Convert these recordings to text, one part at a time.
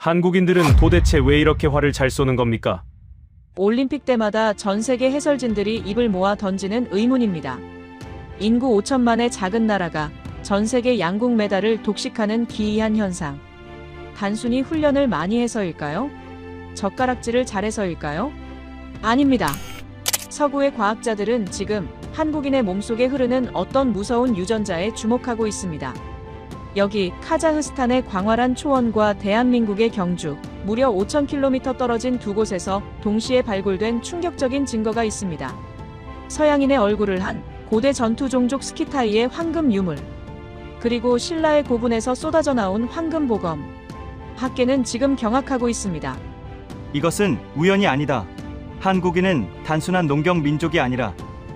한국인들은 도대체 왜 이렇게 활을 잘 쏘는 겁니까? 올림픽 때마다 전 세계 해설진들이 입을 모아 던지는 의문입니다. 인구 5천만의 작은 나라가 전 세계 양궁 메달을 독식하는 기이한 현상. 단순히 훈련을 많이 해서일까요? 젓가락질을 잘해서일까요? 아닙니다. 서구의 과학자들은 지금 한국인의 몸속에 흐르는 어떤 무서운 유전자에 주목하고 있습니다. 여기 카자흐스탄의 광활한 초원과 대한민국의 경주, 무려 5,000km 떨어진 두 곳에서 동시에 발굴된 충격적인 증거가 있습니다. 서양인의 얼굴을 한 고대 전투 종족 스키타이의 황금 유물, 그리고 신라의 고분에서 쏟아져 나온 황금 보검. 학계는 지금 경악하고 있습니다. 이것은 우연이 아니다. 한국인은 단순한 농경 민족이 아니라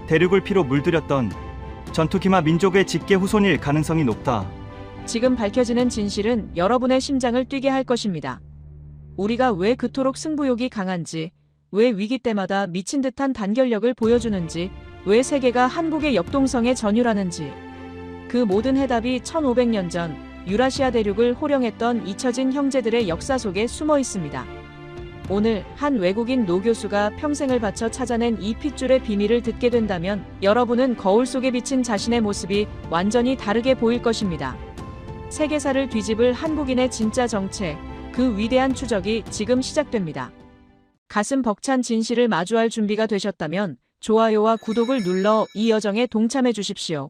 대륙을 피로 물들였던 전투기마 민족의 직계 후손일 가능성이 높다. 지금 밝혀지는 진실은 여러분의 심장을 뛰게 할 것입니다. 우리가 왜 그토록 승부욕이 강한지, 왜 위기 때마다 미친 듯한 단결력을 보여주는지, 왜 세계가 한국의 역동성에 전율하는지. 그 모든 해답이 1500년 전 유라시아 대륙을 호령했던 잊혀진 형제들의 역사 속에 숨어 있습니다. 오늘 한 외국인 노교수가 평생을 바쳐 찾아낸 이 핏줄의 비밀을 듣게 된다면 여러분은 거울 속에 비친 자신의 모습이 완전히 다르게 보일 것입니다. 세계사를 뒤집을 한국인의 진짜 정체, 그 위대한 추적이 지금 시작됩니다. 가슴 벅찬 진실을 마주할 준비가 되셨다면 좋아요와 구독을 눌러 이 여정에 동참해 주십시오.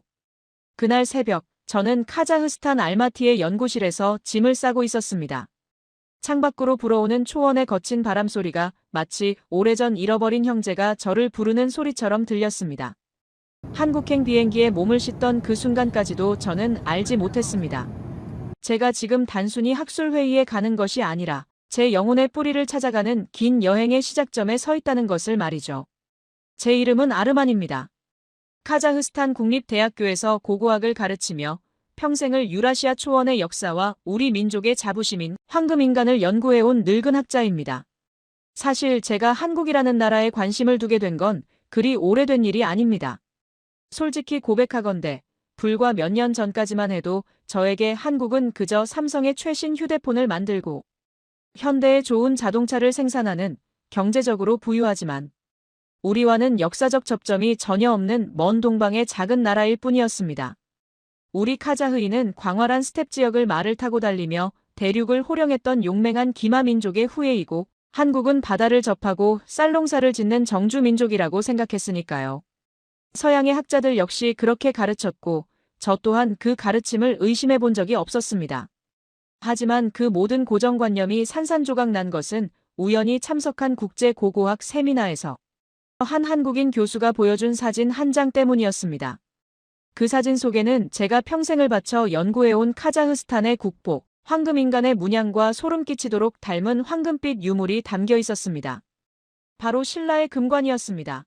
그날 새벽, 저는 카자흐스탄 알마티의 연구실에서 짐을 싸고 있었습니다. 창밖으로 불어오는 초원의 거친 바람 소리가 마치 오래전 잃어버린 형제가 저를 부르는 소리처럼 들렸습니다. 한국행 비행기에 몸을 싣던 그 순간까지도 저는 알지 못했습니다. 제가 지금 단순히 학술회의에 가는 것이 아니라 제 영혼의 뿌리를 찾아가는 긴 여행의 시작점에 서 있다는 것을 말이죠. 제 이름은 아르만입니다. 카자흐스탄 국립대학교에서 고고학을 가르치며 평생을 유라시아 초원의 역사와 우리 민족의 자부심인 황금인간을 연구해온 늙은 학자입니다. 사실 제가 한국이라는 나라에 관심을 두게 된 건 그리 오래된 일이 아닙니다. 솔직히 고백하건대 불과 몇 년 전까지만 해도 저에게 한국은 그저 삼성의 최신 휴대폰을 만들고 현대의 좋은 자동차를 생산하는 경제적으로 부유하지만 우리와는 역사적 접점이 전혀 없는 먼 동방의 작은 나라일 뿐이었습니다. 우리 카자흐인은 광활한 스텝 지역을 말을 타고 달리며 대륙을 호령했던 용맹한 기마 민족의 후예이고 한국은 바다를 접하고 쌀농사를 짓는 정주 민족이라고 생각했으니까요. 서양의 학자들 역시 그렇게 가르쳤고 저 또한 그 가르침을 의심해 본 적이 없었습니다. 하지만 그 모든 고정관념이 산산조각 난 것은 우연히 참석한 국제 고고학 세미나에서 한 한국인 교수가 보여준 사진 한 장 때문이었습니다. 그 사진 속에는 제가 평생을 바쳐 연구해온 카자흐스탄의 국보, 황금인간의 문양과 소름 끼치도록 닮은 황금빛 유물이 담겨 있었습니다. 바로 신라의 금관이었습니다.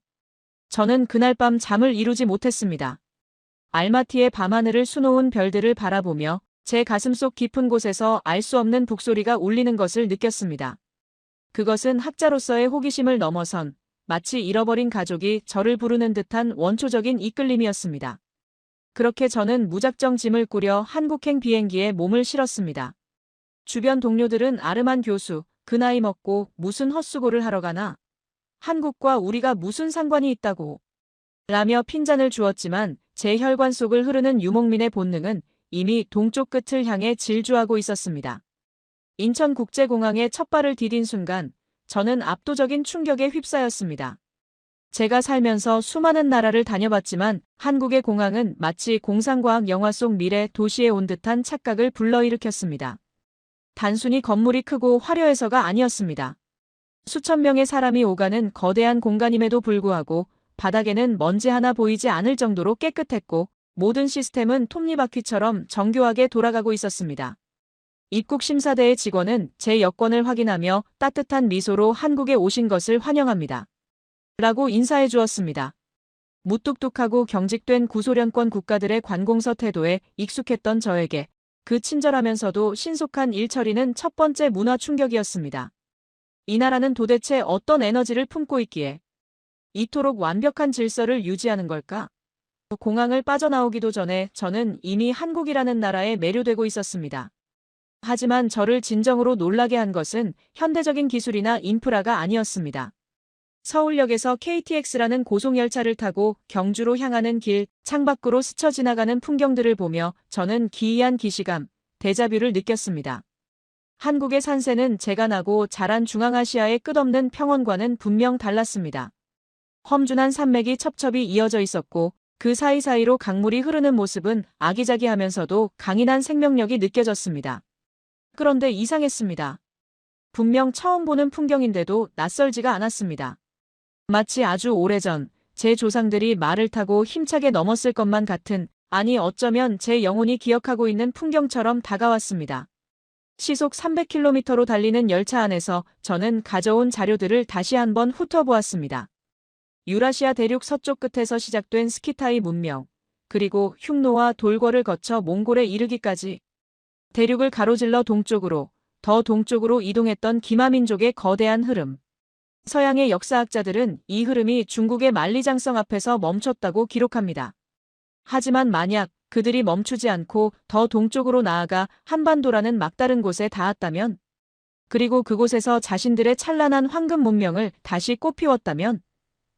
저는 그날 밤 잠을 이루지 못했습니다. 알마티의 밤하늘을 수놓은 별들을 바라보며 제 가슴속 깊은 곳에서 알 수 없는 북소리가 울리는 것을 느꼈습니다. 그것은 학자로서의 호기심을 넘어선 마치 잃어버린 가족이 저를 부르는 듯한 원초적인 이끌림이었습니다. 그렇게 저는 무작정 짐을 꾸려 한국행 비행기에 몸을 실었습니다. 주변 동료들은 아르만 교수, 그 나이 먹고 무슨 헛수고를 하러 가나? 한국과 우리가 무슨 상관이 있다고? 라며 핀잔을 주었지만 제 혈관 속을 흐르는 유목민의 본능은 이미 동쪽 끝을 향해 질주하고 있었습니다. 인천국제공항에 첫 발을 디딘 순간 저는 압도적인 충격에 휩싸였습니다. 제가 살면서 수많은 나라를 다녀봤지만 한국의 공항은 마치 공상과학 영화 속 미래 도시에 온 듯한 착각을 불러일으켰습니다. 단순히 건물이 크고 화려해서가 아니었습니다. 수천 명의 사람이 오가는 거대한 공간임에도 불구하고 바닥에는 먼지 하나 보이지 않을 정도로 깨끗했고 모든 시스템은 톱니바퀴처럼 정교하게 돌아가고 있었습니다. 입국 심사대의 직원은 제 여권을 확인하며 따뜻한 미소로 한국에 오신 것을 환영합니다. 라고 인사해 주었습니다. 무뚝뚝하고 경직된 구소련권 국가들의 관공서 태도에 익숙했던 저에게 그 친절하면서도 신속한 일처리는 첫 번째 문화 충격이었습니다. 이 나라는 도대체 어떤 에너지를 품고 있기에 이토록 완벽한 질서를 유지하는 걸까? 공항을 빠져나오기도 전에 저는 이미 한국이라는 나라에 매료되고 있었습니다. 하지만 저를 진정으로 놀라게 한 것은 현대적인 기술이나 인프라가 아니었습니다. 서울역에서 KTX라는 고속열차를 타고 경주로 향하는 길, 창밖으로 스쳐 지나가는 풍경들을 보며 저는 기이한 기시감, 데자뷰를 느꼈습니다. 한국의 산세는 제가 나고 자란 중앙아시아의 끝없는 평원과는 분명 달랐습니다. 험준한 산맥이 첩첩이 이어져 있었고 그 사이사이로 강물이 흐르는 모습은 아기자기하면서도 강인한 생명력이 느껴졌습니다. 그런데 이상했습니다. 분명 처음 보는 풍경인데도 낯설지가 않았습니다. 마치 아주 오래전 제 조상들이 말을 타고 힘차게 넘었을 것만 같은, 아니 어쩌면 제 영혼이 기억하고 있는 풍경처럼 다가왔습니다. 시속 300km로 달리는 열차 안에서 저는 가져온 자료들을 다시 한번 훑어보았습니다. 유라시아 대륙 서쪽 끝에서 시작된 스키타이 문명, 그리고 흉노와 돌궐을 거쳐 몽골에 이르기까지 대륙을 가로질러 동쪽으로, 더 동쪽으로 이동했던 기마민족의 거대한 흐름. 서양의 역사학자들은 이 흐름이 중국의 만리장성 앞에서 멈췄다고 기록합니다. 하지만 만약 그들이 멈추지 않고 더 동쪽으로 나아가 한반도라는 막다른 곳에 닿았다면, 그리고 그곳에서 자신들의 찬란한 황금 문명을 다시 꽃피웠다면,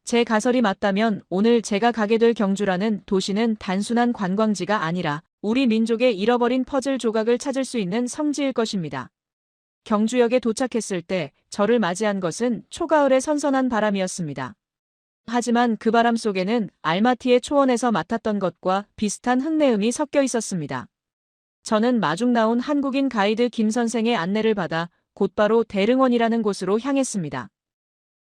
제 가설이 맞다면 오늘 제가 가게 될 경주라는 도시는 단순한 관광지가 아니라 우리 민족의 잃어버린 퍼즐 조각을 찾을 수 있는 성지일 것입니다. 경주역에 도착했을 때 저를 맞이한 것은 초가을의 선선한 바람이었습니다. 하지만 그 바람 속에는 알마티의 초원에서 맡았던 것과 비슷한 흙내음이 섞여 있었습니다. 저는 마중 나온 한국인 가이드 김 선생의 안내를 받아 곧바로 대릉원이라는 곳으로 향했습니다.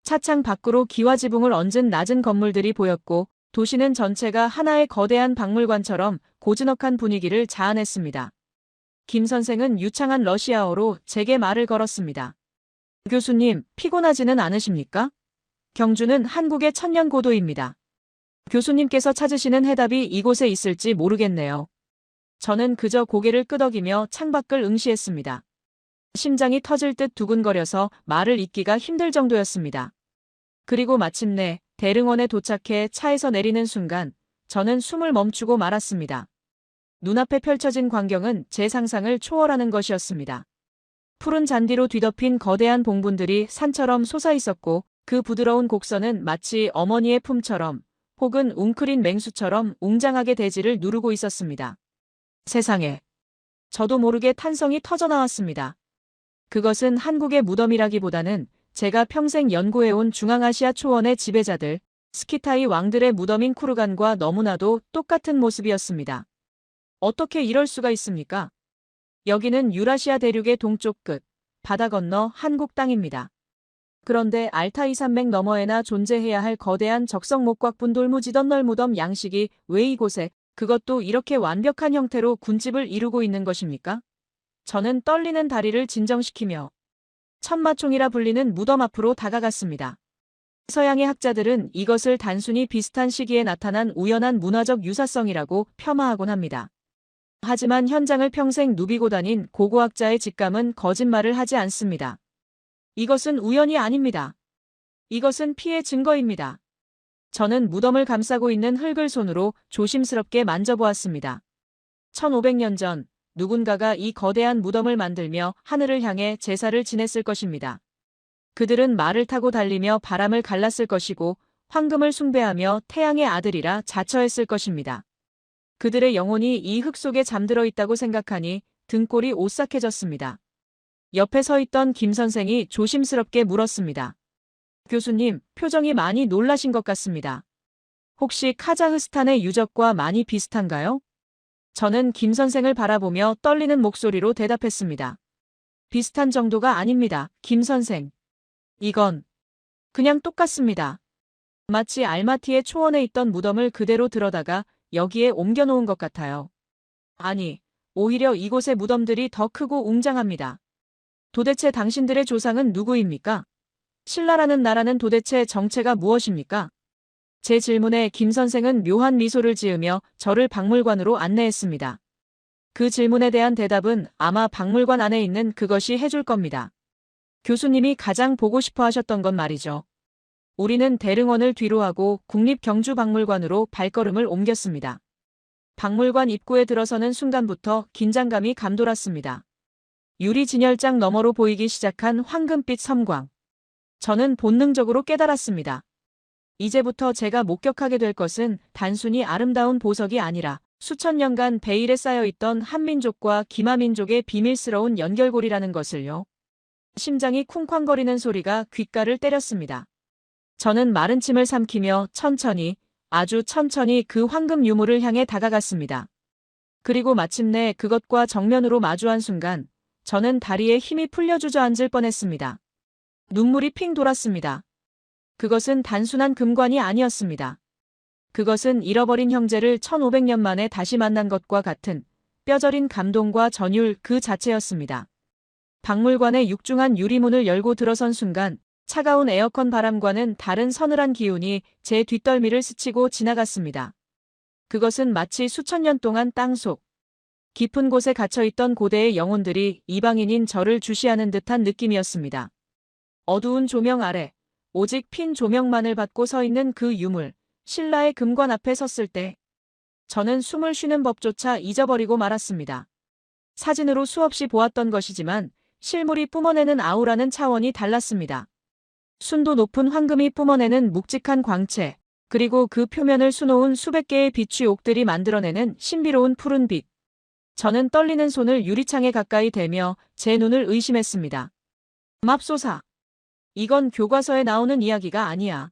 차창 밖으로 기와지붕을 얹은 낮은 건물들이 보였고 도시는 전체가 하나의 거대한 박물관처럼 고즈넉한 분위기를 자아냈습니다. 김 선생은 유창한 러시아어로 제게 말을 걸었습니다. 교수님, 피곤하지는 않으십니까? 경주는 한국의 천년고도입니다. 교수님께서 찾으시는 해답이 이곳에 있을지 모르겠네요. 저는 그저 고개를 끄덕이며 창밖을 응시했습니다. 심장이 터질 듯 두근거려서 말을 잇기가 힘들 정도였습니다. 그리고 마침내 대릉원에 도착해 차에서 내리는 순간 저는 숨을 멈추고 말았습니다. 눈앞에 펼쳐진 광경은 제 상상을 초월하는 것이었습니다. 푸른 잔디로 뒤덮인 거대한 봉분들이 산처럼 솟아있었고 그 부드러운 곡선은 마치 어머니의 품처럼 혹은 웅크린 맹수처럼 웅장하게 대지를 누르고 있었습니다. 세상에. 저도 모르게 탄성이 터져나왔습니다. 그것은 한국의 무덤이라기보다는 제가 평생 연구해온 중앙아시아 초원의 지배자들, 스키타이 왕들의 무덤인 쿠르간과 너무나도 똑같은 모습이었습니다. 어떻게 이럴 수가 있습니까? 여기는 유라시아 대륙의 동쪽 끝, 바다 건너 한국 땅입니다. 그런데 알타이 산맥 너머에나 존재해야 할 거대한 적성목곽분 돌무지던 무덤 양식이 왜 이곳에, 그것도 이렇게 완벽한 형태로 군집을 이루고 있는 것입니까? 저는 떨리는 다리를 진정시키며 천마총이라 불리는 무덤 앞으로 다가갔습니다. 서양의 학자들은 이것을 단순히 비슷한 시기에 나타난 우연한 문화적 유사성이라고 폄하하곤 합니다. 하지만 현장을 평생 누비고 다닌 고고학자의 직감은 거짓말을 하지 않습니다. 이것은 우연이 아닙니다. 이것은 피해 증거입니다. 저는 무덤을 감싸고 있는 흙을 손으로 조심스럽게 만져보았습니다. 1500년 전 누군가가 이 거대한 무덤을 만들며 하늘을 향해 제사를 지냈을 것입니다. 그들은 말을 타고 달리며 바람을 갈랐을 것이고 황금을 숭배하며 태양의 아들이라 자처했을 것입니다. 그들의 영혼이 이 흙 속에 잠들어 있다고 생각하니 등골이 오싹해졌습니다. 옆에 서 있던 김 선생이 조심스럽게 물었습니다. 교수님, 표정이 많이 놀라신 것 같습니다. 혹시 카자흐스탄의 유적과 많이 비슷한가요? 저는 김 선생을 바라보며 떨리는 목소리로 대답했습니다. 비슷한 정도가 아닙니다, 김 선생. 이건 그냥 똑같습니다. 마치 알마티의 초원에 있던 무덤을 그대로 들어다가 여기에 옮겨놓은 것 같아요. 아니, 오히려 이곳의 무덤들이 더 크고 웅장합니다. 도대체 당신들의 조상은 누구입니까? 신라라는 나라는 도대체 정체가 무엇입니까? 제 질문에 김 선생은 묘한 미소를 지으며 저를 박물관으로 안내했습니다. 그 질문에 대한 대답은 아마 박물관 안에 있는 그것이 해줄 겁니다. 교수님이 가장 보고 싶어 하셨던 건 말이죠. 우리는 대릉원을 뒤로하고 국립경주박물관으로 발걸음을 옮겼습니다. 박물관 입구에 들어서는 순간부터 긴장감이 감돌았습니다. 유리 진열장 너머로 보이기 시작한 황금빛 섬광. 저는 본능적으로 깨달았습니다. 이제부터 제가 목격하게 될 것은 단순히 아름다운 보석이 아니라 수천 년간 베일에 쌓여있던 한민족과 기마민족의 비밀스러운 연결고리라는 것을요. 심장이 쿵쾅거리는 소리가 귓가를 때렸습니다. 저는 마른 침을 삼키며 천천히, 아주 천천히 그 황금 유물을 향해 다가갔습니다. 그리고 마침내 그것과 정면으로 마주한 순간 저는 다리에 힘이 풀려 주저앉을 뻔했습니다. 눈물이 핑 돌았습니다. 그것은 단순한 금관이 아니었습니다. 그것은 잃어버린 형제를 1500년 만에 다시 만난 것과 같은 뼈저린 감동과 전율 그 자체였습니다. 박물관의 육중한 유리문을 열고 들어선 순간 차가운 에어컨 바람과는 다른 서늘한 기운이 제 뒷덜미를 스치고 지나갔습니다. 그것은 마치 수천 년 동안 땅속 깊은 곳에 갇혀있던 고대의 영혼들이 이방인인 저를 주시하는 듯한 느낌이었습니다. 어두운 조명 아래 오직 핀 조명만을 받고 서 있는 그 유물, 신라의 금관 앞에 섰을 때 저는 숨을 쉬는 법조차 잊어버리고 말았습니다. 사진으로 수없이 보았던 것이지만 실물이 뿜어내는 아우라는 차원이 달랐습니다. 순도 높은 황금이 뿜어내는 묵직한 광채, 그리고 그 표면을 수놓은 수백 개의 빛의 옥들이 만들어내는 신비로운 푸른빛. 저는 떨리는 손을 유리창에 가까이 대며 제 눈을 의심했습니다. 맙소사. 이건 교과서에 나오는 이야기가 아니야.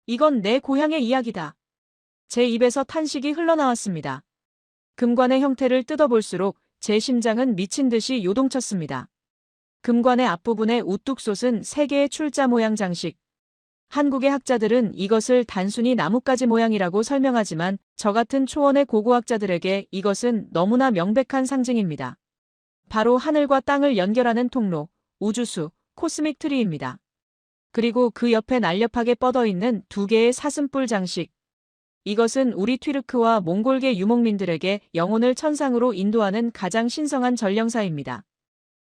이건 내 고향의 이야기다. 제 입에서 탄식이 흘러나왔습니다. 금관의 형태를 뜯어볼수록 제 심장은 미친 듯이 요동쳤습니다. 금관의 앞부분에 우뚝 솟은 3개의 출자 모양 장식. 한국의 학자들은 이것을 단순히 나뭇가지 모양이라고 설명하지만 저 같은 초원의 고고학자들에게 이것은 너무나 명백한 상징입니다. 바로 하늘과 땅을 연결하는 통로, 우주수, 코스믹 트리입니다. 그리고 그 옆에 날렵하게 뻗어있는 2개의 사슴뿔 장식. 이것은 우리 튀르크와 몽골계 유목민들에게 영혼을 천상으로 인도하는 가장 신성한 전령사입니다.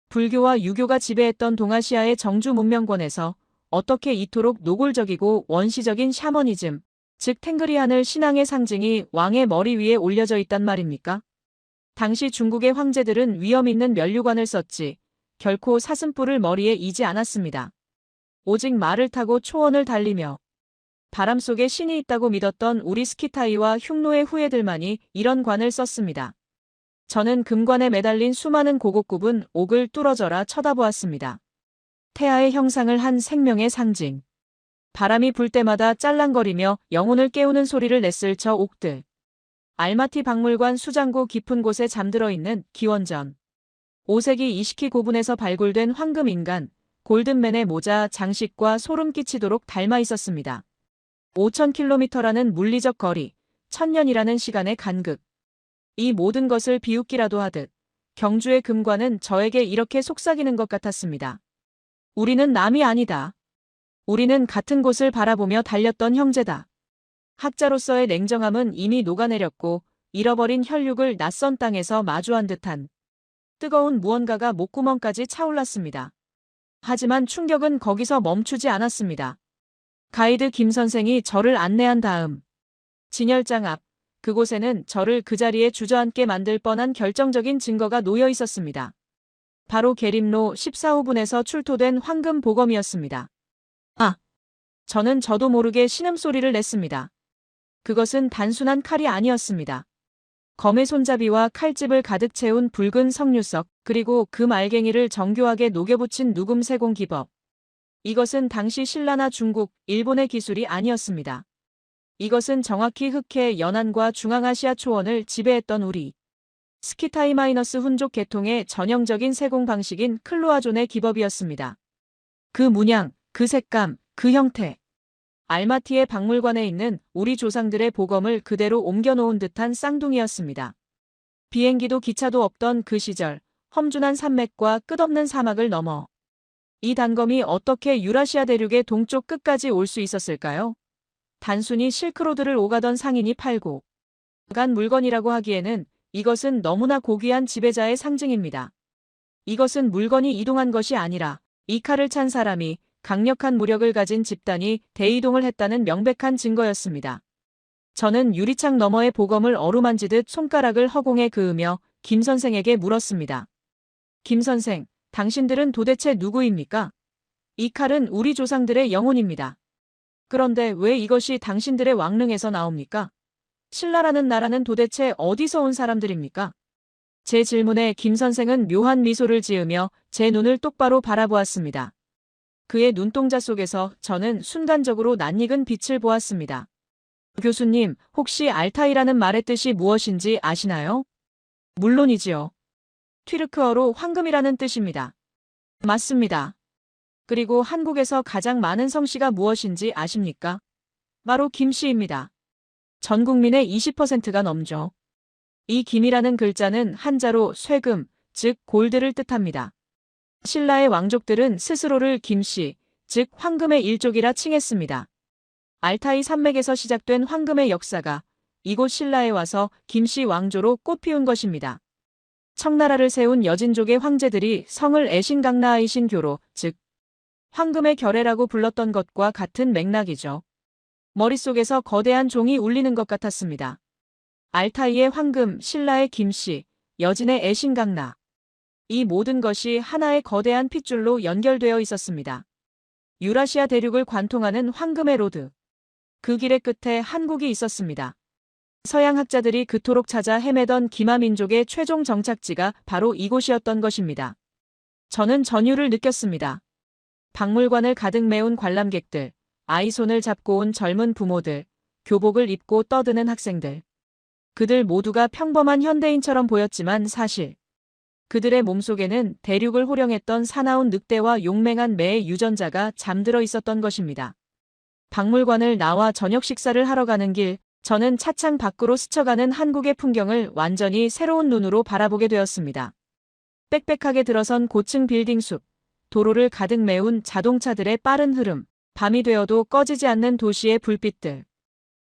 불교와 유교가 지배했던 동아시아의 정주 문명권에서 어떻게 이토록 노골적이고 원시적인 샤머니즘, 즉 탱그리하늘 신앙의 상징이 왕의 머리 위에 올려져 있단 말입니까? 당시 중국의 황제들은 위험 있는 면류관을 썼지 결코 사슴뿔을 머리에 이지 않았습니다. 오직 말을 타고 초원을 달리며 바람 속에 신이 있다고 믿었던 우리 스키타이와 흉노의 후예들만이 이런 관을 썼습니다. 저는 금관에 매달린 수많은 고곡굽은 옥을 뚫어져라 쳐다보았습니다. 태아의 형상을 한 생명의 상징. 바람이 불 때마다 짤랑거리며 영혼을 깨우는 소리를 냈을 저 옥들. 알마티 박물관 수장고 깊은 곳에 잠들어 있는 기원전 5세기 이시키 고분에서 발굴된 황금 인간, 골든맨의 모자 장식과 소름 끼치도록 닮아 있었습니다. 5000km라는 물리적 거리, 1000년이라는 시간의 간극. 이 모든 것을 비웃기라도 하듯 경주의 금관은 저에게 이렇게 속삭이는 것 같았습니다. 우리는 남이 아니다. 우리는 같은 곳을 바라보며 달렸던 형제다. 학자로서의 냉정함은 이미 녹아내렸고 잃어버린 혈육을 낯선 땅에서 마주한 듯한 뜨거운 무언가가 목구멍까지 차올랐습니다. 하지만 충격은 거기서 멈추지 않았습니다. 가이드 김 선생이 저를 안내한 다음 진열장 앞 그곳에는 저를 그 자리에 주저앉게 만들 뻔한 결정적인 증거가 놓여 있었습니다. 바로 계림로 14호분에서 출토된 황금 보검이었습니다. 아! 저는 저도 모르게 신음소리를 냈습니다. 그것은 단순한 칼이 아니었습니다. 검의 손잡이와 칼집을 가득 채운 붉은 석류석, 그리고 금 알갱이를 정교하게 녹여붙인 누금 세공 기법. 이것은 당시 신라나 중국, 일본의 기술이 아니었습니다. 이것은 정확히 흑해, 연안과 중앙아시아 초원을 지배했던 우리 스키타이- 훈족 계통의 전형적인 세공 방식인 클로아존의 기법이었습니다. 그 문양, 그 색감, 그 형태. 알마티의 박물관에 있는 우리 조상들의 보검을 그대로 옮겨놓은 듯한 쌍둥이였습니다. 비행기도 기차도 없던 그 시절, 험준한 산맥과 끝없는 사막을 넘어 이 단검이 어떻게 유라시아 대륙의 동쪽 끝까지 올 수 있었을까요? 단순히 실크로드를 오가던 상인이 팔고 간 물건이라고 하기에는 이것은 너무나 고귀한 지배자의 상징입니다. 이것은 물건이 이동한 것이 아니라 이 칼을 찬 사람이 강력한 무력을 가진 집단이 대이동을 했다는 명백한 증거였습니다. 저는 유리창 너머의 보검을 어루만지듯 손가락을 허공에 그으며 김 선생에게 물었습니다. 김 선생, 당신들은 도대체 누구입니까? 이 칼은 우리 조상들의 영혼입니다. 그런데 왜 이것이 당신들의 왕릉에서 나옵니까? 신라라는 나라는 도대체 어디서 온 사람들입니까? 제 질문에 김 선생은 묘한 미소를 지으며 제 눈을 똑바로 바라보았습니다. 그의 눈동자 속에서 저는 순간적으로 낯익은 빛을 보았습니다. 교수님, 혹시 알타이라는 말의 뜻이 무엇인지 아시나요? 물론이지요. 튀르크어로 황금이라는 뜻입니다. 맞습니다. 그리고 한국에서 가장 많은 성씨가 무엇인지 아십니까? 바로 김씨입니다. 전 국민의 20%가 넘죠. 이 김이라는 글자는 한자로 쇠금, 즉 골드를 뜻합니다. 신라의 왕족들은 스스로를 김씨, 즉 황금의 일족이라 칭했습니다. 알타이 산맥에서 시작된 황금의 역사가 이곳 신라에 와서 김씨 왕조로 꽃피운 것입니다. 청나라를 세운 여진족의 황제들이 성을 애신강나아이신 교로, 즉 황금의 결례라고 불렀던 것과 같은 맥락이죠. 머릿속에서 거대한 종이 울리는 것 같았습니다. 알타이의 황금, 신라의 김씨, 여진의 애신강나. 이 모든 것이 하나의 거대한 핏줄로 연결되어 있었습니다. 유라시아 대륙을 관통하는 황금의 로드. 그 길의 끝에 한국이 있었습니다. 서양 학자들이 그토록 찾아 헤매던 기마 민족의 최종 정착지가 바로 이곳이었던 것입니다. 저는 전율을 느꼈습니다. 박물관을 가득 메운 관람객들, 아이 손을 잡고 온 젊은 부모들, 교복을 입고 떠드는 학생들. 그들 모두가 평범한 현대인처럼 보였지만 사실 그들의 몸속에는 대륙을 호령했던 사나운 늑대와 용맹한 매의 유전자가 잠들어 있었던 것입니다. 박물관을 나와 저녁 식사를 하러 가는 길, 저는 차창 밖으로 스쳐가는 한국의 풍경을 완전히 새로운 눈으로 바라보게 되었습니다. 빽빽하게 들어선 고층 빌딩 숲, 도로를 가득 메운 자동차들의 빠른 흐름, 밤이 되어도 꺼지지 않는 도시의 불빛들.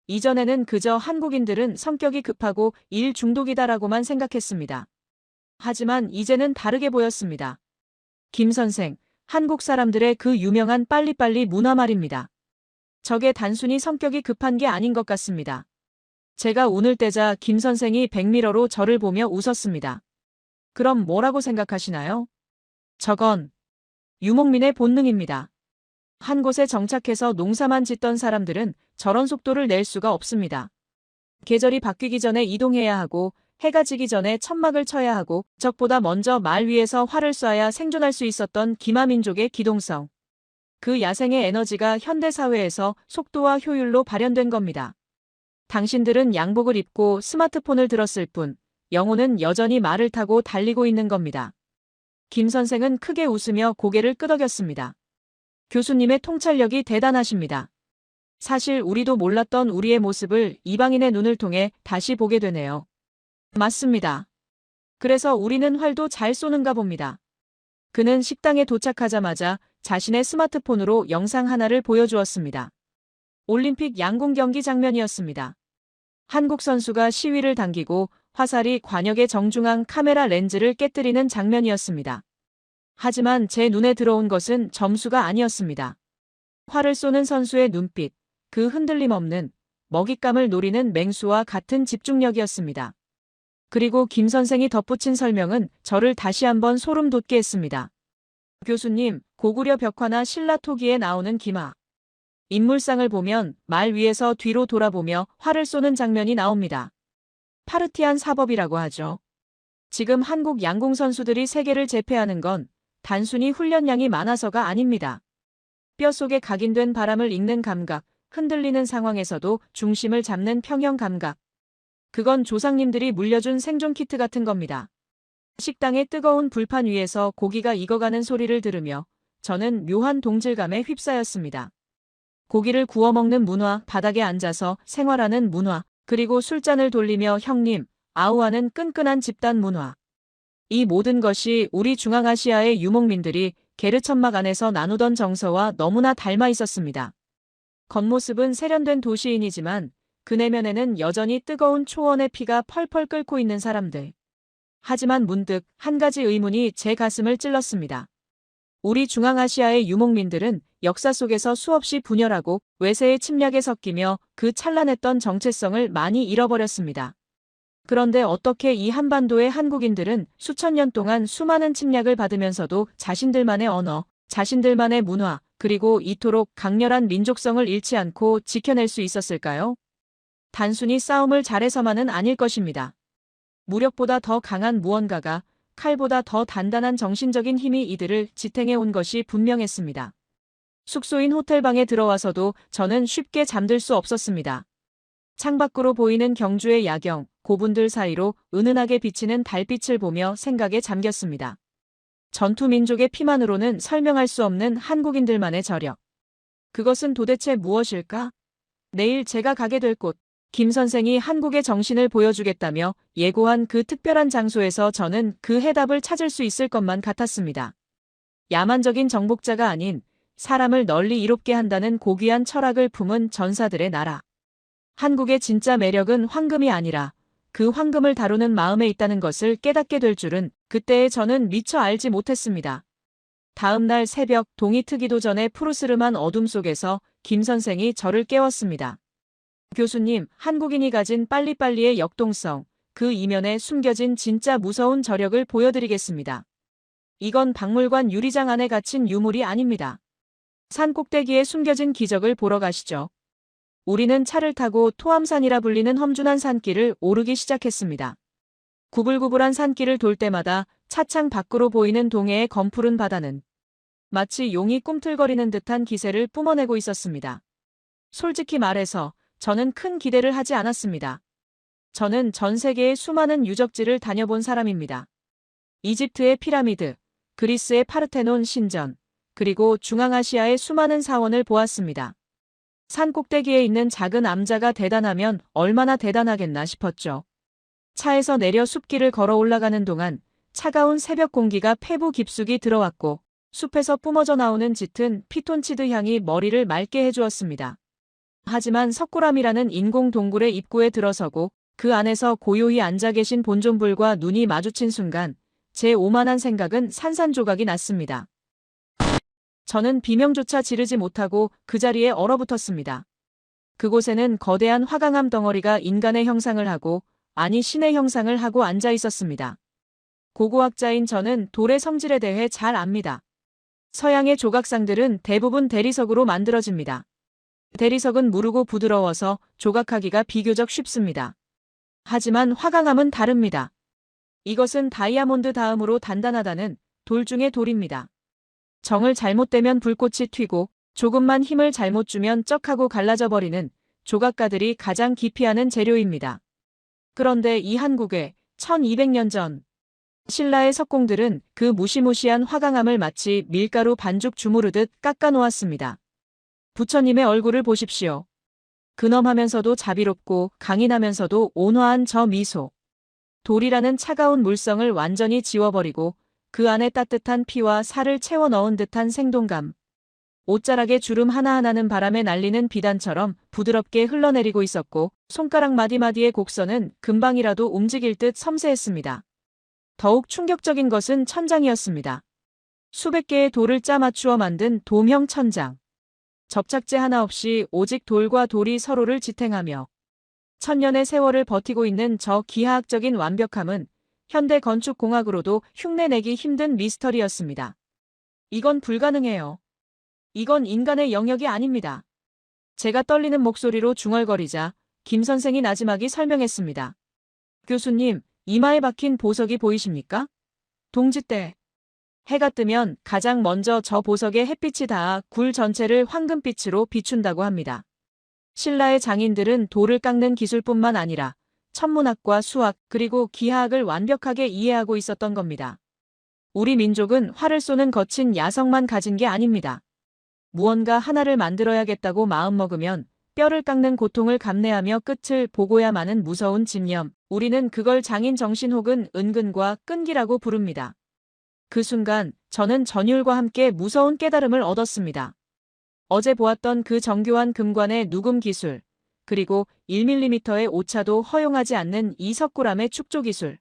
이전에는 그저 한국인들은 성격이 급하고 일 중독이다라고만 생각했습니다. 하지만 이제는 다르게 보였습니다. 김 선생, 한국 사람들의 그 유명한 빨리빨리 문화 말입니다. 저게 단순히 성격이 급한 게 아닌 것 같습니다. 제가 운을 떼자 김 선생이 백미러로 저를 보며 웃었습니다. 그럼 뭐라고 생각하시나요? 저건 유목민의 본능입니다. 한 곳에 정착해서 농사만 짓던 사람들은 저런 속도를 낼 수가 없습니다. 계절이 바뀌기 전에 이동해야 하고 해가 지기 전에 천막을 쳐야 하고 적보다 먼저 말 위에서 활을 쏴야 생존할 수 있었던 기마민족의 기동성. 그 야생의 에너지가 현대사회에서 속도와 효율로 발현된 겁니다. 당신들은 양복을 입고 스마트폰을 들었을 뿐 영혼은 여전히 말을 타고 달리고 있는 겁니다. 김 선생은 크게 웃으며 고개를 끄덕였습니다. 교수님의 통찰력이 대단하십니다. 사실 우리도 몰랐던 우리의 모습을 이방인의 눈을 통해 다시 보게 되네요. 맞습니다. 그래서 우리는 활도 잘 쏘는가 봅니다. 그는 식당에 도착하자마자 자신의 스마트폰으로 영상 하나를 보여주었습니다. 올림픽 양궁 경기 장면이었습니다. 한국 선수가 시위를 당기고 화살이 관역의 정중앙 카메라 렌즈를 깨뜨리는 장면이었습니다. 하지만 제 눈에 들어온 것은 점수가 아니었습니다. 활을 쏘는 선수의 눈빛, 그 흔들림 없는 먹잇감을 노리는 맹수와 같은 집중력이었습니다. 그리고 김 선생이 덧붙인 설명은 저를 다시 한번 소름 돋게 했습니다. 교수님, 고구려 벽화나 신라 토기에 나오는 기마. 인물상을 보면 말 위에서 뒤로 돌아보며 활을 쏘는 장면이 나옵니다. 파르티안 사법이라고 하죠. 지금 한국 양궁 선수들이 세계를 제패하는 건 단순히 훈련량이 많아서가 아닙니다. 뼛속에 각인된 바람을 읽는 감각, 흔들리는 상황에서도 중심을 잡는 평형 감각. 그건 조상님들이 물려준 생존 키트 같은 겁니다. 식당의 뜨거운 불판 위에서 고기가 익어가는 소리를 들으며 저는 묘한 동질감에 휩싸였습니다. 고기를 구워 먹는 문화, 바닥에 앉아서 생활하는 문화, 그리고 술잔을 돌리며 형님, 아우하는 끈끈한 집단 문화. 이 모든 것이 우리 중앙아시아의 유목민들이 게르천막 안에서 나누던 정서와 너무나 닮아 있었습니다. 겉모습은 세련된 도시인이지만 그 내면에는 여전히 뜨거운 초원의 피가 펄펄 끓고 있는 사람들. 하지만 문득 한 가지 의문이 제 가슴을 찔렀습니다. 우리 중앙아시아의 유목민들은 역사 속에서 수없이 분열하고 외세의 침략에 섞이며 그 찬란했던 정체성을 많이 잃어버렸습니다. 그런데 어떻게 이 한반도의 한국인들은 수천 년 동안 수많은 침략을 받으면서도 자신들만의 언어, 자신들만의 문화, 그리고 이토록 강렬한 민족성을 잃지 않고 지켜낼 수 있었을까요? 단순히 싸움을 잘해서만은 아닐 것입니다. 무력보다 더 강한 무언가가, 칼보다 더 단단한 정신적인 힘이 이들을 지탱해 온 것이 분명했습니다. 숙소인 호텔방에 들어와서도 저는 쉽게 잠들 수 없었습니다. 창밖으로 보이는 경주의 야경, 고분들 사이로 은은하게 비치는 달빛을 보며 생각에 잠겼습니다. 전투민족의 피만으로는 설명할 수 없는 한국인들만의 저력. 그것은 도대체 무엇일까? 내일 제가 가게 될 곳, 김 선생이 한국의 정신을 보여주겠다며 예고한 그 특별한 장소에서 저는 그 해답을 찾을 수 있을 것만 같았습니다. 야만적인 정복자가 아닌 사람을 널리 이롭게 한다는 고귀한 철학을 품은 전사들의 나라. 한국의 진짜 매력은 황금이 아니라 그 황금을 다루는 마음에 있다는 것을 깨닫게 될 줄은 그때의 저는 미처 알지 못했습니다. 다음 날 새벽 동이 트기도 전에 푸르스름한 어둠 속에서 김 선생이 저를 깨웠습니다. 교수님, 한국인이 가진 빨리빨리의 역동성, 그 이면에 숨겨진 진짜 무서운 저력을 보여드리겠습니다. 이건 박물관 유리장 안에 갇힌 유물이 아닙니다. 산 꼭대기에 숨겨진 기적을 보러 가시죠. 우리는 차를 타고 토암산이라 불리는 험준한 산길을 오르기 시작했습니다. 구불구불한 산길을 돌 때마다 차창 밖으로 보이는 동해의 검푸른 바다는 마치 용이 꿈틀거리는 듯한 기세를 뿜어내고 있었습니다. 솔직히 말해서 저는 큰 기대를 하지 않았습니다. 저는 전 세계의 수많은 유적지를 다녀본 사람입니다. 이집트의 피라미드, 그리스의 파르테논 신전, 그리고 중앙아시아의 수많은 사원을 보았습니다. 산 꼭대기에 있는 작은 암자가 대단하면 얼마나 대단하겠나 싶었죠. 차에서 내려 숲길을 걸어 올라가는 동안 차가운 새벽 공기가 폐부 깊숙이 들어왔고 숲에서 뿜어져 나오는 짙은 피톤치드 향이 머리를 맑게 해주었습니다. 하지만 석굴암이라는 인공 동굴의 입구에 들어서고 그 안에서 고요히 앉아 계신 본존불과 눈이 마주친 순간 제 오만한 생각은 산산조각이 났습니다. 저는 비명조차 지르지 못하고 그 자리에 얼어붙었습니다. 그곳에는 거대한 화강암 덩어리가 인간의 형상을 하고, 아니 신의 형상을 하고 앉아 있었습니다. 고고학자인 저는 돌의 성질에 대해 잘 압니다. 서양의 조각상들은 대부분 대리석으로 만들어집니다. 대리석은 무르고 부드러워서 조각하기가 비교적 쉽습니다. 하지만 화강암은 다릅니다. 이것은 다이아몬드 다음으로 단단하다는 돌 중의 돌입니다. 정을 잘못되면 불꽃이 튀고 조금만 힘을 잘못 주면 쩍하고 갈라져 버리는 조각가들이 가장 기피하는 재료입니다. 그런데 이 한국에 1200년 전 신라의 석공들은 그 무시무시한 화강암을 마치 밀가루 반죽 주무르듯 깎아 놓았습니다. 부처님의 얼굴을 보십시오. 근엄하면서도 자비롭고 강인하면서도 온화한 저 미소. 돌이라는 차가운 물성을 완전히 지워버리고 그 안에 따뜻한 피와 살을 채워 넣은 듯한 생동감. 옷자락의 주름 하나하나는 바람에 날리는 비단처럼 부드럽게 흘러내리고 있었고 손가락 마디마디의 곡선은 금방이라도 움직일 듯 섬세했습니다. 더욱 충격적인 것은 천장이었습니다. 수백 개의 돌을 짜 맞추어 만든 돔형 천장. 접착제 하나 없이 오직 돌과 돌이 서로를 지탱하며 천년의 세월을 버티고 있는 저 기하학적인 완벽함은 현대 건축공학으로도 흉내내기 힘든 미스터리였습니다. 이건 불가능해요. 이건 인간의 영역이 아닙니다. 제가 떨리는 목소리로 중얼거리자 김 선생이 나지막이 설명했습니다. 교수님, 이마에 박힌 보석이 보이십니까? 동짓대. 해가 뜨면 가장 먼저 저 보석에 햇빛이 닿아 굴 전체를 황금빛으로 비춘다고 합니다. 신라의 장인들은 돌을 깎는 기술뿐만 아니라 천문학과 수학 그리고 기하학을 완벽하게 이해하고 있었던 겁니다. 우리 민족은 활을 쏘는 거친 야성만 가진 게 아닙니다. 무언가 하나를 만들어야겠다고 마음먹으면 뼈를 깎는 고통을 감내하며 끝을 보고야마는 무서운 집념, 우리는 그걸 장인 정신 혹은 은근과 끈기라고 부릅니다. 그 순간 저는 전율과 함께 무서운 깨달음을 얻었습니다. 어제 보았던 그 정교한 금관의 누금 기술, 그리고 1mm의 오차도 허용하지 않는 이 석굴암의 축조 기술.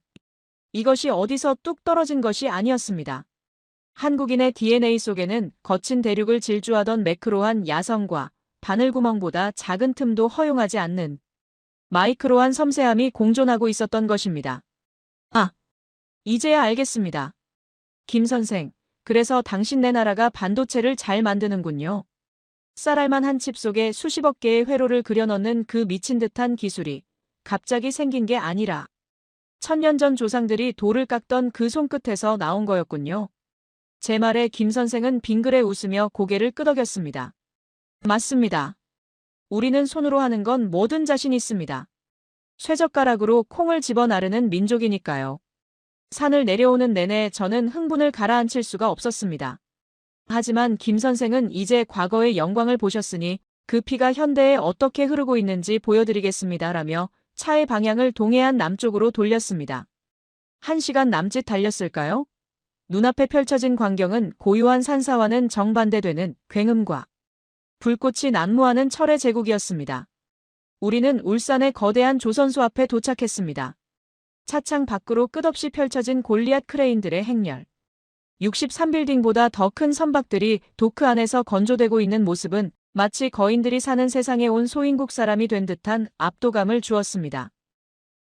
이것이 어디서 뚝 떨어진 것이 아니었습니다. 한국인의 DNA 속에는 거친 대륙을 질주하던 매크로한 야성과 바늘구멍보다 작은 틈도 허용하지 않는 마이크로한 섬세함이 공존하고 있었던 것입니다. 아, 이제야 알겠습니다. 김 선생, 그래서 당신네 나라가 반도체를 잘 만드는군요. 쌀알만 한 칩 속에 수십억 개의 회로를 그려넣는 그 미친 듯한 기술이 갑자기 생긴 게 아니라 1000년 전 조상들이 돌을 깎던 그 손끝에서 나온 거였군요. 제 말에 김 선생은 빙그레 웃으며 고개를 끄덕였습니다. 맞습니다. 우리는 손으로 하는 건 뭐든 자신 있습니다. 쇠젓가락으로 콩을 집어 나르는 민족이니까요. 산을 내려오는 내내 저는 흥분을 가라앉힐 수가 없었습니다. 하지만 김 선생은 이제 과거의 영광을 보셨으니 그 피가 현대에 어떻게 흐르고 있는지 보여드리겠습니다라며 차의 방향을 동해안 남쪽으로 돌렸습니다. 1시간 남짓 달렸을까요? 눈앞에 펼쳐진 광경은 고요한 산사와는 정반대되는 굉음과 불꽃이 난무하는 철의 제국이었습니다. 우리는 울산의 거대한 조선소 앞에 도착했습니다. 차창 밖으로 끝없이 펼쳐진 골리앗 크레인들의 행렬. 63빌딩보다 더 큰 선박들이 도크 안에서 건조되고 있는 모습은 마치 거인들이 사는 세상에 온 소인국 사람이 된 듯한 압도감을 주었습니다.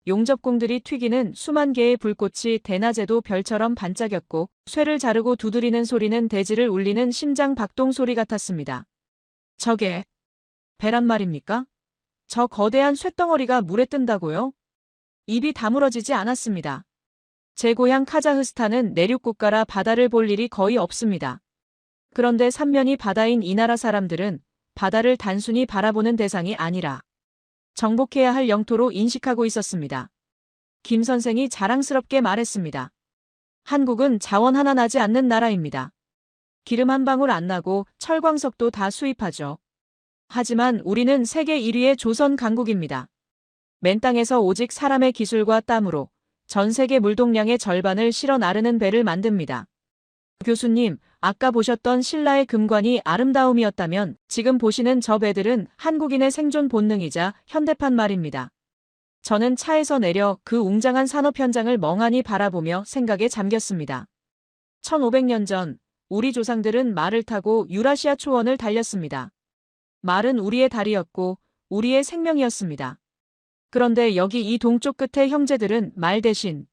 용접공들이 튀기는 수만 개의 불꽃이 대낮에도 별처럼 반짝였고 쇠를 자르고 두드리는 소리는 대지를 울리는 심장 박동 소리 같았습니다. 저게 배란 말입니까? 저 거대한 쇳덩어리가 물에 뜬다고요? 입이 다물어지지 않았습니다. 제 고향 카자흐스탄은 내륙 국가라 바다를 볼 일이 거의 없습니다. 그런데 삼면이 바다인 이 나라 사람들은 바다를 단순히 바라보는 대상이 아니라 정복해야 할 영토로 인식하고 있었습니다. 김 선생이 자랑스럽게 말했습니다. 한국은 자원 하나 나지 않는 나라입니다. 기름 한 방울 안 나고 철광석도 다 수입하죠. 하지만 우리는 세계 1위의 조선 강국입니다. 맨 땅에서 오직 사람의 기술과 땀으로 전 세계 물동량의 절반을 실어 나르는 배를 만듭니다. 교수님, 아까 보셨던 신라의 금관이 아름다움이었다면 지금 보시는 저 배들은 한국인의 생존 본능이자 현대판 말입니다. 저는 차에서 내려 그 웅장한 산업 현장을 멍하니 바라보며 생각에 잠겼습니다. 1500년 전 우리 조상들은 말을 타고 유라시아 초원을 달렸습니다. 말은 우리의 다리였고 우리의 생명이었습니다. 그런데 여기 이 동쪽 끝의 형제들은 말 대신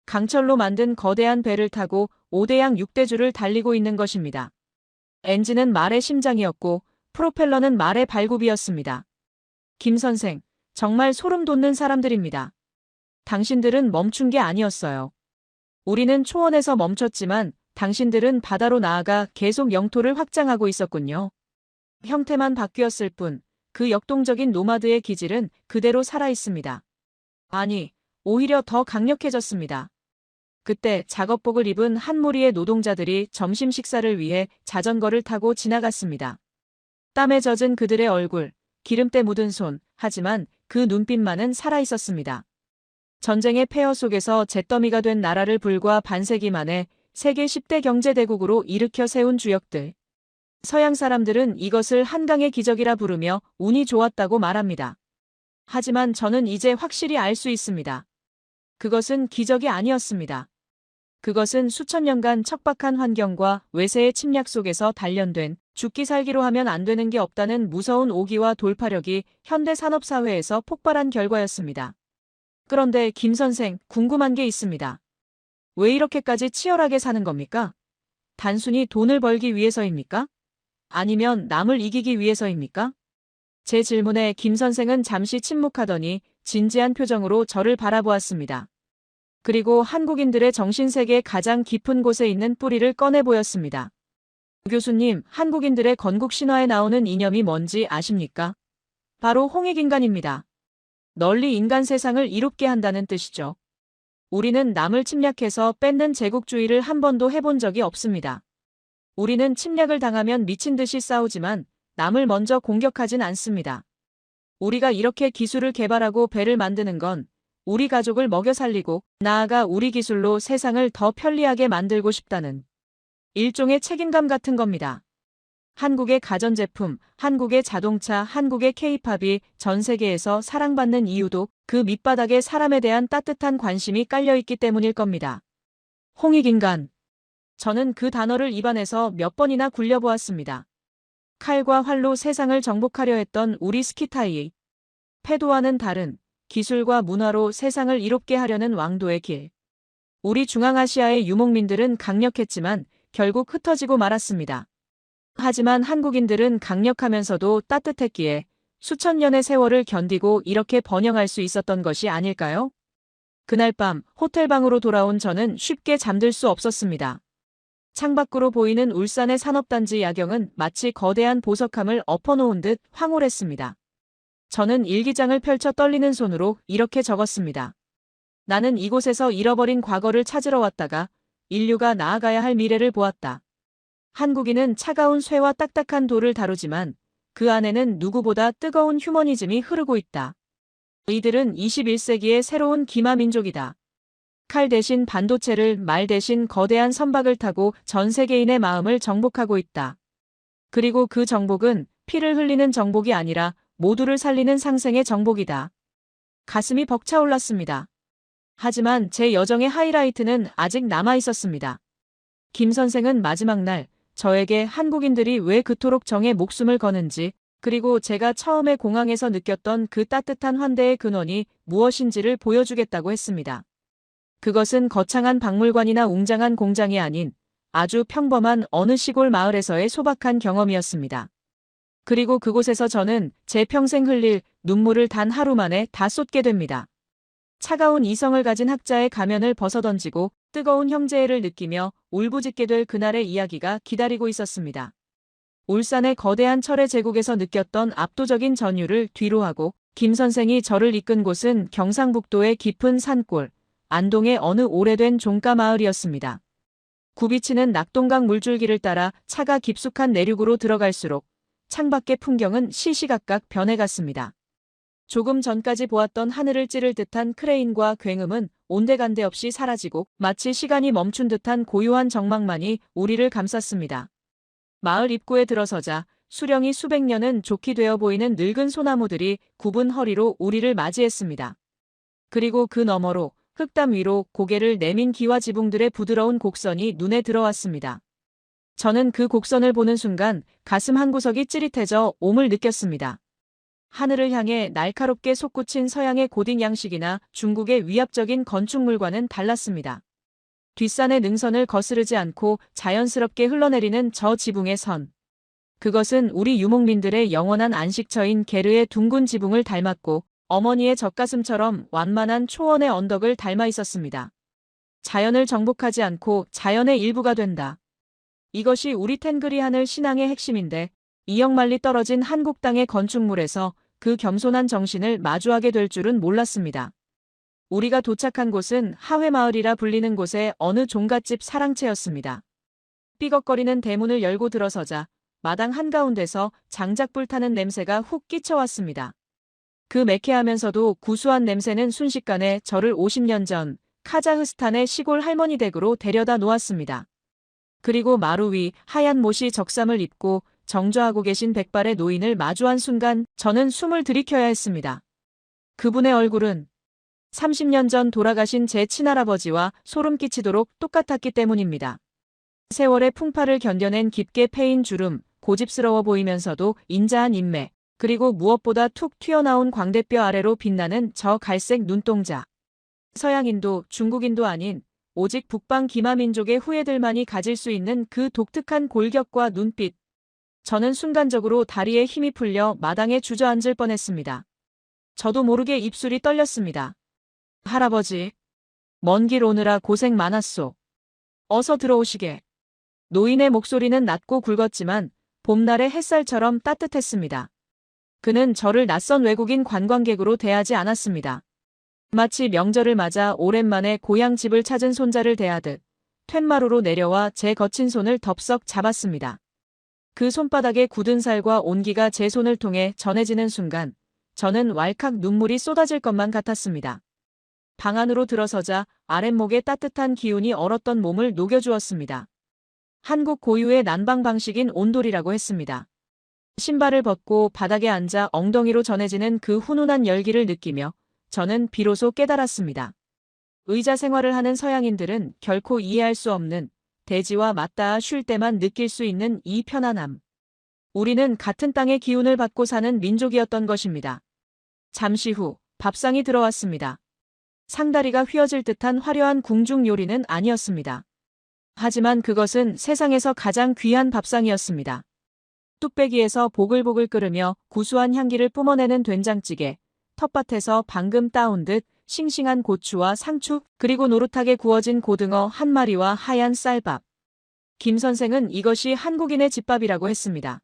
강철로 만든 거대한 배를 타고 5대양 6대주를 달리고 있는 것입니다. 엔진은 말의 심장이었고 프로펠러는 말의 발굽이었습니다. 김 선생, 정말 소름 돋는 사람들입니다. 당신들은 멈춘 게 아니었어요. 우리는 초원에서 멈췄지만 당신들은 바다로 나아가 계속 영토를 확장하고 있었군요. 형태만 바뀌었을 뿐 그 역동적인 노마드의 기질은 그대로 살아있습니다. 아니, 오히려 더 강력해졌습니다. 그때 작업복을 입은 한 무리의 노동자들이 점심 식사를 위해 자전거를 타고 지나갔습니다. 땀에 젖은 그들의 얼굴, 기름때 묻은 손, 하지만 그 눈빛만은 살아있었습니다. 전쟁의 폐허 속에서 잿더미가 된 나라를 불과 반세기 만에 세계 10대 경제대국으로 일으켜 세운 주역들. 서양 사람들은 이것을 한강의 기적이라 부르며 운이 좋았다고 말합니다. 하지만 저는 이제 확실히 알 수 있습니다. 그것은 기적이 아니었습니다. 그것은 수천 년간 척박한 환경과 외세의 침략 속에서 단련된 죽기 살기로 하면 안 되는 게 없다는 무서운 오기와 돌파력이 현대 산업사회에서 폭발한 결과였습니다. 그런데 김 선생, 궁금한 게 있습니다. 왜 이렇게까지 치열하게 사는 겁니까? 단순히 돈을 벌기 위해서입니까? 아니면 남을 이기기 위해서입니까? 제 질문에 김 선생은 잠시 침묵하더니 진지한 표정으로 저를 바라보았습니다. 그리고 한국인들의 정신세계 가장 깊은 곳에 있는 뿌리를 꺼내 보였습니다. 교수님, 한국인들의 건국 신화에 나오는 이념이 뭔지 아십니까? 바로 홍익인간입니다. 널리 인간 세상을 이롭게 한다는 뜻이죠. 우리는 남을 침략해서 뺏는 제국주의를 한 번도 해본 적이 없습니다. 우리는 침략을 당하면 미친 듯이 싸우지만 남을 먼저 공격하진 않습니다. 우리가 이렇게 기술을 개발하고 배를 만드는 건 우리 가족을 먹여 살리고 나아가 우리 기술로 세상을 더 편리하게 만들고 싶다는 일종의 책임감 같은 겁니다. 한국의 가전제품, 한국의 자동차, 한국의 K-팝이 전 세계에서 사랑받는 이유도 그 밑바닥에 사람에 대한 따뜻한 관심이 깔려있기 때문일 겁니다. 홍익인간. 저는 그 단어를 입안에서 몇 번이나 굴려보았습니다. 칼과 활로 세상을 정복하려 했던 우리 스키타이. 패도와는 다른 기술과 문화로 세상을 이롭게 하려는 왕도의 길. 우리 중앙아시아의 유목민들은 강력했지만 결국 흩어지고 말았습니다. 하지만 한국인들은 강력하면서도 따뜻했기에 수천 년의 세월을 견디고 이렇게 번영할 수 있었던 것이 아닐까요? 그날 밤 호텔방으로 돌아온 저는 쉽게 잠들 수 없었습니다. 창밖으로 보이는 울산의 산업단지 야경은 마치 거대한 보석함을 엎어놓은 듯 황홀했습니다. 저는 일기장을 펼쳐 떨리는 손으로 이렇게 적었습니다. 나는 이곳에서 잃어버린 과거를 찾으러 왔다가 인류가 나아가야 할 미래를 보았다. 한국인은 차가운 쇠와 딱딱한 돌을 다루지만 그 안에는 누구보다 뜨거운 휴머니즘이 흐르고 있다. 이들은 21세기의 새로운 기마민족이다. 칼 대신 반도체를, 말 대신 거대한 선박을 타고 전 세계인의 마음을 정복하고 있다. 그리고 그 정복은 피를 흘리는 정복이 아니라 모두를 살리는 상생의 정복이다. 가슴이 벅차올랐습니다. 하지만 제 여정의 하이라이트는 아직 남아 있었습니다. 김 선생은 마지막 날 저에게 한국인들이 왜 그토록 정에 목숨을 거는지, 그리고 제가 처음에 공항에서 느꼈던 그 따뜻한 환대의 근원이 무엇인지를 보여주겠다고 했습니다. 그것은 거창한 박물관이나 웅장한 공장이 아닌 아주 평범한 어느 시골 마을에서의 소박한 경험이었습니다. 그리고 그곳에서 저는 제 평생 흘릴 눈물을 단 하루 만에 다 쏟게 됩니다. 차가운 이성을 가진 학자의 가면을 벗어던지고 뜨거운 형제애를 느끼며 울부짖게 될 그날의 이야기가 기다리고 있었습니다. 울산의 거대한 철의 제국에서 느꼈던 압도적인 전율을 뒤로하고 김 선생이 저를 이끈 곳은 경상북도의 깊은 산골, 안동의 어느 오래된 종가 마을이었습니다. 굽이치는 낙동강 물줄기를 따라 차가 깊숙한 내륙으로 들어갈수록 창밖의 풍경은 시시각각 변해갔습니다. 조금 전까지 보았던 하늘을 찌를 듯한 크레인과 굉음은 온데간데 없이 사라지고 마치 시간이 멈춘 듯한 고요한 정막만이 우리를 감쌌습니다. 마을 입구에 들어서자 수령이 수백 년은 좋게 되어 보이는 늙은 소나무들이 굽은 허리로 우리를 맞이했습니다. 그리고 그 너머로 흙담 위로 고개를 내민 기와 지붕들의 부드러운 곡선이 눈에 들어왔습니다. 저는 그 곡선을 보는 순간 가슴 한구석이 찌릿해져 옴을 느꼈습니다. 하늘을 향해 날카롭게 솟구친 서양의 고딕 양식이나 중국의 위압적인 건축물과는 달랐습니다. 뒷산의 능선을 거스르지 않고 자연스럽게 흘러내리는 저 지붕의 선. 그것은 우리 유목민들의 영원한 안식처인 게르의 둥근 지붕을 닮았고 어머니의 젖가슴처럼 완만한 초원의 언덕을 닮아 있었습니다. 자연을 정복하지 않고 자연의 일부가 된다. 이것이 우리 탱그리 하늘 신앙의 핵심인데 이역만리 떨어진 한국 땅의 건축물에서 그 겸손한 정신을 마주하게 될 줄은 몰랐습니다. 우리가 도착한 곳은 하회마을이라 불리는 곳의 어느 종갓집 사랑채였습니다. 삐걱거리는 대문을 열고 들어서자 마당 한가운데서 장작불 타는 냄새가 훅 끼쳐왔습니다. 그 매캐하면서도 구수한 냄새는 순식간에 저를 50년 전 카자흐스탄의 시골 할머니 댁으로 데려다 놓았습니다. 그리고 마루 위 하얀 못이 적삼을 입고 정좌하고 계신 백발의 노인을 마주한 순간 저는 숨을 들이켜야 했습니다. 그분의 얼굴은 30년 전 돌아가신 제 친할아버지와 소름 끼치도록 똑같았기 때문입니다. 세월의 풍파를 견뎌낸 깊게 패인 주름, 고집스러워 보이면서도 인자한 인매, 그리고 무엇보다 툭 튀어나온 광대뼈 아래로 빛나는 저 갈색 눈동자. 서양인도 중국인도 아닌 오직 북방 기마민족의 후예들만이 가질 수 있는 그 독특한 골격과 눈빛. 저는 순간적으로 다리에 힘이 풀려 마당에 주저앉을 뻔했습니다. 저도 모르게 입술이 떨렸습니다. 할아버지, 먼 길 오느라 고생 많았소. 어서 들어오시게. 노인의 목소리는 낮고 굵었지만 봄날의 햇살처럼 따뜻했습니다. 그는 저를 낯선 외국인 관광객으로 대하지 않았습니다. 마치 명절을 맞아 오랜만에 고향 집을 찾은 손자를 대하듯 툇마루로 내려와 제 거친 손을 덥석 잡았습니다. 그 손바닥의 굳은 살과 온기가 제 손을 통해 전해지는 순간 저는 왈칵 눈물이 쏟아질 것만 같았습니다. 방 안으로 들어서자 아랫목에 따뜻한 기운이 얼었던 몸을 녹여주었습니다. 한국 고유의 난방 방식인 온돌이라고 했습니다. 신발을 벗고 바닥에 앉아 엉덩이로 전해지는 그 훈훈한 열기를 느끼며 저는 비로소 깨달았습니다. 의자 생활을 하는 서양인들은 결코 이해할 수 없는 대지와 맞닿아 쉴 때만 느낄 수 있는 이 편안함. 우리는 같은 땅의 기운을 받고 사는 민족이었던 것입니다. 잠시 후 밥상이 들어왔습니다. 상다리가 휘어질 듯한 화려한 궁중 요리는 아니었습니다. 하지만 그것은 세상에서 가장 귀한 밥상이었습니다. 뚝배기에서 보글보글 끓으며 구수한 향기를 뿜어내는 된장찌개, 텃밭에서 방금 따온 듯 싱싱한 고추와 상추, 그리고 노릇하게 구워진 고등어 한 마리와 하얀 쌀밥. 김 선생은 이것이 한국인의 집밥이라고 했습니다.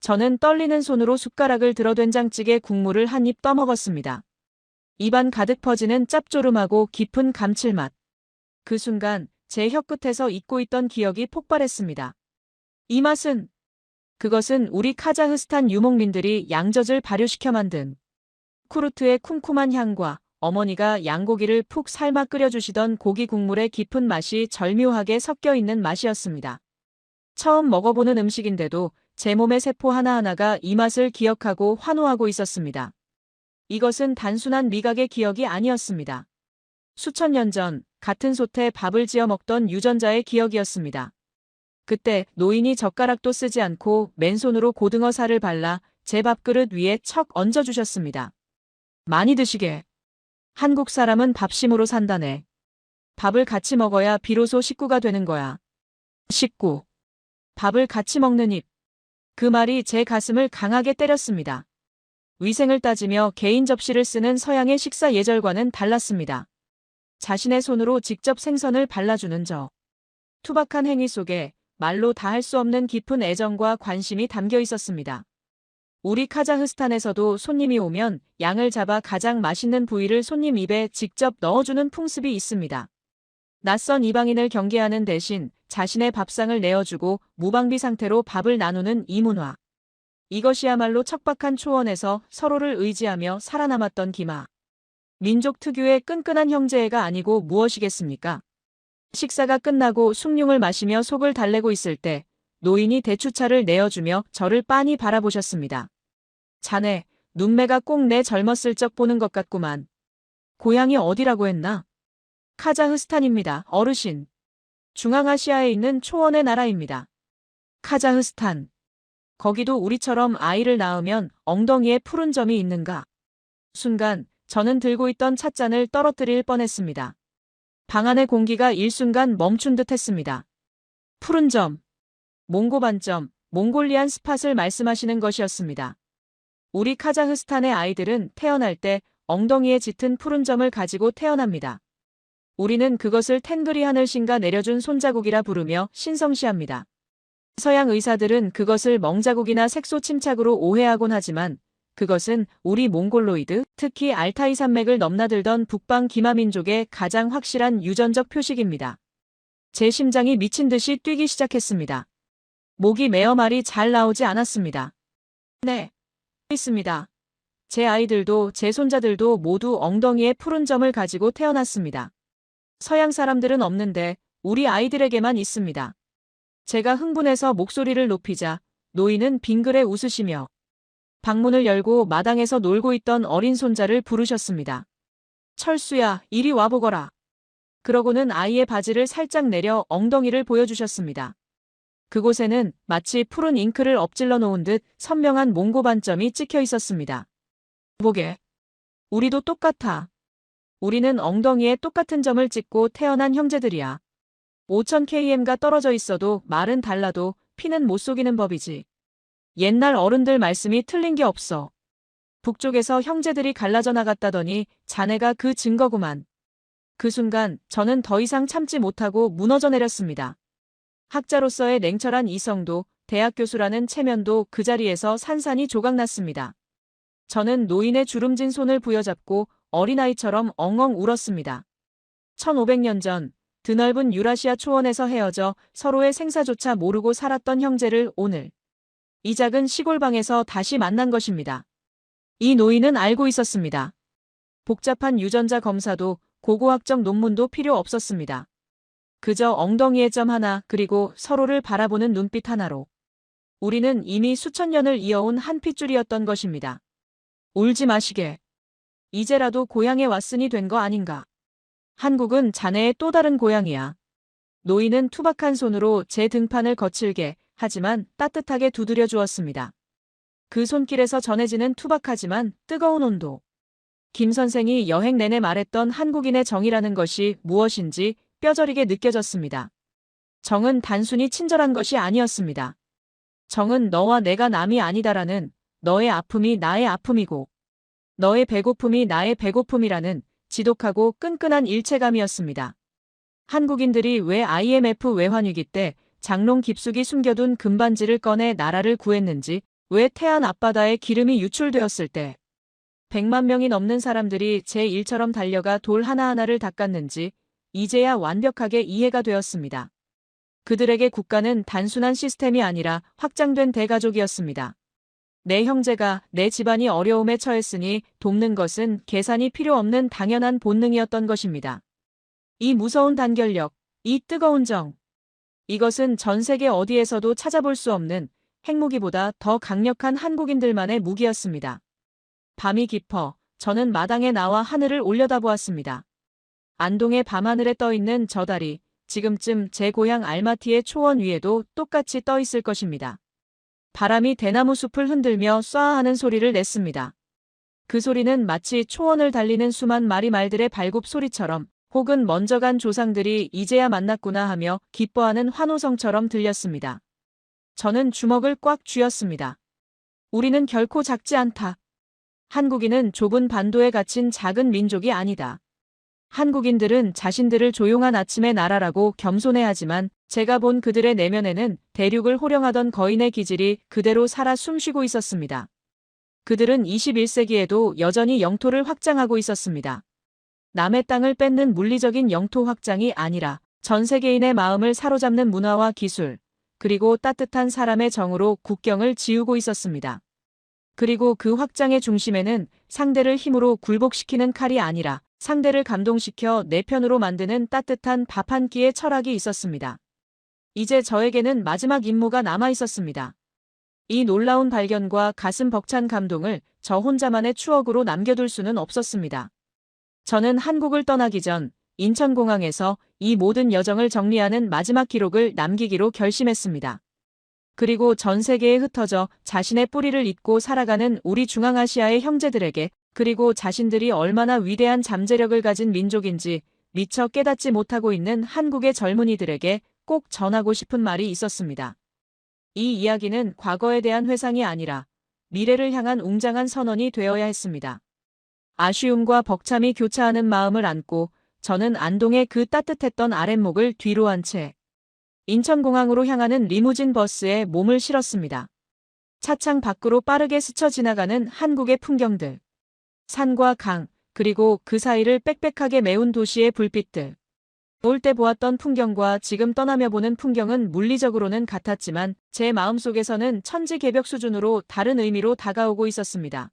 저는 떨리는 손으로 숟가락을 들어 된장찌개 국물을 한 입 떠먹었습니다. 입안 가득 퍼지는 짭조름하고 깊은 감칠맛. 그 순간 제 혀끝에서 잊고 있던 기억이 폭발했습니다. 이 맛은, 그것은 우리 카자흐스탄 유목민들이 양젖을 발효시켜 만든 쿠르트의 쿰쿰한 향과 어머니가 양고기를 푹 삶아 끓여주시던 고기 국물의 깊은 맛이 절묘하게 섞여 있는 맛이었습니다. 처음 먹어보는 음식인데도 제 몸의 세포 하나하나가 이 맛을 기억하고 환호하고 있었습니다. 이것은 단순한 미각의 기억이 아니었습니다. 수천 년 전 같은 솥에 밥을 지어 먹던 유전자의 기억이었습니다. 그때 노인이 젓가락도 쓰지 않고 맨손으로 고등어 살을 발라 제 밥그릇 위에 척 얹어주셨습니다. 많이 드시게. 한국 사람은 밥심으로 산다네. 밥을 같이 먹어야 비로소 식구가 되는 거야. 식구. 밥을 같이 먹는 입. 그 말이 제 가슴을 강하게 때렸습니다. 위생을 따지며 개인 접시를 쓰는 서양의 식사 예절과는 달랐습니다. 자신의 손으로 직접 생선을 발라주는 저. 투박한 행위 속에 말로 다 할 수 없는 깊은 애정과 관심이 담겨 있었습니다. 우리 카자흐스탄에서도 손님이 오면 양을 잡아 가장 맛있는 부위를 손님 입에 직접 넣어주는 풍습이 있습니다. 낯선 이방인을 경계하는 대신 자신의 밥상을 내어주고 무방비 상태로 밥을 나누는 이 문화. 이것이야말로 척박한 초원에서 서로를 의지하며 살아남았던 기마. 민족 특유의 끈끈한 형제애가 아니고 무엇이겠습니까? 식사가 끝나고 숭늉을 마시며 속을 달래고 있을 때 노인이 대추차를 내어주며 저를 빤히 바라보셨습니다. 자네, 눈매가 꼭 내 젊었을 적 보는 것 같구만. 고향이 어디라고 했나? 카자흐스탄입니다, 어르신. 중앙아시아에 있는 초원의 나라입니다. 카자흐스탄. 거기도 우리처럼 아이를 낳으면 엉덩이에 푸른 점이 있는가? 순간 저는 들고 있던 찻잔을 떨어뜨릴 뻔했습니다. 방 안의 공기가 일순간 멈춘 듯 했습니다. 푸른 점. 몽고반점, 몽골리안 스팟을 말씀하시는 것이었습니다. 우리 카자흐스탄의 아이들은 태어날 때 엉덩이에 짙은 푸른 점을 가지고 태어납니다. 우리는 그것을 텐그리 하늘신가 내려준 손자국이라 부르며 신성시합니다. 서양 의사들은 그것을 멍자국이나 색소 침착으로 오해하곤 하지만 그것은 우리 몽골로이드, 특히 알타이 산맥을 넘나들던 북방 기마민족의 가장 확실한 유전적 표식입니다. 제 심장이 미친 듯이 뛰기 시작했습니다. 목이 메어 말이 잘 나오지 않았습니다. 네, 있습니다. 제 아이들도 제 손자들도 모두 엉덩이에 푸른 점을 가지고 태어났습니다. 서양 사람들은 없는데 우리 아이들에게만 있습니다. 제가 흥분해서 목소리를 높이자 노인은 빙그레 웃으시며 방문을 열고 마당에서 놀고 있던 어린 손자를 부르셨습니다. 철수야, 이리 와보거라. 그러고는 아이의 바지를 살짝 내려 엉덩이를 보여주셨습니다. 그곳에는 마치 푸른 잉크를 엎질러 놓은 듯 선명한 몽고 반점이 찍혀 있었습니다. 보게. 우리도 똑같아. 우리는 엉덩이에 똑같은 점을 찍고 태어난 형제들이야. 5000km가 떨어져 있어도 말은 달라도 피는 못 속이는 법이지. 옛날 어른들 말씀이 틀린 게 없어. 북쪽에서 형제들이 갈라져 나갔다더니 자네가 그 증거구만. 그 순간 저는 더 이상 참지 못하고 무너져 내렸습니다. 학자로서의 냉철한 이성도, 대학 교수라는 체면도 그 자리에서 산산이 조각났습니다. 저는 노인의 주름진 손을 부여잡고 어린아이처럼 엉엉 울었습니다. 1500년 전 드넓은 유라시아 초원에서 헤어져 서로의 생사조차 모르고 살았던 형제를 오늘 이 작은 시골방에서 다시 만난 것입니다. 이 노인은 알고 있었습니다. 복잡한 유전자 검사도 고고학적 논문도 필요 없었습니다. 그저 엉덩이의 점 하나 그리고 서로를 바라보는 눈빛 하나로 우리는 이미 수천 년을 이어온 한 핏줄이었던 것입니다. 울지 마시게. 이제라도 고향에 왔으니 된 거 아닌가. 한국은 자네의 또 다른 고향이야. 노인은 투박한 손으로 제 등판을 거칠게 하지만 따뜻하게 두드려 주었습니다. 그 손길에서 전해지는 투박하지만 뜨거운 온도. 김 선생이 여행 내내 말했던 한국인의 정이라는 것이 무엇인지 뼈저리게 느껴졌습니다. 정은 단순히 친절한 것이 아니었습니다. 정은 너와 내가 남이 아니다라는, 너의 아픔이 나의 아픔이고 너의 배고픔이 나의 배고픔이라는 지독하고 끈끈한 일체감이었습니다. 한국인들이 왜 IMF 외환위기 때 장롱 깊숙이 숨겨둔 금반지를 꺼내 나라를 구했는지, 왜 태안 앞바다에 기름이 유출되었을 때 100만 명이 넘는 사람들이 제1처럼 달려가 돌 하나하나를 닦았는지 이제야 완벽하게 이해가 되었습니다. 그들에게 국가는 단순한 시스템이 아니라 확장된 대가족이었습니다. 내 형제가, 내 집안이 어려움에 처했으니 돕는 것은 계산이 필요 없는 당연한 본능이었던 것입니다. 이 무서운 단결력, 이 뜨거운 정. 이것은 전 세계 어디에서도 찾아볼 수 없는 핵무기보다 더 강력한 한국인들만의 무기였습니다. 밤이 깊어 저는 마당에 나와 하늘을 올려다보았습니다. 안동의 밤하늘에 떠있는 저 달이 지금쯤 제 고향 알마티의 초원 위에도 똑같이 떠있을 것입니다. 바람이 대나무 숲을 흔들며 쏴하는 소리를 냈습니다. 그 소리는 마치 초원을 달리는 수만 마리 말들의 발굽 소리처럼, 혹은 먼저 간 조상들이 이제야 만났구나 하며 기뻐하는 환호성처럼 들렸습니다. 저는 주먹을 꽉 쥐었습니다. 우리는 결코 작지 않다. 한국인은 좁은 반도에 갇힌 작은 민족이 아니다. 한국인들은 자신들을 조용한 아침의 나라라고 겸손해하지만 제가 본 그들의 내면에는 대륙을 호령하던 거인의 기질이 그대로 살아 숨쉬고 있었습니다. 그들은 21세기에도 여전히 영토를 확장하고 있었습니다. 남의 땅을 뺏는 물리적인 영토 확장이 아니라 전 세계인의 마음을 사로잡는 문화와 기술, 그리고 따뜻한 사람의 정으로 국경을 지우고 있었습니다. 그리고 그 확장의 중심에는 상대를 힘으로 굴복시키는 칼이 아니라 상대를 감동시켜 내 편으로 만드는 따뜻한 밥 한 끼의 철학이 있었습니다. 이제 저에게는 마지막 임무가 남아 있었습니다. 이 놀라운 발견과 가슴 벅찬 감동을 저 혼자만의 추억으로 남겨둘 수는 없었습니다. 저는 한국을 떠나기 전 인천공항에서 이 모든 여정을 정리하는 마지막 기록을 남기기로 결심했습니다. 그리고 전 세계에 흩어져 자신의 뿌리를 잇고 살아가는 우리 중앙아시아의 형제들에게, 그리고 자신들이 얼마나 위대한 잠재력을 가진 민족인지 미처 깨닫지 못하고 있는 한국의 젊은이들에게 꼭 전하고 싶은 말이 있었습니다. 이 이야기는 과거에 대한 회상이 아니라 미래를 향한 웅장한 선언이 되어야 했습니다. 아쉬움과 벅참이 교차하는 마음을 안고 저는 안동의 그 따뜻했던 아랫목을 뒤로 한 채 인천공항으로 향하는 리무진 버스에 몸을 실었습니다. 차창 밖으로 빠르게 스쳐 지나가는 한국의 풍경들. 산과 강, 그리고 그 사이를 빽빽하게 메운 도시의 불빛들. 올 때 보았던 풍경과 지금 떠나며 보는 풍경은 물리적으로는 같았지만 제 마음속에서는 천지개벽 수준으로 다른 의미로 다가오고 있었습니다.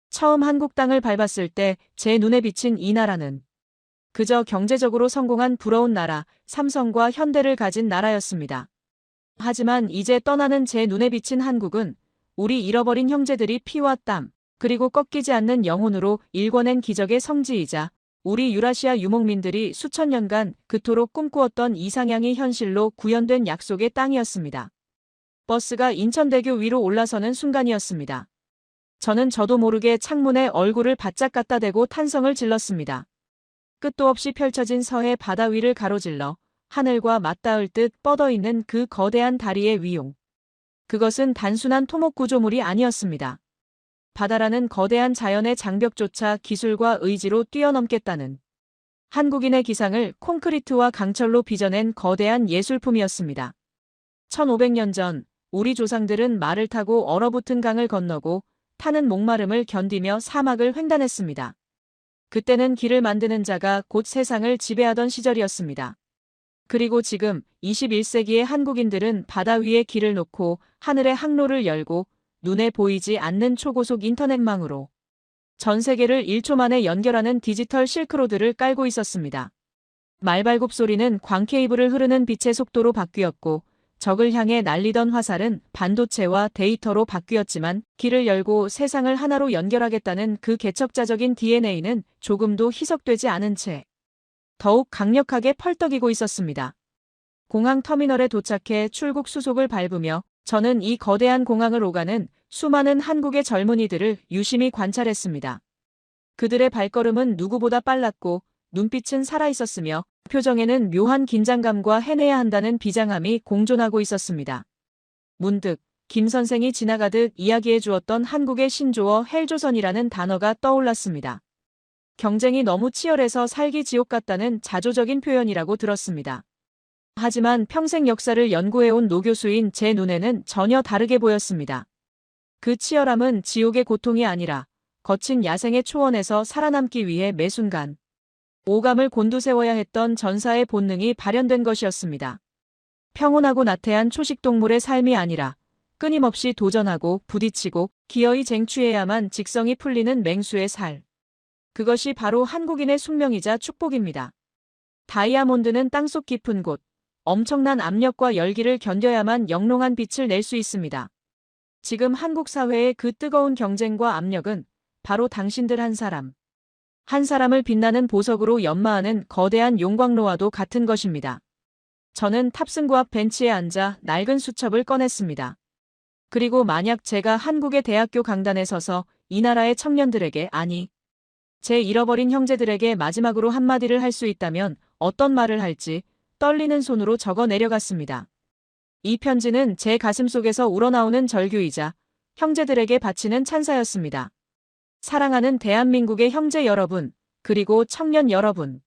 처음 한국 땅을 밟았을 때 제 눈에 비친 이 나라는 그저 경제적으로 성공한 부러운 나라, 삼성과 현대를 가진 나라였습니다. 하지만 이제 떠나는 제 눈에 비친 한국은 우리 잃어버린 형제들이 피와 땀, 그리고 꺾이지 않는 영혼으로 일궈낸 기적의 성지이자 우리 유라시아 유목민들이 수천 년간 그토록 꿈꾸었던 이상향이 현실로 구현된 약속의 땅이었습니다. 버스가 인천대교 위로 올라서는 순간이었습니다. 저는 저도 모르게 창문에 얼굴을 바짝 갖다 대고 탄성을 질렀습니다. 끝도 없이 펼쳐진 서해 바다 위를 가로질러 하늘과 맞닿을 듯 뻗어있는 그 거대한 다리의 위용. 그것은 단순한 토목 구조물이 아니었습니다. 바다라는 거대한 자연의 장벽조차 기술과 의지로 뛰어넘겠다는 한국인의 기상을 콘크리트와 강철로 빚어낸 거대한 예술품이었습니다. 1500년 전 우리 조상들은 말을 타고 얼어붙은 강을 건너고 타는 목마름을 견디며 사막을 횡단했습니다. 그때는 길을 만드는 자가 곧 세상을 지배하던 시절이었습니다. 그리고 지금 21세기의 한국인들은 바다 위에 길을 놓고 하늘의 항로를 열고 눈에 보이지 않는 초고속 인터넷망으로 전 세계를 1초 만에 연결하는 디지털 실크로드를 깔고 있었습니다. 말발굽 소리는 광 케이블을 흐르는 빛의 속도로 바뀌었고 적을 향해 날리던 화살은 반도체와 데이터로 바뀌었지만 길을 열고 세상을 하나로 연결하겠다는 그 개척자적인 DNA는 조금도 희석되지 않은 채 더욱 강력하게 펄떡이고 있었습니다. 공항 터미널에 도착해 출국 수속을 밟으며 저는 이 거대한 공항을 오가는 수많은 한국의 젊은이들을 유심히 관찰했습니다. 그들의 발걸음은 누구보다 빨랐고 눈빛은 살아있었으며 표정에는 묘한 긴장감과 해내야 한다는 비장함이 공존하고 있었습니다. 문득 김 선생이 지나가듯 이야기해 주었던 한국의 신조어 헬조선이라는 단어가 떠올랐습니다. 경쟁이 너무 치열해서 살기 지옥 같다는 자조적인 표현이라고 들었습니다. 하지만 평생 역사를 연구해온 노 교수인 제 눈에는 전혀 다르게 보였습니다. 그 치열함은 지옥의 고통이 아니라 거친 야생의 초원에서 살아남기 위해 매 순간 오감을 곤두세워야 했던 전사의 본능이 발현된 것이었습니다. 평온하고 나태한 초식동물의 삶이 아니라 끊임없이 도전하고 부딪히고 기어이 쟁취해야만 직성이 풀리는 맹수의 살. 그것이 바로 한국인의 숙명이자 축복입니다. 다이아몬드는 땅속 깊은 곳, 엄청난 압력과 열기를 견뎌야만 영롱한 빛을 낼 수 있습니다. 지금 한국 사회의 그 뜨거운 경쟁과 압력은 바로 당신들 한 사람을 빛나는 보석으로 연마하는 거대한 용광로와도 같은 것입니다. 저는 탑승구 앞 벤치에 앉아 낡은 수첩을 꺼냈습니다. 그리고 만약 제가 한국의 대학교 강단에 서서 이 나라의 청년들에게, 아니, 제 잃어버린 형제들에게 마지막으로 한마디를 할 수 있다면 어떤 말을 할지 떨리는 손으로 적어 내려갔습니다. 이 편지는 제 가슴 속에서 우러나오는 절규이자 형제들에게 바치는 찬사였습니다. 사랑하는 대한민국의 형제 여러분, 그리고 청년 여러분.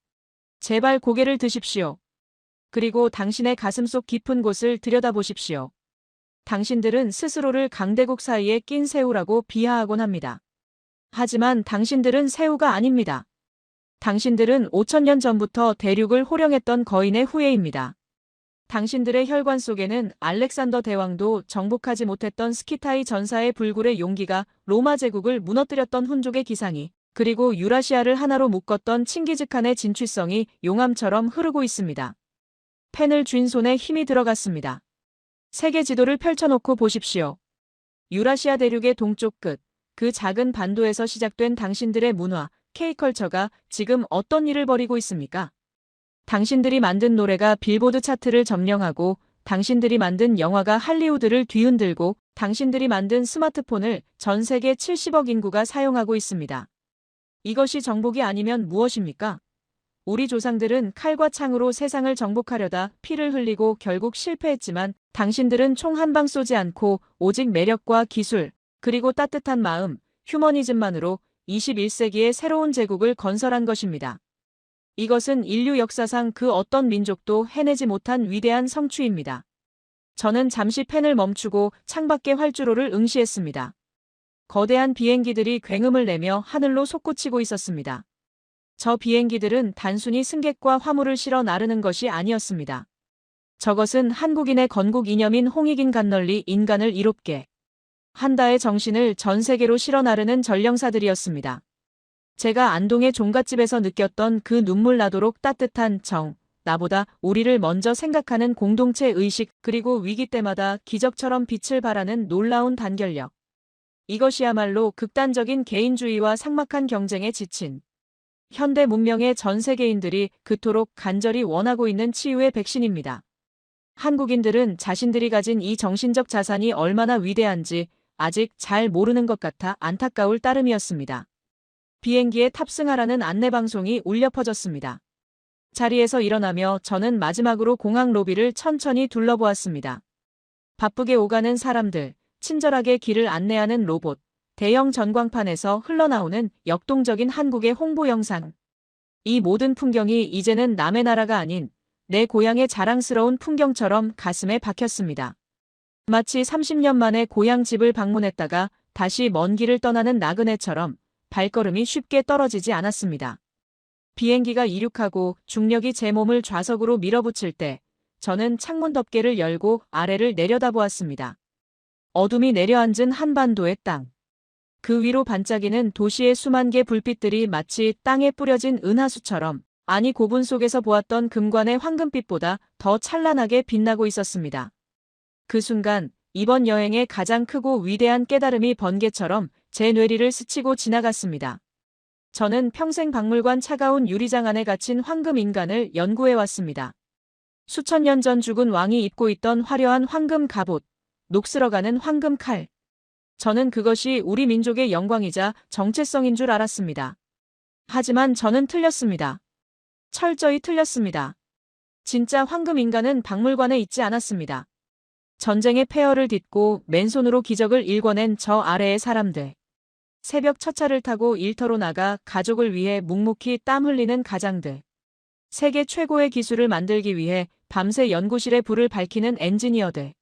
제발 고개를 드십시오. 그리고 당신의 가슴속 깊은 곳을 들여다보십시오. 당신들은 스스로를 강대국 사이에 낀 새우라고 비하하곤 합니다. 하지만 당신들은 새우가 아닙니다. 당신들은 5,000년 전부터 대륙을 호령했던 거인의 후예입니다. 당신들의 혈관 속에는 알렉산더 대왕도 정복하지 못했던 스키타이 전사의 불굴의 용기가, 로마 제국을 무너뜨렸던 훈족의 기상이, 그리고 유라시아를 하나로 묶었던 칭기즈칸의 진취성이 용암처럼 흐르고 있습니다. 펜을 쥔 손에 힘이 들어갔습니다. 세계 지도를 펼쳐놓고 보십시오. 유라시아 대륙의 동쪽 끝, 그 작은 반도에서 시작된 당신들의 문화, K컬처가 지금 어떤 일을 벌이고 있습니까? 당신들이 만든 노래가 빌보드 차트를 점령하고, 당신들이 만든 영화가 할리우드를 뒤흔들고, 당신들이 만든 스마트폰을 전 세계 70억 인구가 사용하고 있습니다. 이것이 정복이 아니면 무엇입니까? 우리 조상들은 칼과 창으로 세상을 정복하려다 피를 흘리고 결국 실패했지만, 당신들은 총 한 방 쏘지 않고 오직 매력과 기술, 그리고 따뜻한 마음, 휴머니즘만으로 21세기의 새로운 제국을 건설한 것입니다. 이것은 인류 역사상 그 어떤 민족도 해내지 못한 위대한 성취입니다. 저는 잠시 펜을 멈추고 창밖의 활주로를 응시했습니다. 거대한 비행기들이 굉음을 내며 하늘로 솟구치고 있었습니다. 저 비행기들은 단순히 승객과 화물을 실어 나르는 것이 아니었습니다. 저것은 한국인의 건국 이념인 홍익인 간널리 인간을 이롭게 한다의 정신을 전 세계로 실어 나르는 전령사들이었습니다. 제가 안동의 종갓집에서 느꼈던 그 눈물 나도록 따뜻한 정, 나보다 우리를 먼저 생각하는 공동체 의식, 그리고 위기 때마다 기적처럼 빛을 발하는 놀라운 단결력. 이것이야말로 극단적인 개인주의와 삭막한 경쟁에 지친 현대 문명의 전 세계인들이 그토록 간절히 원하고 있는 치유의 백신입니다. 한국인들은 자신들이 가진 이 정신적 자산이 얼마나 위대한지 아직 잘 모르는 것 같아 안타까울 따름이었습니다. 비행기에 탑승하라는 안내방송이 울려 퍼졌습니다. 자리에서 일어나며 저는 마지막으로 공항 로비를 천천히 둘러보았습니다. 바쁘게 오가는 사람들, 친절하게 길을 안내하는 로봇, 대형 전광판에서 흘러나오는 역동적인 한국의 홍보 영상. 이 모든 풍경이 이제는 남의 나라가 아닌 내 고향의 자랑스러운 풍경처럼 가슴에 박혔습니다. 마치 30년 만에 고향 집을 방문했다가 다시 먼 길을 떠나는 나그네처럼 발걸음이 쉽게 떨어지지 않았습니다. 비행기가 이륙하고 중력이 제 몸을 좌석으로 밀어붙일 때 저는 창문 덮개를 열고 아래를 내려다보았습니다. 어둠이 내려앉은 한반도의 땅. 그 위로 반짝이는 도시의 수만 개 불빛들이 마치 땅에 뿌려진 은하수처럼, 아니 고분 속에서 보았던 금관의 황금빛보다 더 찬란하게 빛나고 있었습니다. 그 순간 이번 여행의 가장 크고 위대한 깨달음이 번개처럼 제 뇌리를 스치고 지나갔습니다. 저는 평생 박물관 차가운 유리장 안에 갇힌 황금 인간을 연구해왔습니다. 수천 년 전 죽은 왕이 입고 있던 화려한 황금 갑옷, 녹슬어가는 황금 칼. 저는 그것이 우리 민족의 영광이자 정체성인 줄 알았습니다. 하지만 저는 틀렸습니다. 철저히 틀렸습니다. 진짜 황금인간은 박물관에 있지 않았습니다. 전쟁의 폐허를 딛고 맨손으로 기적을 일궈낸 저 아래의 사람들. 새벽 첫차를 타고 일터로 나가 가족을 위해 묵묵히 땀 흘리는 가장들. 세계 최고의 기술을 만들기 위해 밤새 연구실의 불을 밝히는 엔지니어들.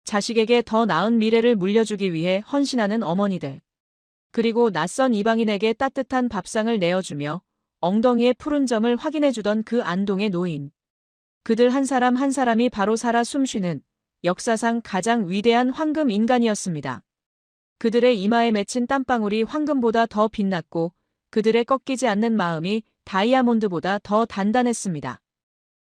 자식에게 더 나은 미래를 물려주기 위해 헌신하는 어머니들. 그리고 낯선 이방인에게 따뜻한 밥상을 내어주며 엉덩이의 푸른 점을 확인해주던 그 안동의 노인. 그들 한 사람 한 사람이 바로 살아 숨쉬는 역사상 가장 위대한 황금 인간이었습니다. 그들의 이마에 맺힌 땀방울이 황금보다 더 빛났고 그들의 꺾이지 않는 마음이 다이아몬드보다 더 단단했습니다.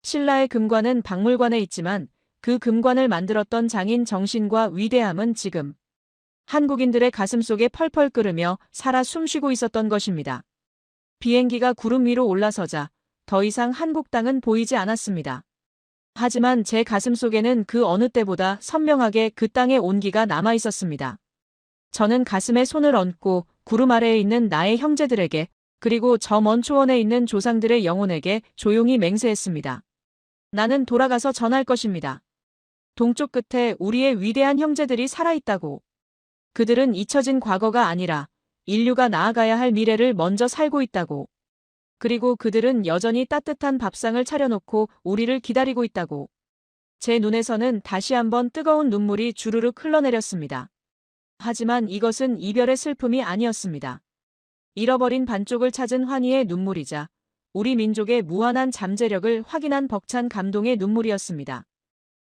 신라의 금관은 박물관에 있지만 그 금관을 만들었던 장인 정신과 위대함은 지금 한국인들의 가슴속에 펄펄 끓으며 살아 숨쉬고 있었던 것입니다. 비행기가 구름 위로 올라서자 더 이상 한국 땅은 보이지 않았습니다. 하지만 제 가슴속에는 그 어느 때보다 선명하게 그 땅의 온기가 남아 있었습니다. 저는 가슴에 손을 얹고 구름 아래에 있는 나의 형제들에게 그리고 저 먼 초원에 있는 조상들의 영혼에게 조용히 맹세했습니다. 나는 돌아가서 전할 것입니다. 동쪽 끝에 우리의 위대한 형제들이 살아있다고. 그들은 잊혀진 과거가 아니라 인류가 나아가야 할 미래를 먼저 살고 있다고. 그리고 그들은 여전히 따뜻한 밥상을 차려놓고 우리를 기다리고 있다고. 제 눈에서는 다시 한번 뜨거운 눈물이 주르륵 흘러내렸습니다. 하지만 이것은 이별의 슬픔이 아니었습니다. 잃어버린 반쪽을 찾은 환희의 눈물이자 우리 민족의 무한한 잠재력을 확인한 벅찬 감동의 눈물이었습니다.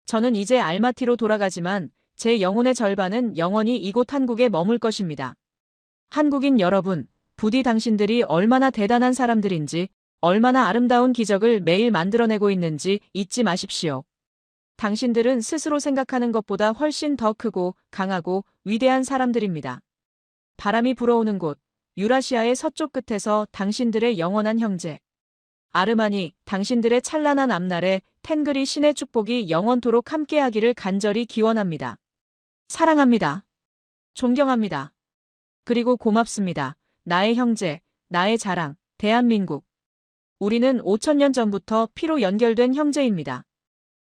저는 이제 알마티로 돌아가지만 제 영혼의 절반은 영원히 이곳 한국에 머물 것입니다. 한국인 여러분, 부디 당신들이 얼마나 대단한 사람들인지, 얼마나 아름다운 기적을 매일 만들어내고 있는지 잊지 마십시오. 당신들은 스스로 생각하는 것보다 훨씬 더 크고 강하고 위대한 사람들입니다. 바람이 불어오는 곳, 유라시아의 서쪽 끝에서 당신들의 영원한 형제. 아르마니, 당신들의 찬란한 앞날에 탱그리 신의 축복이 영원토록 함께하기를 간절히 기원합니다. 사랑합니다. 존경합니다. 그리고 고맙습니다. 나의 형제, 나의 자랑, 대한민국. 우리는 5,000년 전부터 피로 연결된 형제입니다.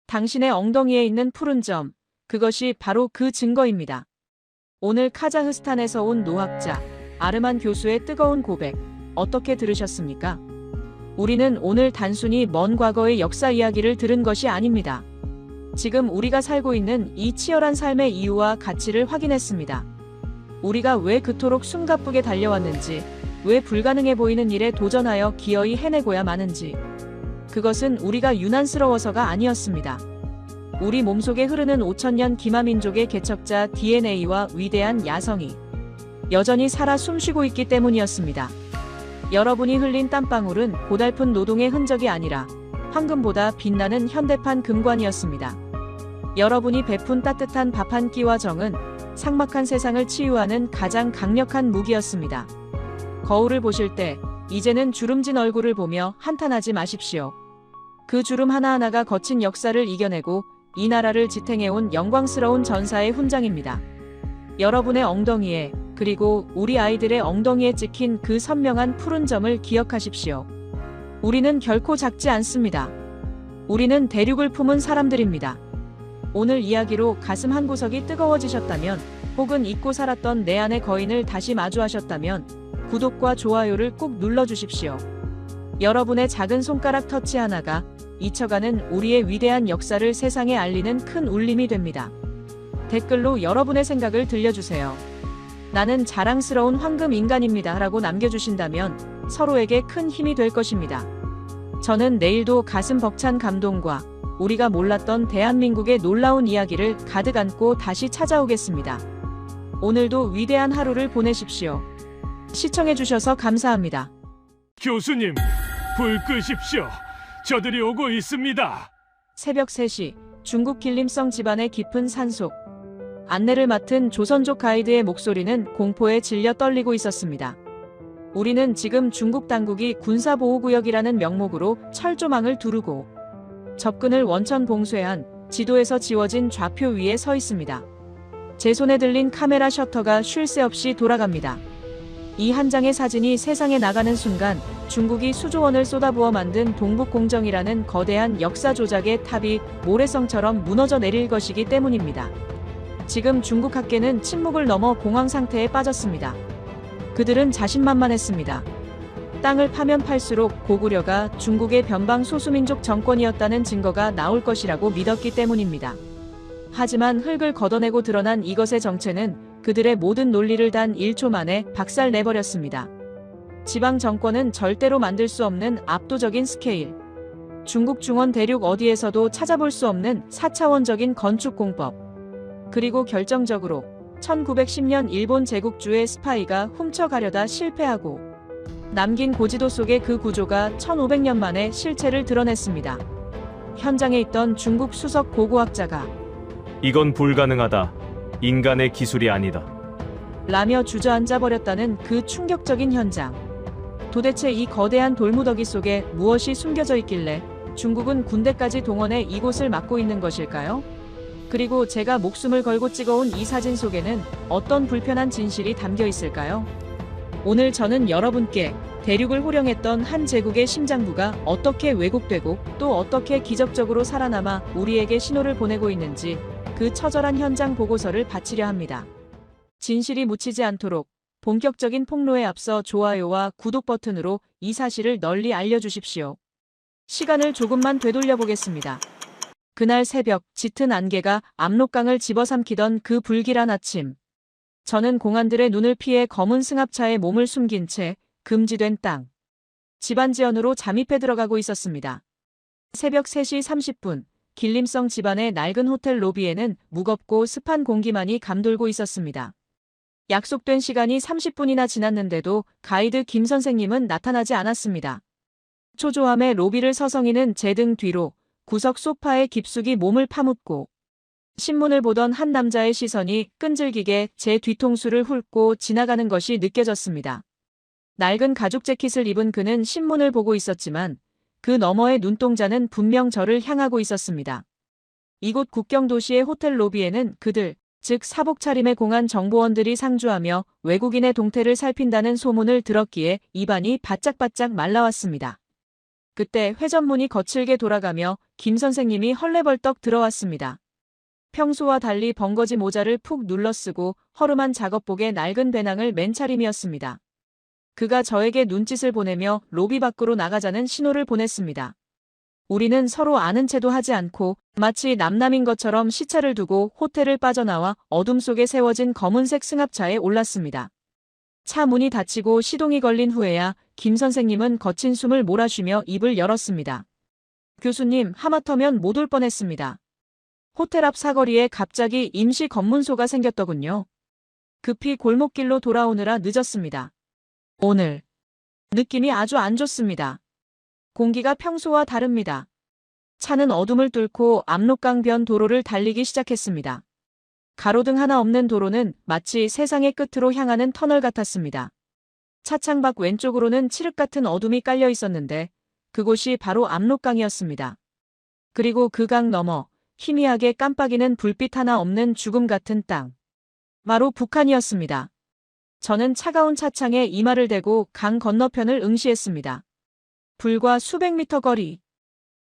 당신의 엉덩이에 있는 푸른 점, 그것이 바로 그 증거입니다. 오늘 카자흐스탄에서 온 노학자, 아르만 교수의 뜨거운 고백, 어떻게 들으셨습니까? 우리는 오늘 단순히 먼 과거의 역사 이야기를 들은 것이 아닙니다. 지금 우리가 살고 있는 이 치열한 삶의 이유와 가치를 확인했습니다. 우리가 왜 그토록 숨가쁘게 달려왔는지, 왜 불가능해 보이는 일에 도전하여 기어이 해내고야 마는지. 그것은 우리가 유난스러워서가 아니었습니다. 우리 몸속에 흐르는 5,000년 기마민족의 개척자 DNA와 위대한 야성이 여전히 살아 숨쉬고 있기 때문이었습니다. 여러분이 흘린 땀방울은 고달픈 노동의 흔적이 아니라 황금보다 빛나는 현대판 금관이었습니다. 여러분이 베푼 따뜻한 밥 한 끼와 정은 삭막한 세상을 치유하는 가장 강력한 무기였습니다. 거울을 보실 때 이제는 주름진 얼굴을 보며 한탄하지 마십시오. 그 주름 하나하나가 거친 역사를 이겨내고 이 나라를 지탱해온 영광스러운 전사의 훈장입니다. 여러분의 엉덩이에 그리고 우리 아이들의 엉덩이에 찍힌 그 선명한 푸른 점을 기억하십시오. 우리는 결코 작지 않습니다. 우리는 대륙을 품은 사람들입니다. 오늘 이야기로 가슴 한구석이 뜨거워지셨다면 혹은 잊고 살았던 내 안의 거인을 다시 마주하셨다면 구독과 좋아요를 꼭 눌러주십시오. 여러분의 작은 손가락 터치 하나가 잊혀가는 우리의 위대한 역사를 세상에 알리는 큰 울림이 됩니다. 댓글로 여러분의 생각을 들려주세요. 나는 자랑스러운 황금 인간입니다 라고 남겨주신다면 서로에게 큰 힘이 될 것입니다. 저는 내일도 가슴 벅찬 감동과 우리가 몰랐던 대한민국의 놀라운 이야기를 가득 안고 다시 찾아오겠습니다. 오늘도 위대한 하루를 보내십시오. 시청해주셔서 감사합니다. 교수님, 불 끄십시오. 저들이 오고 있습니다. 새벽 3시, 중국 길림성 집안의 깊은 산속. 안내를 맡은 조선족 가이드의 목소리는 공포에 질려 떨리고 있었습니다. 우리는 지금 중국 당국이 군사보호구역이라는 명목으로 철조망을 두르고 접근을 원천 봉쇄한 지도에서 지워진 좌표 위에 서 있습니다. 제 손에 들린 카메라 셔터가 쉴 새 없이 돌아갑니다. 이 한 장의 사진이 세상에 나가는 순간 중국이 수조 원을 쏟아부어 만든 동북공정이라는 거대한 역사 조작의 탑이 모래성처럼 무너져 내릴 것이기 때문입니다. 지금 중국 학계는 침묵을 넘어 공황 상태에 빠졌습니다. 그들은 자신만만했습니다. 땅을 파면 팔수록 고구려가 중국의 변방 소수민족 정권이었다는 증거가 나올 것이라고 믿었기 때문입니다. 하지만 흙을 걷어내고 드러난 이것의 정체는 그들의 모든 논리를 단 1초 만에 박살내버렸습니다. 지방 정권은 절대로 만들 수 없는 압도적인 스케일. 중국 중원 대륙 어디에서도 찾아볼 수 없는 4차원적인 건축 공법. 그리고 결정적으로 1910년 일본 제국주의 스파이가 훔쳐가려다 실패하고 남긴 고지도 속의 그 구조가 1500년 만에 실체를 드러냈습니다. 현장에 있던 중국 수석 고고학자가 이건 불가능하다. 인간의 기술이 아니다. 라며 주저앉아 버렸다는 그 충격적인 현장. 도대체 이 거대한 돌무더기 속에 무엇이 숨겨져 있길래 중국은 군대까지 동원해 이곳을 막고 있는 것일까요? 그리고 제가 목숨을 걸고 찍어온 이 사진 속에는 어떤 불편한 진실이 담겨 있을까요? 오늘 저는 여러분께 대륙을 호령했던 한 제국의 심장부가 어떻게 왜곡되고 또 어떻게 기적적으로 살아남아 우리에게 신호를 보내고 있는지 그 처절한 현장 보고서를 바치려 합니다. 진실이 묻히지 않도록 본격적인 폭로에 앞서 좋아요와 구독 버튼으로 이 사실을 널리 알려주십시오. 시간을 조금만 되돌려 보겠습니다. 그날 새벽 짙은 안개가 압록강을 집어삼키던 그 불길한 아침. 저는 공안들의 눈을 피해 검은 승합차에 몸을 숨긴 채 금지된 땅. 집안지연으로 잠입해 들어가고 있었습니다. 새벽 3시 30분, 길림성 집안의 낡은 호텔 로비에는 무겁고 습한 공기만이 감돌고 있었습니다. 약속된 시간이 30분이나 지났는데도 가이드 김 선생님은 나타나지 않았습니다. 초조함에 로비를 서성이는 제 등 뒤로 구석 소파에 깊숙이 몸을 파묻고 신문을 보던 한 남자의 시선이 끈질기게 제 뒤통수를 훑고 지나가는 것이 느껴졌습니다. 낡은 가죽 재킷을 입은 그는 신문을 보고 있었지만 그 너머의 눈동자는 분명 저를 향하고 있었습니다. 이곳 국경 도시의 호텔 로비에는 그들, 즉 사복 차림의 공안 정보원들이 상주하며 외국인의 동태를 살핀다는 소문을 들었기에 입안이 바짝바짝 말라왔습니다. 그때 회전문이 거칠게 돌아가며 김 선생님이 헐레벌떡 들어왔습니다. 평소와 달리 번거지 모자를 푹 눌러쓰고 허름한 작업복에 낡은 배낭을 맨 차림이었습니다. 그가 저에게 눈짓을 보내며 로비 밖으로 나가자는 신호를 보냈습니다. 우리는 서로 아는 체도 하지 않고 마치 남남인 것처럼 시차를 두고 호텔을 빠져나와 어둠 속에 세워진 검은색 승합차에 올랐습니다. 차 문이 닫히고 시동이 걸린 후에야 김 선생님은 거친 숨을 몰아쉬며 입을 열었습니다. 교수님, 하마터면 못 올 뻔했습니다. 호텔 앞 사거리에 갑자기 임시 검문소가 생겼더군요. 급히 골목길로 돌아오느라 늦었습니다. 오늘 느낌이 아주 안 좋습니다. 공기가 평소와 다릅니다. 차는 어둠을 뚫고 압록강변 도로를 달리기 시작했습니다. 가로등 하나 없는 도로는 마치 세상의 끝으로 향하는 터널 같았습니다. 차창밖 왼쪽으로는 칠흑 같은 어둠이 깔려 있었는데 그곳이 바로 압록강이었습니다. 그리고 그 강 너머 희미하게 깜빡이는 불빛 하나 없는 죽음 같은 땅. 바로 북한이었습니다. 저는 차가운 차창에 이마를 대고 강 건너편을 응시했습니다. 불과 수백 미터 거리.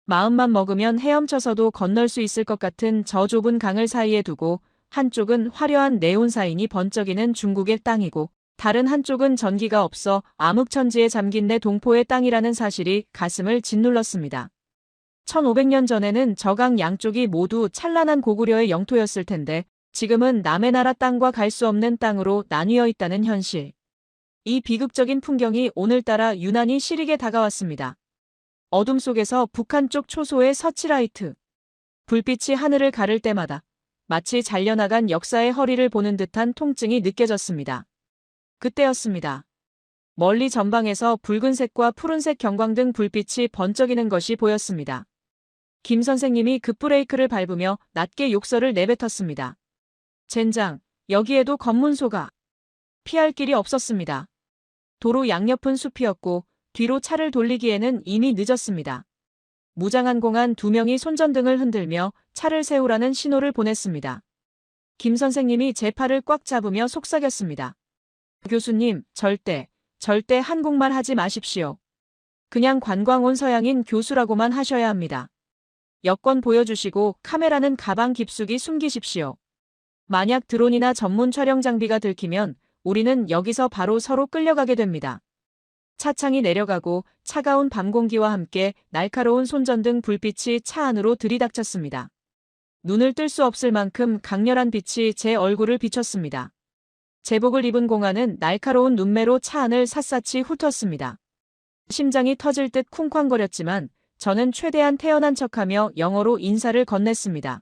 마음만 먹으면 헤엄쳐서도 건널 수 있을 것 같은 저 좁은 강을 사이에 두고 한쪽은 화려한 네온 사인이 번쩍이는 중국의 땅이고 다른 한쪽은 전기가 없어 암흑천지에 잠긴 내 동포의 땅이라는 사실이 가슴을 짓눌렀습니다. 1500년 전에는 저 강 양쪽이 모두 찬란한 고구려의 영토였을 텐데 지금은 남의 나라 땅과 갈 수 없는 땅으로 나뉘어 있다는 현실. 이 비극적인 풍경이 오늘따라 유난히 시리게 다가왔습니다. 어둠 속에서 북한 쪽 초소의 서치라이트. 불빛이 하늘을 가를 때마다 마치 잘려나간 역사의 허리를 보는 듯한 통증이 느껴졌습니다. 그때였습니다. 멀리 전방에서 붉은색과 푸른색 경광등 불빛이 번쩍이는 것이 보였습니다. 김 선생님이 급브레이크를 밟으며 낮게 욕설을 내뱉었습니다. 젠장, 여기에도 검문소가. 피할 길이 없었습니다. 도로 양옆은 숲이었고 뒤로 차를 돌리기에는 이미 늦었습니다. 무장한 공안 2명이 손전등을 흔들며 차를 세우라는 신호를 보냈습니다. 김 선생님이 제 팔을 꽉 잡으며 속삭였습니다. 교수님, 절대 한국말 하지 마십시오. 그냥 관광 온 서양인 교수라고만 하셔야 합니다. 여권 보여주시고 카메라는 가방 깊숙이 숨기십시오. 만약 드론이나 전문 촬영 장비가 들키면 우리는 여기서 바로 서로 끌려가게 됩니다. 차창이 내려가고 차가운 밤 공기와 함께 날카로운 손전등 불빛이 차 안으로 들이닥쳤습니다. 눈을 뜰 수 없을 만큼 강렬한 빛이 제 얼굴을 비췄습니다. 제복을 입은 공안은 날카로운 눈매로 차 안을 샅샅이 훑었습니다. 심장이 터질 듯 쿵쾅거렸지만 저는 최대한 태연한 척하며 영어로 인사를 건넸습니다.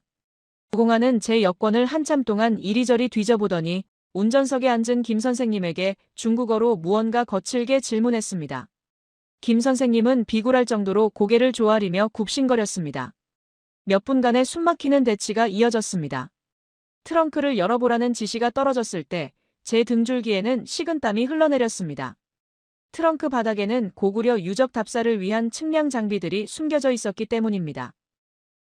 공안은 제 여권을 한참 동안 이리저리 뒤져보더니 운전석에 앉은 김 선생님에게 중국어로 무언가 거칠게 질문했습니다. 김 선생님은 비굴할 정도로 고개를 조아리며 굽신거렸습니다. 몇 분간의 숨막히는 대치가 이어졌습니다. 트렁크를 열어보라는 지시가 떨어졌을 때 제 등줄기에는 식은땀이 흘러내렸습니다. 트렁크 바닥에는 고구려 유적 답사를 위한 측량 장비들이 숨겨져 있었기 때문입니다.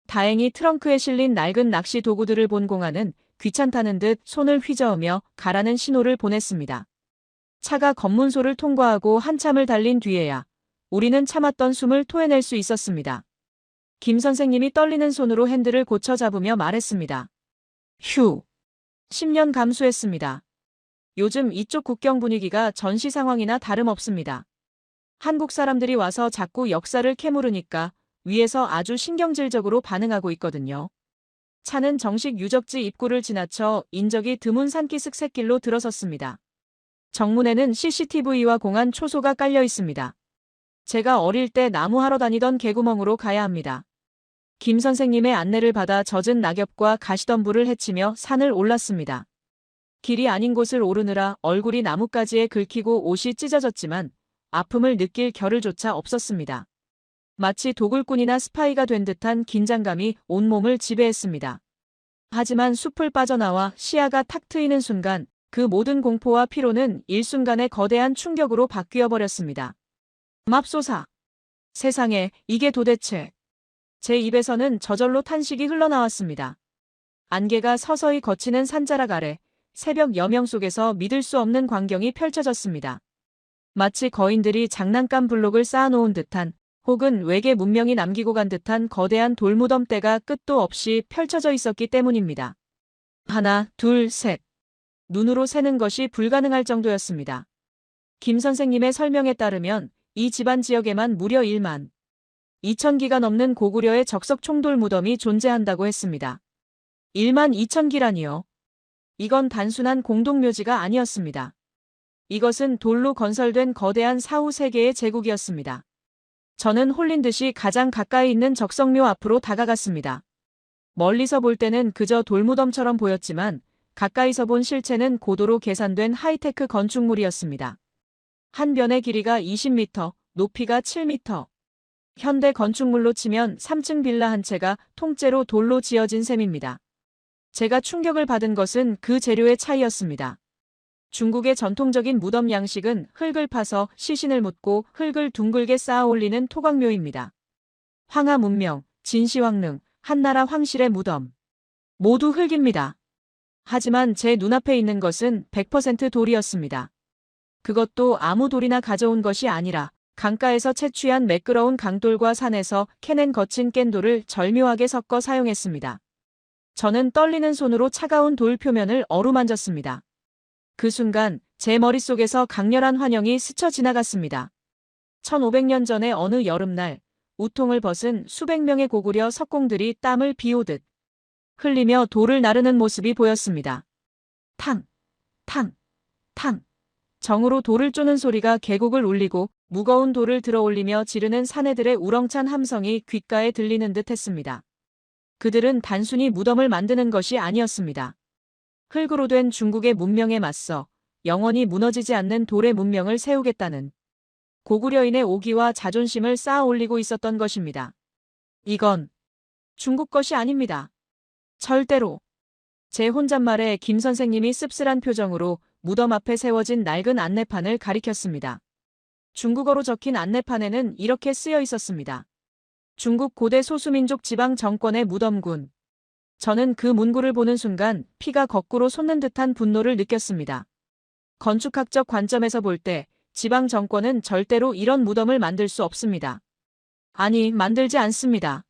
다행히 트렁크에 실린 낡은 낚시 도구들을 본 공안은 귀찮다는 듯 손을 휘저으며 가라는 신호를 보냈습니다. 차가 검문소를 통과하고 한참을 달린 뒤에야 우리는 참았던 숨을 토해낼 수 있었습니다. 김 선생님이 떨리는 손으로 핸들을 고쳐 잡으며 말했습니다. 휴. 10년 감수했습니다. 요즘 이쪽 국경 분위기가 전시 상황이나 다름없습니다. 한국 사람들이 와서 자꾸 역사를 캐물으니까 위에서 아주 신경질적으로 반응하고 있거든요. 차는 정식 유적지 입구를 지나쳐 인적이 드문 산기슭 샛길로 들어섰습니다. 정문에는 CCTV와 공안 초소가 깔려 있습니다. 제가 어릴 때 나무하러 다니던 개구멍으로 가야 합니다. 김 선생님의 안내를 받아 젖은 낙엽과 가시덤불을 헤치며 산을 올랐습니다. 길이 아닌 곳을 오르느라 얼굴이 나뭇가지에 긁히고 옷이 찢어졌지만 아픔을 느낄 겨를조차 없었습니다. 마치 도굴꾼이나 스파이가 된 듯한 긴장감이 온몸을 지배했습니다. 하지만 숲을 빠져나와 시야가 탁 트이는 순간 그 모든 공포와 피로는 일순간에 거대한 충격으로 바뀌어 버렸습니다. 맙소사. 세상에, 이게 도대체. 제 입에서는 저절로 탄식이 흘러나왔습니다. 안개가 서서히 걷히는 산자락 아래 새벽 여명 속에서 믿을 수 없는 광경이 펼쳐졌습니다. 마치 거인들이 장난감 블록을 쌓아놓은 듯한 혹은 외계 문명이 남기고 간 듯한 거대한 돌무덤대가 끝도 없이 펼쳐져 있었기 때문입니다. 하나, 둘, 셋. 눈으로 세는 것이 불가능할 정도였습니다. 김 선생님의 설명에 따르면 이 집안 지역에만 무려 1만 2,000기가 넘는 고구려의 적석 총돌 무덤이 존재한다고 했습니다. 1만 2,000기라니요. 이건 단순한 공동묘지가 아니었습니다. 이것은 돌로 건설된 거대한 사후 세계의 제국이었습니다. 저는 홀린 듯이 가장 가까이 있는 적성묘 앞으로 다가갔습니다. 멀리서 볼 때는 그저 돌무덤처럼 보였지만 가까이서 본 실체는 고도로 계산된 하이테크 건축물이었습니다. 한 변의 길이가 20m, 높이가 7m. 현대 건축물로 치면 3층 빌라 한 채가 통째로 돌로 지어진 셈입니다. 제가 충격을 받은 것은 그 재료의 차이였습니다. 중국의 전통적인 무덤 양식은 흙을 파서 시신을 묻고 흙을 둥글게 쌓아 올리는 토광묘입니다. 황하 문명, 진시황릉, 한나라 황실의 무덤. 모두 흙입니다. 하지만 제 눈앞에 있는 것은 100% 돌이었습니다. 그것도 아무 돌이나 가져온 것이 아니라 강가에서 채취한 매끄러운 강돌과 산에서 캐낸 거친 깬돌을 절묘하게 섞어 사용했습니다. 저는 떨리는 손으로 차가운 돌 표면을 어루만졌습니다. 그 순간 제 머릿속에서 강렬한 환영이 스쳐 지나갔습니다. 1500년 전의 어느 여름날 우통을 벗은 수백 명의 고구려 석공들이 땀을 비오듯 흘리며 돌을 나르는 모습이 보였습니다. 탕, 탕, 탕. 정으로 돌을 쪼는 소리가 계곡을 울리고 무거운 돌을 들어 올리며 지르는 사내들의 우렁찬 함성이 귓가에 들리는 듯 했습니다. 그들은 단순히 무덤을 만드는 것이 아니었습니다. 흙으로 된 중국의 문명에 맞서 영원히 무너지지 않는 돌의 문명을 세우겠다는 고구려인의 오기와 자존심을 쌓아 올리고 있었던 것입니다. 이건 중국 것이 아닙니다. 절대로. 제 혼잣말에 김 선생님이 씁쓸한 표정으로 무덤 앞에 세워진 낡은 안내판을 가리켰습니다. 중국어로 적힌 안내판에는 이렇게 쓰여 있었습니다. 중국 고대 소수민족 지방 정권의 무덤군. 저는 그 문구를 보는 순간 피가 거꾸로 솟는 듯한 분노를 느꼈습니다. 건축학적 관점에서 볼 때 지방 정권은 절대로 이런 무덤을 만들 수 없습니다. 아니, 만들지 않습니다.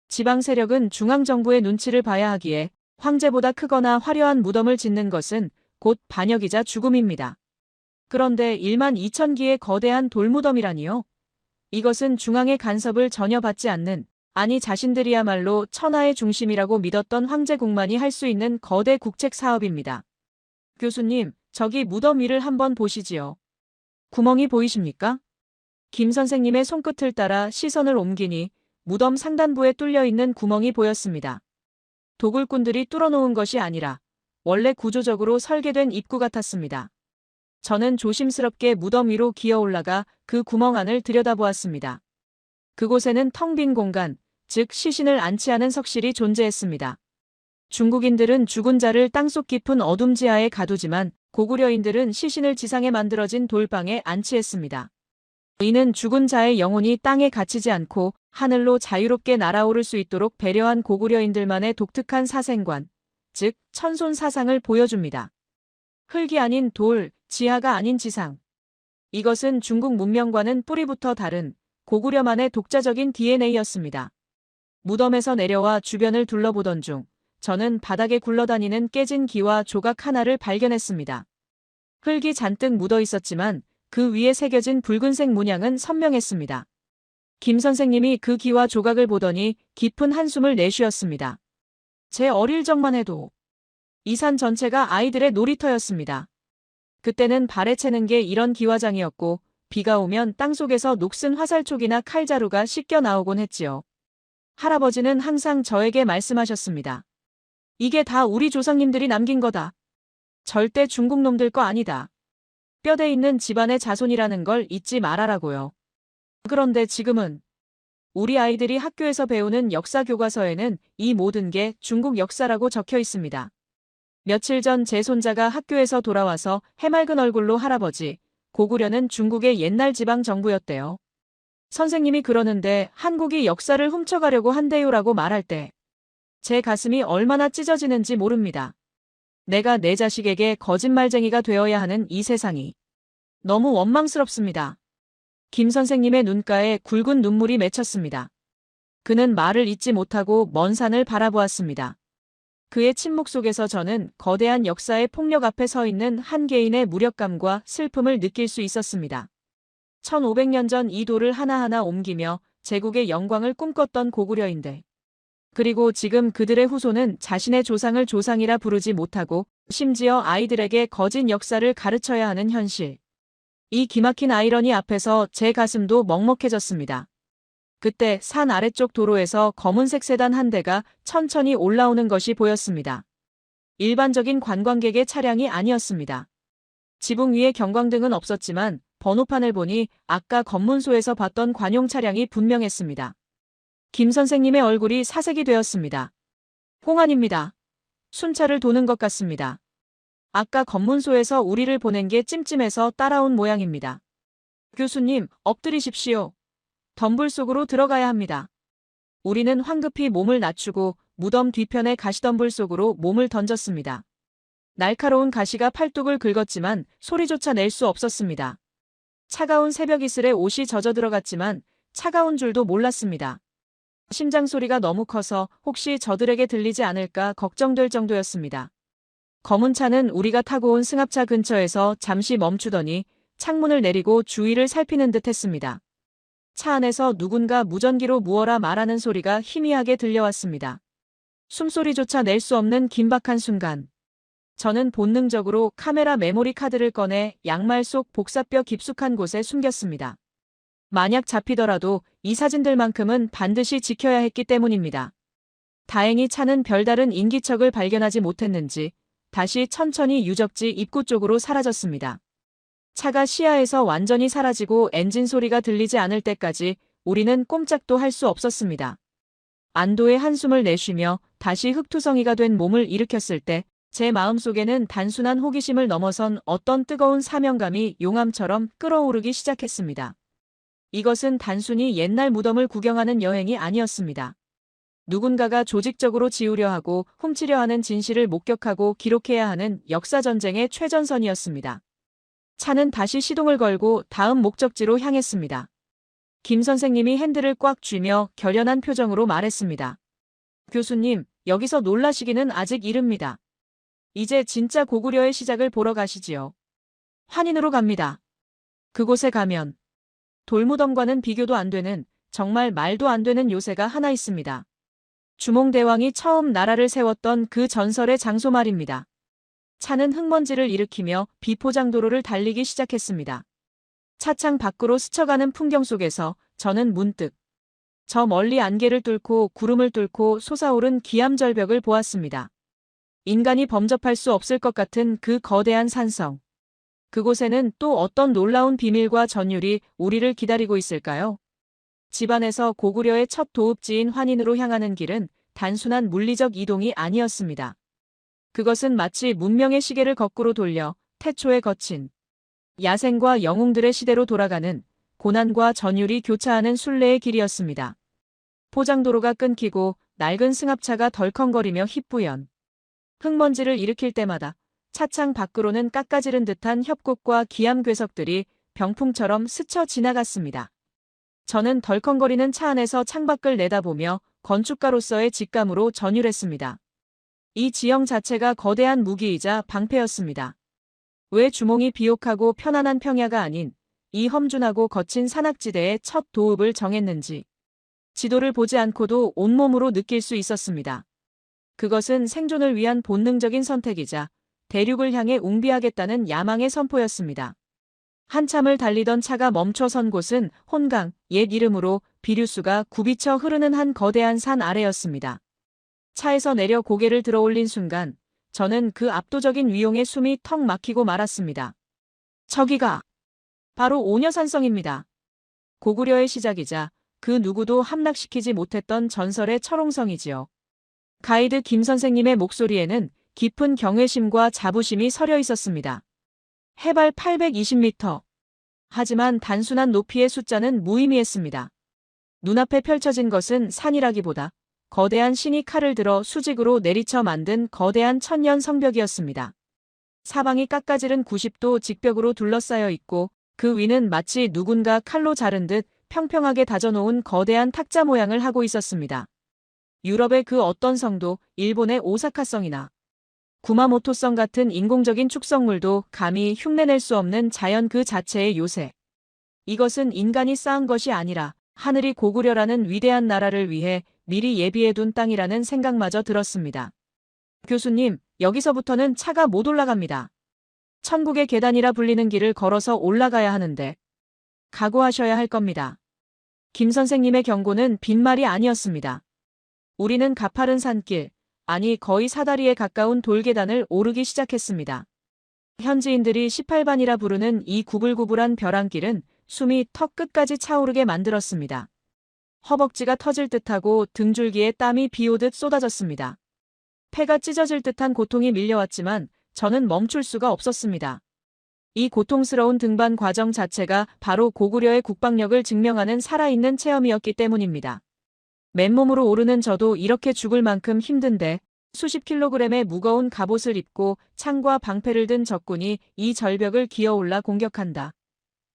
지방 세력은 중앙정부의 눈치를 봐야 하기에 황제보다 크거나 화려한 무덤을 짓는 것은 곧 반역이자 죽음입니다. 그런데 1만 2천 기의 거대한 돌무덤이라니요? 이것은 중앙의 간섭을 전혀 받지 않는, 아니 자신들이야말로 천하의 중심이라고 믿었던 황제국만이 할 수 있는 거대 국책 사업입니다. 교수님, 저기 무덤 위를 한번 보시지요. 구멍이 보이십니까? 김 선생님의 손끝을 따라 시선을 옮기니 무덤 상단부에 뚫려 있는 구멍이 보였습니다. 도굴꾼들이 뚫어놓은 것이 아니라 원래 구조적으로 설계된 입구 같았습니다. 저는 조심스럽게 무덤 위로 기어 올라가 그 구멍 안을 들여다보았습니다. 그곳에는 텅 빈 공간, 즉 시신을 안치하는 석실이 존재했습니다. 중국인들은 죽은 자를 땅속 깊은 어둠 지하에 가두지만 고구려인들은 시신을 지상에 만들어진 돌방에 안치했습니다. 이는 죽은 자의 영혼이 땅에 갇히지 않고 하늘로 자유롭게 날아오를 수 있도록 배려한 고구려인들만의 독특한 사생관, 즉 천손 사상을 보여줍니다. 흙이 아닌 돌, 지하가 아닌 지상. 이것은 중국 문명과는 뿌리부터 다른 고구려만의 독자적인 DNA였습니다. 무덤에서 내려와 주변을 둘러보던 중 저는 바닥에 굴러다니는 깨진 기와 조각 하나를 발견했습니다. 흙이 잔뜩 묻어 있었지만 그 위에 새겨진 붉은색 문양은 선명했습니다. 김 선생님이 그 기와 조각을 보더니 깊은 한숨을 내쉬었습니다. 제 어릴 적만 해도 이 산 전체가 아이들의 놀이터였습니다. 그때는 발에 채는 게 이런 기와장이었고 비가 오면 땅속에서 녹슨 화살촉이나 칼자루가 씻겨 나오곤 했지요. 할아버지는 항상 저에게 말씀하셨습니다. 이게 다 우리 조상님들이 남긴 거다. 절대 중국 놈들 거 아니다. 뼈대 있는 집안의 자손이라는 걸 잊지 말아라고요. 그런데 지금은 우리 아이들이 학교에서 배우는 역사 교과서에는 이 모든 게 중국 역사라고 적혀 있습니다. 며칠 전 제 손자가 학교에서 돌아와서 해맑은 얼굴로 할아버지, 고구려는 중국의 옛날 지방 정부였대요. 선생님이 그러는데 한국이 역사를 훔쳐가려고 한대요라고 말할 때 제 가슴이 얼마나 찢어지는지 모릅니다. 내가 내 자식에게 거짓말쟁이가 되어야 하는 이 세상이 너무 원망스럽습니다. 김 선생님의 눈가에 굵은 눈물이 맺혔습니다. 그는 말을 잇지 못하고 먼 산을 바라보았습니다. 그의 침묵 속에서 저는 거대한 역사의 폭력 앞에 서 있는 한 개인의 무력감과 슬픔을 느낄 수 있었습니다. 1500년 전 이 돌을 하나하나 옮기며 제국의 영광을 꿈꿨던 고구려인들. 그리고 지금 그들의 후손은 자신의 조상을 조상이라 부르지 못하고 심지어 아이들에게 거짓 역사를 가르쳐야 하는 현실. 이 기막힌 아이러니 앞에서 제 가슴도 먹먹해졌습니다. 그때 산 아래쪽 도로에서 검은색 세단 한 대가 천천히 올라오는 것이 보였습니다. 일반적인 관광객의 차량이 아니었습니다. 지붕 위에 경광등은 없었지만 번호판을 보니 아까 검문소에서 봤던 관용 차량이 분명했습니다. 김 선생님의 얼굴이 사색이 되었습니다. 홍안입니다. 순찰을 도는 것 같습니다. 아까 검문소에서 우리를 보낸 게 찜찜해서 따라온 모양입니다. 교수님, 엎드리십시오. 덤불 속으로 들어가야 합니다. 우리는 황급히 몸을 낮추고 무덤 뒤편의 가시덤불 속으로 몸을 던졌습니다. 날카로운 가시가 팔뚝을 긁었지만 소리조차 낼 수 없었습니다. 차가운 새벽 이슬에 옷이 젖어 들어갔지만 차가운 줄도 몰랐습니다. 심장 소리가 너무 커서 혹시 저들에게 들리지 않을까 걱정될 정도였습니다. 검은 차는 우리가 타고 온 승합차 근처에서 잠시 멈추더니 창문을 내리고 주위를 살피는 듯 했습니다. 차 안에서 누군가 무전기로 무어라 말하는 소리가 희미하게 들려왔습니다. 숨소리조차 낼 수 없는 긴박한 순간. 저는 본능적으로 카메라 메모리 카드를 꺼내 양말 속 복사뼈 깊숙한 곳에 숨겼습니다. 만약 잡히더라도 이 사진들만큼은 반드시 지켜야 했기 때문입니다. 다행히 차는 별다른 인기척을 발견하지 못했는지 다시 천천히 유적지 입구 쪽으로 사라졌습니다. 차가 시야에서 완전히 사라지고 엔진 소리가 들리지 않을 때까지 우리는 꼼짝도 할 수 없었습니다. 안도의 한숨을 내쉬며 다시 흙투성이가 된 몸을 일으켰을 때 제 마음속에는 단순한 호기심을 넘어선 어떤 뜨거운 사명감이 용암처럼 끓어오르기 시작했습니다. 이것은 단순히 옛날 무덤을 구경하는 여행이 아니었습니다. 누군가가 조직적으로 지우려 하고 훔치려 하는 진실을 목격하고 기록해야 하는 역사전쟁의 최전선이었습니다. 차는 다시 시동을 걸고 다음 목적지로 향했습니다. 김 선생님이 핸들을 꽉 쥐며 결연한 표정으로 말했습니다. 교수님, 여기서 놀라시기는 아직 이릅니다. 이제 진짜 고구려의 시작을 보러 가시지요. 환인으로 갑니다. 그곳에 가면 돌무덤과는 비교도 안 되는, 정말 말도 안 되는 요새가 하나 있습니다. 주몽대왕이 처음 나라를 세웠던 그 전설의 장소 말입니다. 차는 흙먼지를 일으키며 비포장도로를 달리기 시작했습니다. 차창 밖으로 스쳐가는 풍경 속에서 저는 문득 저 멀리 안개를 뚫고 구름을 뚫고 솟아오른 기암절벽을 보았습니다. 인간이 범접할 수 없을 것 같은 그 거대한 산성. 그곳에는 또 어떤 놀라운 비밀과 전율이 우리를 기다리고 있을까요? 집안에서 고구려의 첫 도읍지인 환인으로 향하는 길은 단순한 물리적 이동이 아니었습니다. 그것은 마치 문명의 시계를 거꾸로 돌려 태초에 거친 야생과 영웅들의 시대로 돌아가는 고난과 전율이 교차하는 순례의 길이었습니다. 포장도로가 끊기고 낡은 승합차가 덜컹거리며 휘뿌연 흙먼지를 일으킬 때마다 차창 밖으로는 깎아지른 듯한 협곡과 기암 괴석들이 병풍처럼 스쳐 지나갔습니다. 저는 덜컹거리는 차 안에서 창밖을 내다보며 건축가로서의 직감으로 전율했습니다. 이 지형 자체가 거대한 무기이자 방패였습니다. 왜 주몽이 비옥하고 편안한 평야가 아닌 이 험준하고 거친 산악지대의 첫 도읍을 정했는지 지도를 보지 않고도 온몸으로 느낄 수 있었습니다. 그것은 생존을 위한 본능적인 선택이자 대륙을 향해 웅비하겠다는 야망의 선포였습니다. 한참을 달리던 차가 멈춰선 곳은 혼강, 옛 이름으로 비류수가 굽이쳐 흐르는 한 거대한 산 아래였습니다. 차에서 내려 고개를 들어 올린 순간 저는 그 압도적인 위용에 숨이 턱 막히고 말았습니다. 저기가 바로 오녀산성입니다. 고구려의 시작이자 그 누구도 함락시키지 못했던 전설의 철옹성이지요. 가이드 김 선생님의 목소리에는 깊은 경외심과 자부심이 서려 있었습니다. 해발 820m. 하지만 단순한 높이의 숫자는 무의미했습니다. 눈앞에 펼쳐진 것은 산이라기보다 거대한 신이 칼을 들어 수직으로 내리쳐 만든 거대한 천년 성벽이었습니다. 사방이 깎아지른 90도 직벽으로 둘러싸여 있고 그 위는 마치 누군가 칼로 자른 듯 평평하게 다져놓은 거대한 탁자 모양을 하고 있었습니다. 유럽의 그 어떤 성도, 일본의 오사카성이나 구마모토성 같은 인공적인 축성물도 감히 흉내낼 수 없는 자연 그 자체의 요새. 이것은 인간이 쌓은 것이 아니라 하늘이 고구려라는 위대한 나라를 위해 미리 예비해둔 땅이라는 생각마저 들었습니다. 교수님, 여기서부터는 차가 못 올라갑니다. 천국의 계단이라 불리는 길을 걸어서 올라가야 하는데 각오하셔야 할 겁니다. 김 선생님의 경고는 빈말이 아니었습니다. 우리는 가파른 산길, 아니 거의 사다리에 가까운 돌계단을 오르기 시작했습니다. 현지인들이 18반이라 부르는 이 구불구불한 벼랑길은 숨이 턱 끝까지 차오르게 만들었습니다. 허벅지가 터질 듯하고 등줄기에 땀이 비오듯 쏟아졌습니다. 폐가 찢어질 듯한 고통이 밀려왔지만 저는 멈출 수가 없었습니다. 이 고통스러운 등반 과정 자체가 바로 고구려의 국방력을 증명하는 살아있는 체험이었기 때문입니다. 맨몸으로 오르는 저도 이렇게 죽을 만큼 힘든데 수십 킬로그램의 무거운 갑옷을 입고 창과 방패를 든 적군이 이 절벽을 기어올라 공격한다.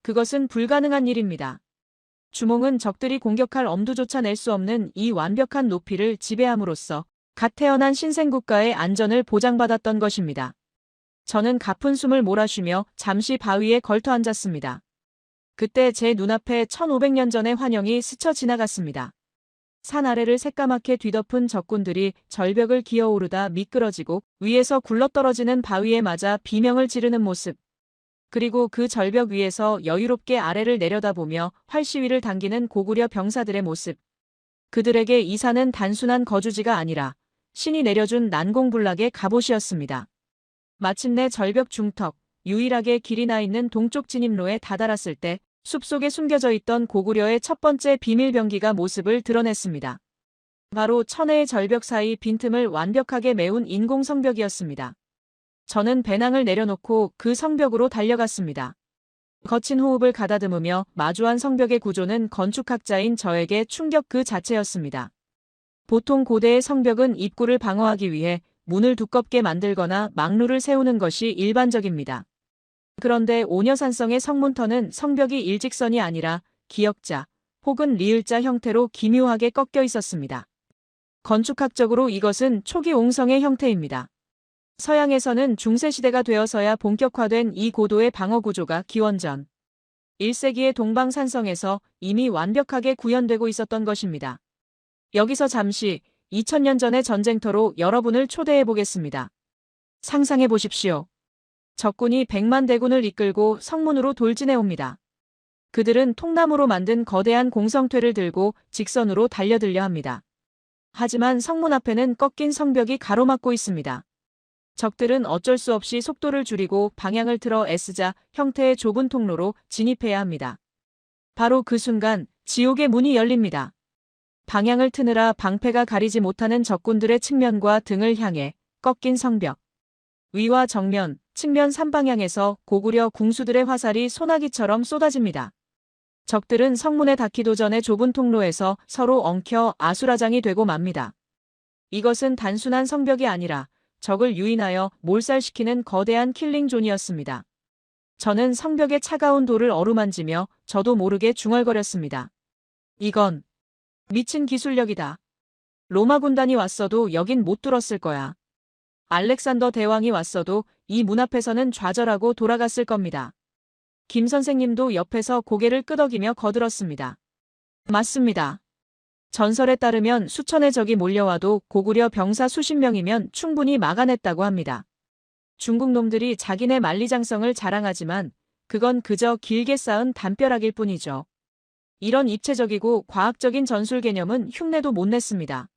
그것은 불가능한 일입니다. 주몽은 적들이 공격할 엄두조차 낼 수 없는 이 완벽한 높이를 지배함으로써 갓 태어난 신생국가의 안전을 보장받았던 것입니다. 저는 가쁜 숨을 몰아쉬며 잠시 바위에 걸터 앉았습니다. 그때 제 눈앞에 1500년 전의 환영이 스쳐 지나갔습니다. 산 아래를 새까맣게 뒤덮은 적군들이 절벽을 기어오르다 미끄러지고 위에서 굴러떨어지는 바위에 맞아 비명을 지르는 모습. 그리고 그 절벽 위에서 여유롭게 아래를 내려다보며 활시위를 당기는 고구려 병사들의 모습. 그들에게 이 산은 단순한 거주지가 아니라 신이 내려준 난공불락의 갑옷이었습니다. 마침내 절벽 중턱, 유일하게 길이 나 있는 동쪽 진입로에 다다랐을 때 숲속에 숨겨져 있던 고구려의 첫 번째 비밀병기가 모습을 드러냈습니다. 바로 천혜의 절벽 사이 빈틈을 완벽하게 메운 인공성벽이었습니다. 저는 배낭을 내려놓고 그 성벽으로 달려갔습니다. 거친 호흡을 가다듬으며 마주한 성벽의 구조는 건축학자인 저에게 충격 그 자체였습니다. 보통 고대의 성벽은 입구를 방어하기 위해 문을 두껍게 만들거나 망루를 세우는 것이 일반적입니다. 그런데 오녀산성의 성문터는 성벽이 일직선이 아니라 기역자 혹은 리을자 형태로 기묘하게 꺾여 있었습니다. 건축학적으로 이것은 초기 옹성의 형태입니다. 서양에서는 중세시대가 되어서야 본격화된 이 고도의 방어 구조가 기원전 1세기의 동방산성에서 이미 완벽하게 구현되고 있었던 것입니다. 여기서 잠시 2000년 전의 전쟁터로 여러분을 초대해 보겠습니다. 상상해 보십시오. 적군이 100만 대군을 이끌고 성문으로 돌진해 옵니다. 그들은 통나무로 만든 거대한 공성퇴를 들고 직선으로 달려들려 합니다. 하지만 성문 앞에는 꺾인 성벽이 가로막고 있습니다. 적들은 어쩔 수 없이 속도를 줄이고 방향을 틀어 S자 형태의 좁은 통로로 진입해야 합니다. 바로 그 순간 지옥의 문이 열립니다. 방향을 트느라 방패가 가리지 못하는 적군들의 측면과 등을 향해 꺾인 성벽. 위와 정면, 측면 3방향에서 고구려 궁수들의 화살이 소나기처럼 쏟아집니다. 적들은 성문에 닿기도 전에 좁은 통로에서 서로 엉켜 아수라장이 되고 맙니다. 이것은 단순한 성벽이 아니라 적을 유인하여 몰살시키는 거대한 킬링존이었습니다. 저는 성벽의 차가운 돌을 어루만지며 저도 모르게 중얼거렸습니다. 이건 미친 기술력이다. 로마 군단이 왔어도 여긴 못 뚫었을 거야. 알렉산더 대왕이 왔어도 이 문 앞에서는 좌절하고 돌아갔을 겁니다. 김 선생님도 옆에서 고개를 끄덕이며 거들었습니다. 맞습니다. 전설에 따르면 수천의 적이 몰려와도 고구려 병사 수십 명이면 충분히 막아냈다고 합니다. 중국 놈들이 자기네 만리장성을 자랑하지만 그건 그저 길게 쌓은 담벼락일 뿐이죠. 이런 입체적이고 과학적인 전술 개념은 흉내도 못 냈습니다.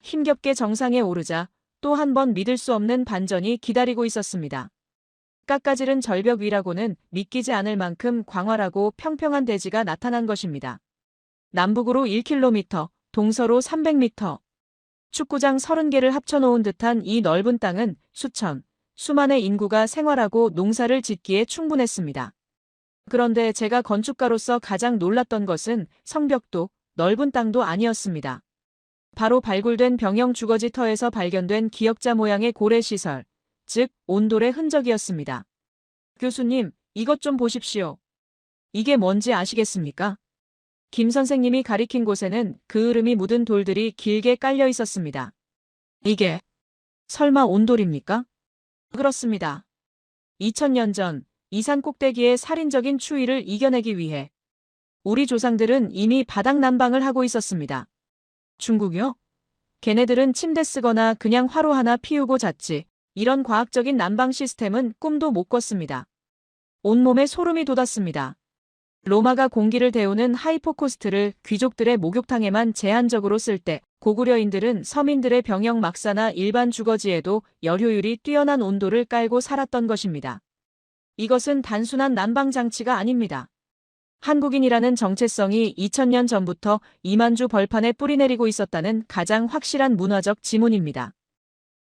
힘겹게 정상에 오르자 또 한 번 믿을 수 없는 반전이 기다리고 있었습니다. 깎아지른 절벽 위라고는 믿기지 않을 만큼 광활하고 평평한 대지가 나타난 것입니다. 남북으로 1km, 동서로 300m. 축구장 30개를 합쳐놓은 듯한 이 넓은 땅은 수만의 인구가 생활하고 농사를 짓기에 충분했습니다. 그런데 제가 건축가로서 가장 놀랐던 것은 성벽도 넓은 땅도 아니었습니다. 바로 발굴된 병영 주거지 터에서 발견된 기역자 모양의 고래시설, 즉 온돌의 흔적이었습니다. 교수님, 이것 좀 보십시오. 이게 뭔지 아시겠습니까? 김 선생님이 가리킨 곳에는 그 으름이 묻은 돌들이 길게 깔려 있었습니다. 이게 설마 온돌입니까? 그렇습니다. 2000년 전 이 산 꼭대기의 살인적인 추위를 이겨내기 위해 우리 조상들은 이미 바닥 난방을 하고 있었습니다. 중국이요? 걔네들은 침대 쓰거나 그냥 화로 하나 피우고 잤지. 이런 과학적인 난방 시스템은 꿈도 못 꿨습니다. 온몸에 소름이 돋았습니다. 로마가 공기를 데우는 하이포코스트를 귀족들의 목욕탕에만 제한적으로 쓸 때 고구려인들은 서민들의 병영 막사나 일반 주거지에도 열효율이 뛰어난 온도를 깔고 살았던 것입니다. 이것은 단순한 난방 장치가 아닙니다. 한국인이라는 정체성이 2000년 전부터 이만주 벌판에 뿌리내리고 있었다는 가장 확실한 문화적 지문입니다.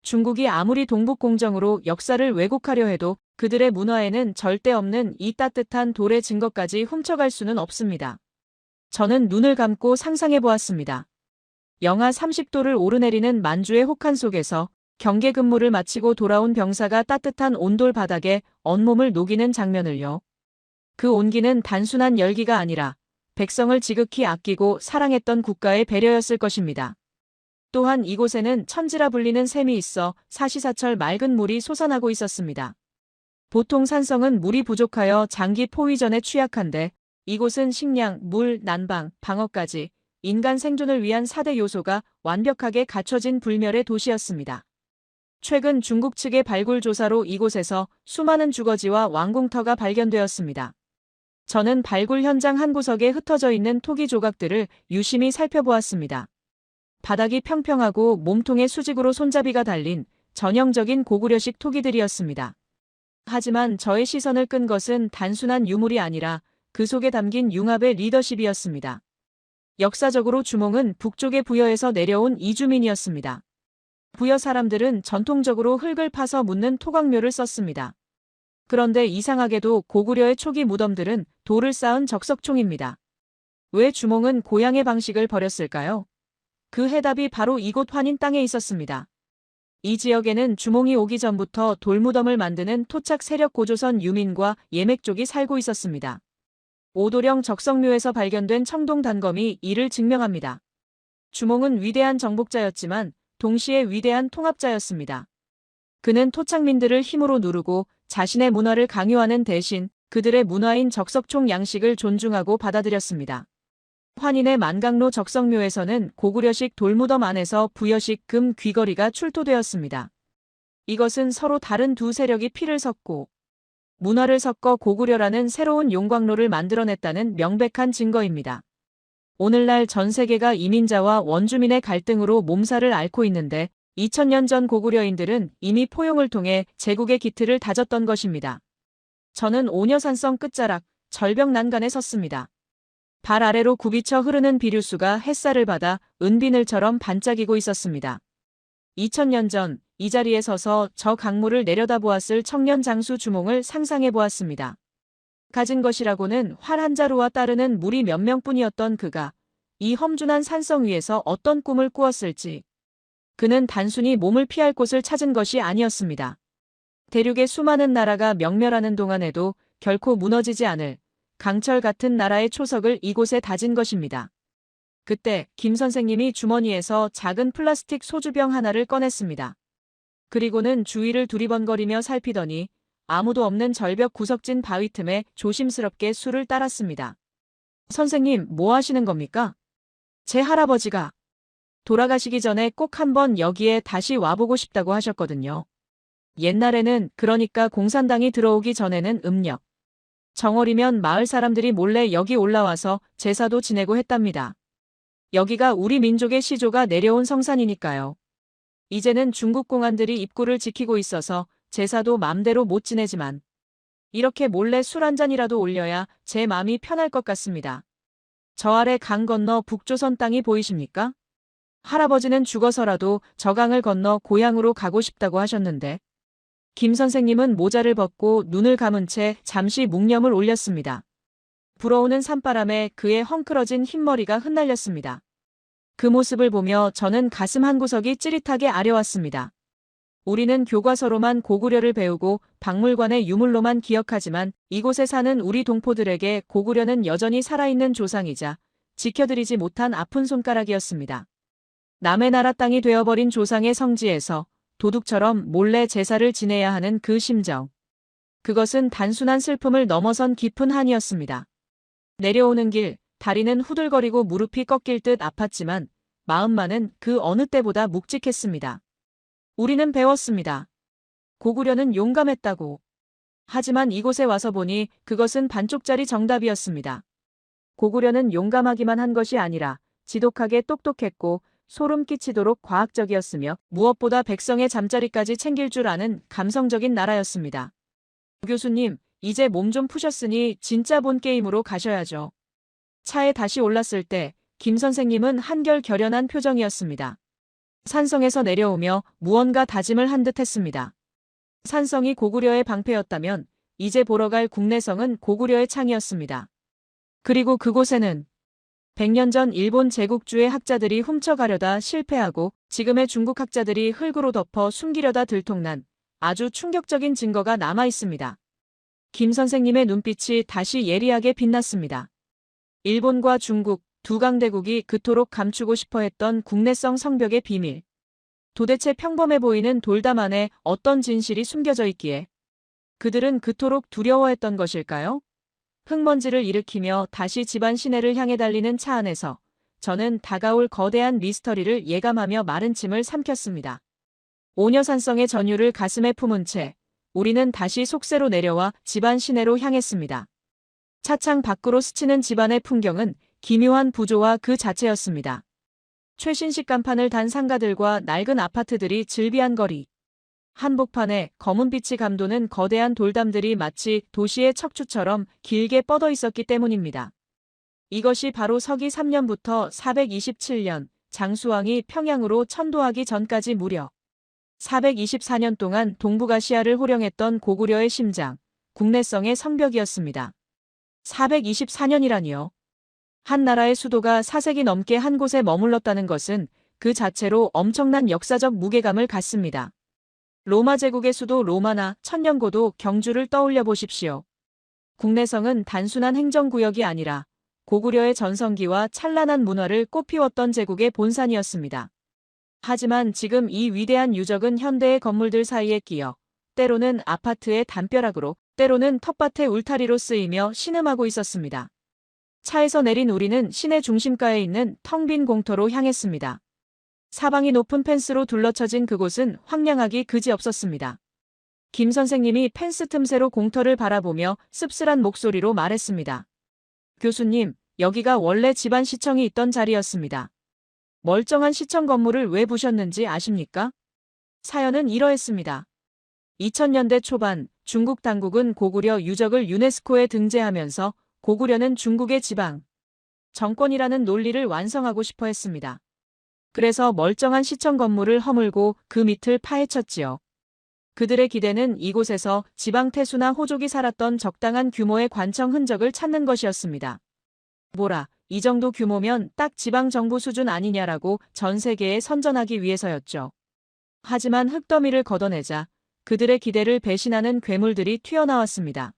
중국이 아무리 동북공정으로 역사를 왜곡하려 해도 그들의 문화에는 절대 없는 이 따뜻한 돌의 증거까지 훔쳐갈 수는 없습니다. 저는 눈을 감고 상상해 보았습니다. 영하 30도를 오르내리는 만주의 혹한 속에서 경계 근무를 마치고 돌아온 병사가 따뜻한 온돌 바닥에 온몸을 녹이는 장면을요. 그 온기는 단순한 열기가 아니라 백성을 지극히 아끼고 사랑했던 국가의 배려였을 것입니다. 또한 이곳에는 천지라 불리는 샘이 있어 사시사철 맑은 물이 솟아나고 있었습니다. 보통 산성은 물이 부족하여 장기 포위전에 취약한데 이곳은 식량, 물, 난방, 방어까지 인간 생존을 위한 4대 요소가 완벽하게 갖춰진 불멸의 도시였습니다. 최근 중국 측의 발굴 조사로 이곳에서 수많은 주거지와 왕궁터가 발견되었습니다. 저는 발굴 현장 한 구석에 흩어져 있는 토기 조각들을 유심히 살펴보았습니다. 바닥이 평평하고 몸통에 수직으로 손잡이가 달린 전형적인 고구려식 토기들이었습니다. 하지만 저의 시선을 끈 것은 단순한 유물이 아니라 그 속에 담긴 융합의 리더십이었습니다. 역사적으로 주몽은 북쪽의 부여에서 내려온 이주민이었습니다. 부여 사람들은 전통적으로 흙을 파서 묻는 토광묘를 썼습니다. 그런데 이상하게도 고구려의 초기 무덤들은 돌을 쌓은 적석총입니다. 왜 주몽은 고향의 방식을 버렸을까요? 그 해답이 바로 이곳 환인 땅에 있었습니다. 이 지역에는 주몽이 오기 전부터 돌무덤을 만드는 토착 세력 고조선 유민과 예맥족이 살고 있었습니다. 오도령 적성묘에서 발견된 청동 단검이 이를 증명합니다. 주몽은 위대한 정복자였지만 동시에 위대한 통합자였습니다. 그는 토착민들을 힘으로 누르고 자신의 문화를 강요하는 대신 그들의 문화인 적석총 양식을 존중하고 받아들였습니다. 환인의 만강로 적성묘에서는 고구려식 돌무덤 안에서 부여식 금 귀걸이가 출토되었습니다. 이것은 서로 다른 두 세력이 피를 섞고 문화를 섞어 고구려라는 새로운 용광로를 만들어냈다는 명백한 증거입니다. 오늘날 전 세계가 이민자와 원주민의 갈등으로 몸살을 앓고 있는데 2000년 전 고구려인들은 이미 포용을 통해 제국의 기틀을 다졌던 것입니다. 저는 오녀산성 끝자락, 절벽 난간에 섰습니다. 발 아래로 굽이쳐 흐르는 비류수가 햇살을 받아 은비늘처럼 반짝이고 있었습니다. 2000년 전 이 자리에 서서 저 강물을 내려다보았을 청년 장수 주몽을 상상해 보았습니다. 가진 것이라고는 활 한 자루와 따르는 무리 몇 명뿐이었던 그가 이 험준한 산성 위에서 어떤 꿈을 꾸었을지. 그는 단순히 몸을 피할 곳을 찾은 것이 아니었습니다. 대륙의 수많은 나라가 명멸하는 동안에도 결코 무너지지 않을 강철 같은 나라의 초석을 이곳에 다진 것입니다. 그때 김 선생님이 주머니에서 작은 플라스틱 소주병 하나를 꺼냈습니다. 그리고는 주위를 두리번거리며 살피더니 아무도 없는 절벽 구석진 바위 틈에 조심스럽게 술을 따랐습니다. 선생님, 뭐 하시는 겁니까? 제 할아버지가 돌아가시기 전에 꼭 한번 여기에 다시 와보고 싶다고 하셨거든요. 옛날에는 그러니까 공산당이 들어오기 전에는 음력 정월이면 마을 사람들이 몰래 여기 올라와서 제사도 지내고 했답니다. 여기가 우리 민족의 시조가 내려온 성산이니까요. 이제는 중국 공안들이 입구를 지키고 있어서 제사도 맘대로 못 지내지만 이렇게 몰래 술 한 잔이라도 올려야 제 마음이 편할 것 같습니다. 저 아래 강 건너 북조선 땅이 보이십니까? 할아버지는 죽어서라도 저 강을 건너 고향으로 가고 싶다고 하셨는데 김 선생님은 모자를 벗고 눈을 감은 채 잠시 묵념을 올렸습니다. 불어오는 산바람에 그의 헝클어진 흰머리가 흩날렸습니다. 그 모습을 보며 저는 가슴 한구석이 찌릿하게 아려왔습니다. 우리는 교과서로만 고구려를 배우고 박물관의 유물로만 기억하지만 이곳에 사는 우리 동포들에게 고구려는 여전히 살아있는 조상이자 지켜드리지 못한 아픈 손가락이었습니다. 남의 나라 땅이 되어버린 조상의 성지에서 도둑처럼 몰래 제사를 지내야 하는 그 심정. 그것은 단순한 슬픔을 넘어선 깊은 한이었습니다. 내려오는 길, 다리는 후들거리고 무릎이 꺾일 듯 아팠지만 마음만은 그 어느 때보다 묵직했습니다. 우리는 배웠습니다. 고구려는 용감했다고. 하지만 이곳에 와서 보니 그것은 반쪽짜리 정답이었습니다. 고구려는 용감하기만 한 것이 아니라 지독하게 똑똑했고 소름 끼치도록 과학적이었으며 무엇보다 백성의 잠자리까지 챙길 줄 아는 감성적인 나라였습니다. 교수님, 이제 몸 좀 푸셨으니 진짜 본 게임으로 가셔야죠. 차에 다시 올랐을 때 김 선생님은 한결 결연한 표정이었습니다. 산성에서 내려오며 무언가 다짐을 한 듯 했습니다. 산성이 고구려의 방패였다면 이제 보러 갈 국내성은 고구려의 창이었습니다. 그리고 그곳에는 100년 전 일본 제국주의 학자들이 훔쳐가려다 실패하고 지금의 중국 학자들이 흙으로 덮어 숨기려다 들통난 아주 충격적인 증거가 남아 있습니다. 김 선생님의 눈빛이 다시 예리하게 빛났습니다. 일본과 중국, 두 강대국이 그토록 감추고 싶어 했던 국내성 성벽의 비밀. 도대체 평범해 보이는 돌담 안에 어떤 진실이 숨겨져 있기에 그들은 그토록 두려워했던 것일까요? 흙먼지를 일으키며 다시 집안 시내를 향해 달리는 차 안에서 저는 다가올 거대한 미스터리를 예감하며 마른 침을 삼켰습니다. 오녀산성의 전율을 가슴에 품은 채 우리는 다시 속세로 내려와 집안 시내로 향했습니다. 차창 밖으로 스치는 집안의 풍경은 기묘한 부조와 그 자체였습니다. 최신식 간판을 단 상가들과 낡은 아파트들이 즐비한 거리. 한복판에 검은 빛이 감도는 거대한 돌담들이 마치 도시의 척추처럼 길게 뻗어 있었기 때문입니다. 이것이 바로 서기 3년부터 427년 장수왕이 평양으로 천도하기 전까지 무려 424년 동안 동북아시아를 호령했던 고구려의 심장, 국내성의 성벽이었습니다. 424년이라니요. 한 나라의 수도가 4세기 넘게 한 곳에 머물렀다는 것은 그 자체로 엄청난 역사적 무게감을 갖습니다. 로마 제국의 수도 로마나 천년고도 경주를 떠올려 보십시오. 국내성은 단순한 행정구역이 아니라 고구려의 전성기와 찬란한 문화를 꽃피웠던 제국의 본산이었습니다. 하지만 지금 이 위대한 유적은 현대의 건물들 사이에 끼어 때로는 아파트의 담벼락으로 때로는 텃밭의 울타리로 쓰이며 신음하고 있었습니다. 차에서 내린 우리는 시내 중심가에 있는 텅 빈 공터로 향했습니다. 사방이 높은 펜스로 둘러쳐진 그곳은 황량하기 그지없었습니다. 김 선생님이 펜스 틈새로 공터를 바라보며 씁쓸한 목소리로 말했습니다. 교수님, 여기가 원래 지방시청이 있던 자리였습니다. 멀쩡한 시청 건물을 왜 부셨는지 아십니까? 사연은 이러했습니다. 2000년대 초반 중국 당국은 고구려 유적을 유네스코에 등재하면서 고구려는 중국의 지방 정권이라는 논리를 완성하고 싶어 했습니다. 그래서 멀쩡한 시청 건물을 허물고 그 밑을 파헤쳤지요. 그들의 기대는 이곳에서 지방 태수나 호족이 살았던 적당한 규모의 관청 흔적을 찾는 것이었습니다. 뭐라, 이 정도 규모면 딱 지방정부 수준 아니냐라고 전 세계에 선전하기 위해서였죠. 하지만 흙더미를 걷어내자 그들의 기대를 배신하는 괴물들이 튀어나왔습니다.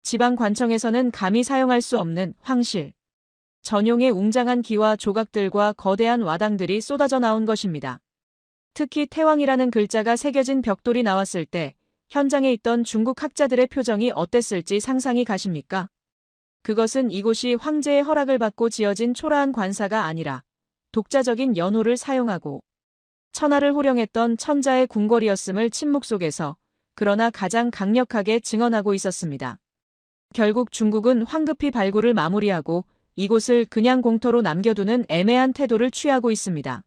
지방관청에서는 감히 사용할 수 없는 황실, 전용의 웅장한 기와 조각들과 거대한 와당들이 쏟아져 나온 것입니다. 특히 태왕이라는 글자가 새겨진 벽돌이 나왔을 때 현장에 있던 중국 학자들의 표정이 어땠을지 상상이 가십니까? 그것은 이곳이 황제의 허락을 받고 지어진 초라한 관사가 아니라 독자적인 연호를 사용하고 천하를 호령했던 천자의 궁궐이었음을 침묵 속에서 그러나 가장 강력하게 증언하고 있었습니다. 결국 중국은 황급히 발굴을 마무리하고 이곳을 그냥 공터로 남겨두는 애매한 태도를 취하고 있습니다.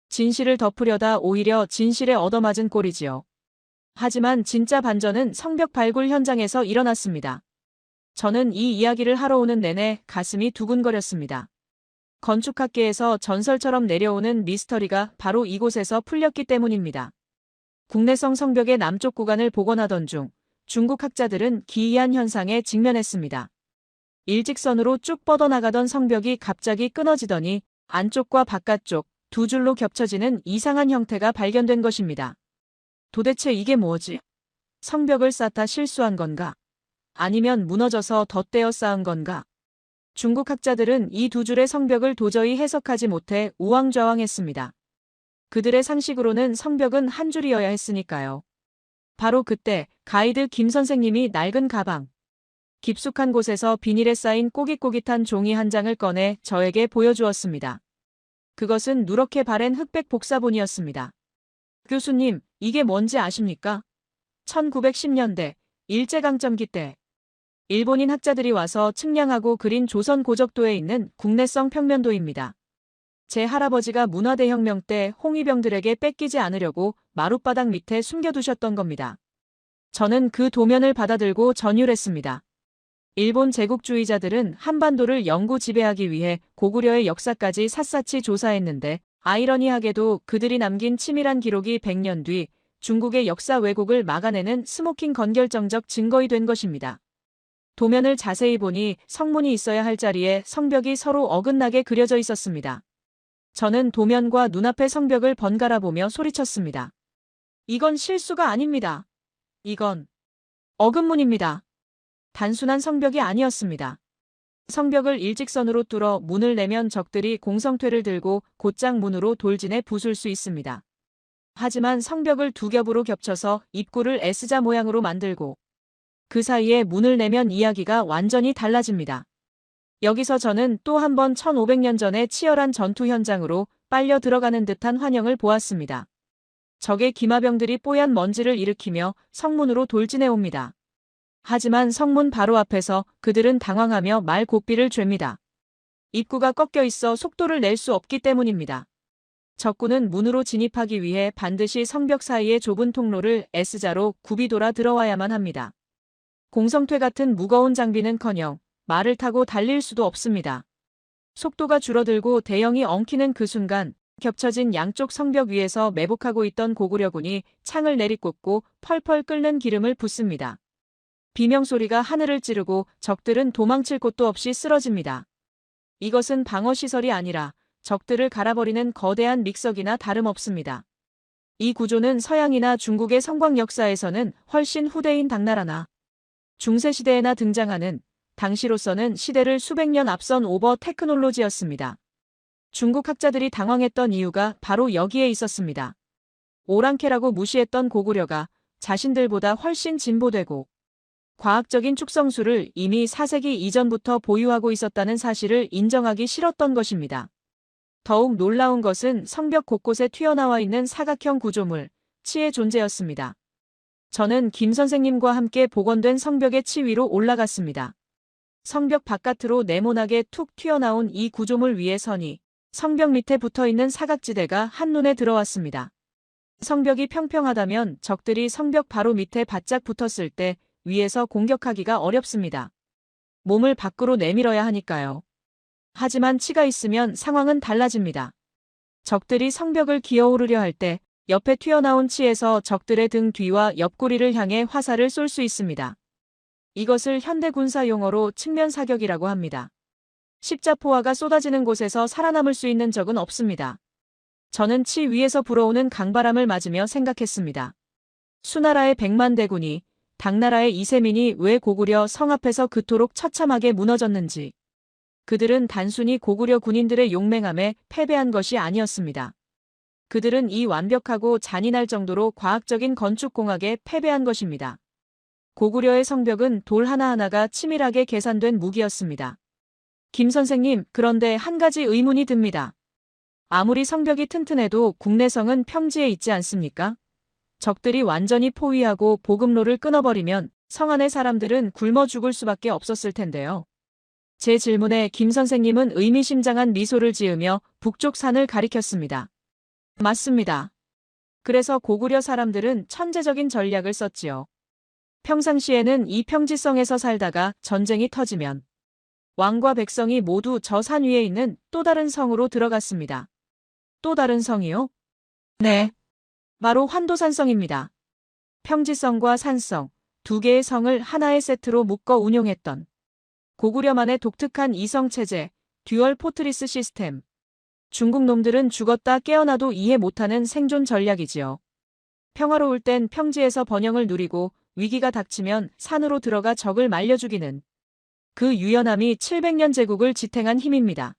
진실을 덮으려다 오히려 진실에 얻어맞은 꼴이지요. 하지만 진짜 반전은 성벽 발굴 현장에서 일어났습니다. 저는 이 이야기를 하러 오는 내내 가슴이 두근거렸습니다. 건축학계에서 전설처럼 내려오는 미스터리가 바로 이곳에서 풀렸기 때문입니다. 국내성 성벽의 남쪽 구간을 복원하던 중 중국 학자들은 기이한 현상에 직면했습니다. 일직선으로 쭉 뻗어나가던 성벽이 갑자기 끊어지더니 안쪽과 바깥쪽 두 줄로 겹쳐지는 이상한 형태가 발견된 것입니다. 도대체 이게 뭐지? 성벽을 쌓다 실수한 건가? 아니면 무너져서 덧대어 쌓은 건가? 중국 학자들은 이 두 줄의 성벽을 도저히 해석하지 못해 우왕좌왕했습니다. 그들의 상식으로는 성벽은 한 줄이어야 했으니까요. 바로 그때 가이드 김 선생님이 낡은 가방, 깊숙한 곳에서 비닐에 쌓인 꼬깃꼬깃한 종이 한 장을 꺼내 저에게 보여주었습니다. 그것은 누렇게 바랜 흑백 복사본이었습니다. 교수님, 이게 뭔지 아십니까? 1910년대 일제강점기 때 일본인 학자들이 와서 측량하고 그린 조선 고적도에 있는 국내성 평면도입니다. 제 할아버지가 문화대혁명 때 홍위병들에게 뺏기지 않으려고 마룻바닥 밑에 숨겨두셨던 겁니다. 저는 그 도면을 받아들고 전율했습니다. 일본 제국주의자들은 한반도를 영구 지배하기 위해 고구려의 역사까지 샅샅이 조사했는데 아이러니하게도 그들이 남긴 치밀한 기록이 100년 뒤 중국의 역사 왜곡을 막아내는 스모킹 건결정적 증거이 된 것입니다. 도면을 자세히 보니 성문이 있어야 할 자리에 성벽이 서로 어긋나게 그려져 있었습니다. 저는 도면과 눈앞의 성벽을 번갈아 보며 소리쳤습니다. 이건 실수가 아닙니다. 이건 어긋문입니다. 단순한 성벽이 아니었습니다. 성벽을 일직선으로 뚫어 문을 내면 적들이 공성퇴를 들고 곧장 문으로 돌진해 부술 수 있습니다. 하지만 성벽을 두 겹으로 겹쳐서 입구를 S자 모양으로 만들고 그 사이에 문을 내면 이야기가 완전히 달라집니다. 여기서 저는 또 한 번 1500년 전의 치열한 전투 현장으로 빨려 들어가는 듯한 환영을 보았습니다. 적의 기마병들이 뽀얀 먼지를 일으키며 성문으로 돌진해 옵니다. 하지만 성문 바로 앞에서 그들은 당황하며 말 고삐를 죄입니다. 입구가 꺾여 있어 속도를 낼 수 없기 때문입니다. 적군은 문으로 진입하기 위해 반드시 성벽 사이의 좁은 통로를 S자로 굽이 돌아 들어와야만 합니다. 공성퇴 같은 무거운 장비는커녕 말을 타고 달릴 수도 없습니다. 속도가 줄어들고 대형이 엉키는 그 순간 겹쳐진 양쪽 성벽 위에서 매복하고 있던 고구려군이 창을 내리꽂고 펄펄 끓는 기름을 붓습니다. 비명소리가 하늘을 찌르고 적들은 도망칠 곳도 없이 쓰러집니다. 이것은 방어시설이 아니라 적들을 갈아버리는 거대한 믹서기나 다름없습니다. 이 구조는 서양이나 중국의 성광 역사에서는 훨씬 후대인 당나라나 중세시대에나 등장하는 당시로서는 시대를 수백 년 앞선 오버 테크놀로지였습니다. 중국 학자들이 당황했던 이유가 바로 여기에 있었습니다. 오랑캐라고 무시했던 고구려가 자신들보다 훨씬 진보되고 과학적인 축성수를 이미 4세기 이전부터 보유하고 있었다는 사실을 인정하기 싫었던 것입니다. 더욱 놀라운 것은 성벽 곳곳에 튀어나와 있는 사각형 구조물, 치의 존재였습니다. 저는 김 선생님과 함께 복원된 성벽의 치 위로 올라갔습니다. 성벽 바깥으로 네모나게 툭 튀어나온 이 구조물 위에 서니 성벽 밑에 붙어있는 사각지대가 한눈에 들어왔습니다. 성벽이 평평하다면 적들이 성벽 바로 밑에 바짝 붙었을 때 위에서 공격하기가 어렵습니다. 몸을 밖으로 내밀어야 하니까요. 하지만 치가 있으면 상황은 달라집니다. 적들이 성벽을 기어오르려 할 때 옆에 튀어나온 치에서 적들의 등 뒤와 옆구리를 향해 화살을 쏠 수 있습니다. 이것을 현대 군사 용어로 측면 사격이라고 합니다. 십자포화가 쏟아지는 곳에서 살아남을 수 있는 적은 없습니다. 저는 치 위에서 불어오는 강바람을 맞으며 생각했습니다. 수나라의 100만 대군이 당나라의 이세민이 왜 고구려 성 앞에서 그토록 처참하게 무너졌는지. 그들은 단순히 고구려 군인들의 용맹함에 패배한 것이 아니었습니다. 그들은 이 완벽하고 잔인할 정도로 과학적인 건축공학에 패배한 것입니다. 고구려의 성벽은 돌 하나하나가 치밀하게 계산된 무기였습니다. 김 선생님, 그런데 한 가지 의문이 듭니다. 아무리 성벽이 튼튼해도 국내성은 평지에 있지 않습니까? 적들이 완전히 포위하고 보급로를 끊어버리면 성 안의 사람들은 굶어 죽을 수밖에 없었을 텐데요. 제 질문에 김 선생님은 의미심장한 미소를 지으며 북쪽 산을 가리켰습니다. 맞습니다. 그래서 고구려 사람들은 천재적인 전략을 썼지요. 평상시에는 이 평지성에서 살다가 전쟁이 터지면 왕과 백성이 모두 저 산 위에 있는 또 다른 성으로 들어갔습니다. 또 다른 성이요? 네. 바로 환도산성입니다. 평지성과 산성, 두 개의 성을 하나의 세트로 묶어 운용했던 고구려만의 독특한 이성체제, 듀얼 포트리스 시스템. 중국 놈들은 죽었다 깨어나도 이해 못하는 생존 전략이지요. 평화로울 땐 평지에서 번영을 누리고 위기가 닥치면 산으로 들어가 적을 말려 죽이는 그 유연함이 700년 제국을 지탱한 힘입니다.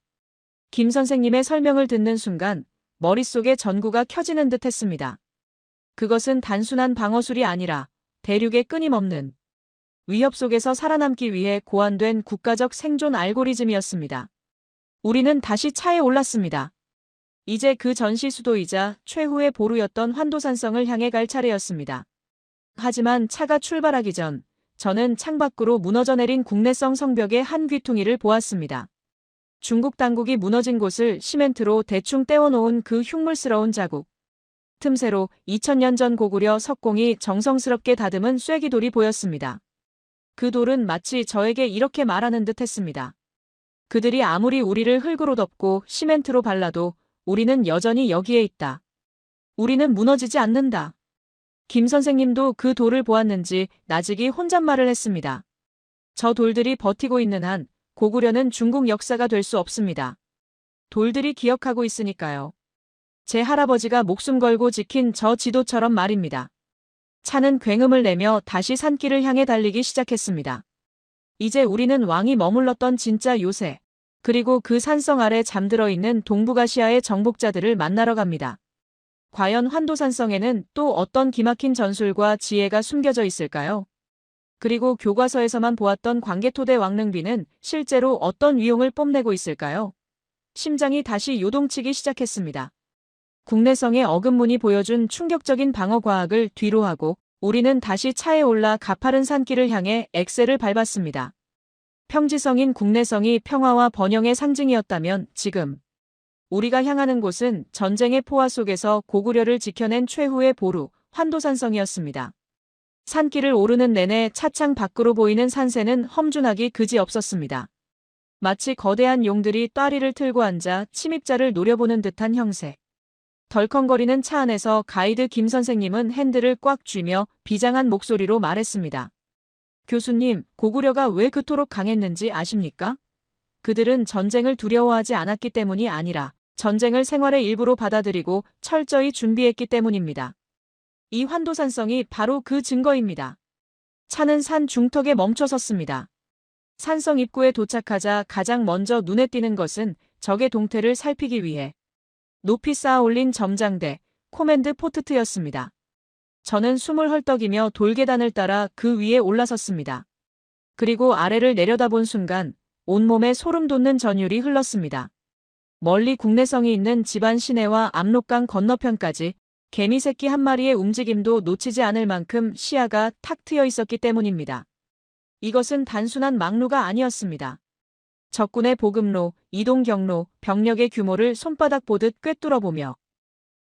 김 선생님의 설명을 듣는 순간 머릿속에 전구가 켜지는 듯 했습니다. 그것은 단순한 방어술이 아니라 대륙의 끊임없는 위협 속에서 살아남기 위해 고안된 국가적 생존 알고리즘이었습니다. 우리는 다시 차에 올랐습니다. 이제 그 전시 수도이자 최후의 보루였던 환도산성을 향해 갈 차례였습니다. 하지만 차가 출발하기 전 저는 창밖으로 무너져 내린 국내성 성벽의 한 귀퉁이를 보았습니다. 중국 당국이 무너진 곳을 시멘트로 대충 떼어놓은 그 흉물스러운 자국. 틈새로 2000년 전 고구려 석공이 정성스럽게 다듬은 쐐기돌이 보였습니다. 그 돌은 마치 저에게 이렇게 말하는 듯 했습니다. 그들이 아무리 우리를 흙으로 덮고 시멘트로 발라도 우리는 여전히 여기에 있다. 우리는 무너지지 않는다. 김 선생님도 그 돌을 보았는지 나직이 혼잣말을 했습니다. 저 돌들이 버티고 있는 한 고구려는 중국 역사가 될 수 없습니다. 돌들이 기억하고 있으니까요. 제 할아버지가 목숨 걸고 지킨 저 지도처럼 말입니다. 차는 굉음을 내며 다시 산길을 향해 달리기 시작했습니다. 이제 우리는 왕이 머물렀던 진짜 요새, 그리고 그 산성 아래 잠들어 있는 동북아시아의 정복자들을 만나러 갑니다. 과연 환도산성에는 또 어떤 기막힌 전술과 지혜가 숨겨져 있을까요? 그리고 교과서에서만 보았던 광개토대 왕릉비는 실제로 어떤 위용을 뽐내고 있을까요? 심장이 다시 요동치기 시작했습니다. 국내성의 어금문이 보여준 충격적인 방어 과학을 뒤로하고 우리는 다시 차에 올라 가파른 산길을 향해 엑셀을 밟았습니다. 평지성인 국내성이 평화와 번영의 상징이었다면 지금 우리가 향하는 곳은 전쟁의 포화 속에서 고구려를 지켜낸 최후의 보루, 환도산성이었습니다. 산길을 오르는 내내 차창 밖으로 보이는 산세는 험준하기 그지없었습니다. 마치 거대한 용들이 따리를 틀고 앉아 침입자를 노려보는 듯한 형세. 덜컹거리는 차 안에서 가이드 김 선생님은 핸들을 꽉 쥐며 비장한 목소리로 말했습니다. 교수님, 고구려가 왜 그토록 강했는지 아십니까? 그들은 전쟁을 두려워하지 않았기 때문이 아니라 전쟁을 생활의 일부로 받아들이고 철저히 준비했기 때문입니다. 이 환도산성이 바로 그 증거입니다. 차는 산 중턱에 멈춰섰습니다. 산성 입구에 도착하자 가장 먼저 눈에 띄는 것은 적의 동태를 살피기 위해 높이 쌓아 올린 점장대, 코맨드 포트트였습니다. 저는 숨을 헐떡이며 돌계단을 따라 그 위에 올라섰습니다. 그리고 아래를 내려다본 순간 온몸에 소름 돋는 전율이 흘렀습니다. 멀리 국내성이 있는 집안 시내와 압록강 건너편까지 개미 새끼 한 마리의 움직임도 놓치지 않을 만큼 시야가 탁 트여 있었기 때문입니다. 이것은 단순한 막루가 아니었습니다. 적군의 보급로, 이동 경로, 병력의 규모를 손바닥 보듯 꿰뚫어보며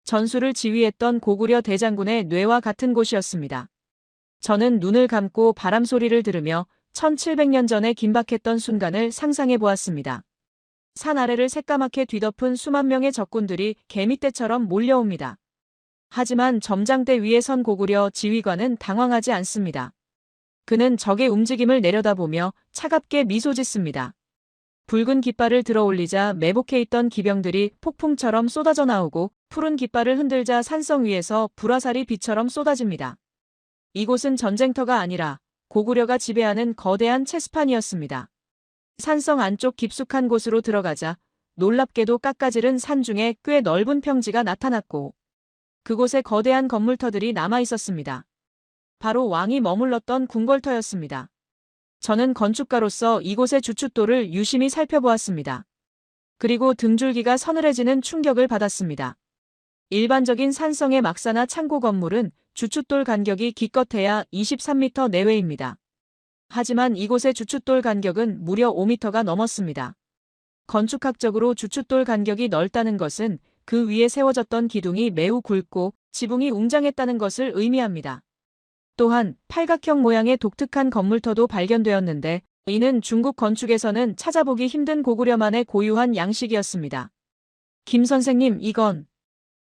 전술을 지휘했던 고구려 대장군의 뇌와 같은 곳이었습니다. 저는 눈을 감고 바람 소리를 들으며 1700년 전에 긴박했던 순간을 상상해 보았습니다. 산 아래를 새까맣게 뒤덮은 수만 명의 적군들이 개미떼처럼 몰려옵니다. 하지만 점장대 위에 선 고구려 지휘관은 당황하지 않습니다. 그는 적의 움직임을 내려다보며 차갑게 미소 짓습니다. 붉은 깃발을 들어 올리자 매복해 있던 기병들이 폭풍처럼 쏟아져 나오고 푸른 깃발을 흔들자 산성 위에서 불화살이 비처럼 쏟아집니다. 이곳은 전쟁터가 아니라 고구려가 지배하는 거대한 체스판이었습니다. 산성 안쪽 깊숙한 곳으로 들어가자 놀랍게도 깎아지른 산 중에 꽤 넓은 평지가 나타났고 그곳에 거대한 건물터들이 남아 있었습니다. 바로 왕이 머물렀던 궁궐터였습니다. 저는 건축가로서 이곳의 주춧돌을 유심히 살펴보았습니다. 그리고 등줄기가 서늘해지는 충격을 받았습니다. 일반적인 산성의 막사나 창고 건물은 주춧돌 간격이 기껏해야 23m 내외입니다. 하지만 이곳의 주춧돌 간격은 무려 5m가 넘었습니다. 건축학적으로 주춧돌 간격이 넓다는 것은 그 위에 세워졌던 기둥이 매우 굵고 지붕이 웅장했다는 것을 의미합니다. 또한 팔각형 모양의 독특한 건물터도 발견되었는데 이는 중국 건축에서는 찾아보기 힘든 고구려만의 고유한 양식이었습니다. 김 선생님, 이건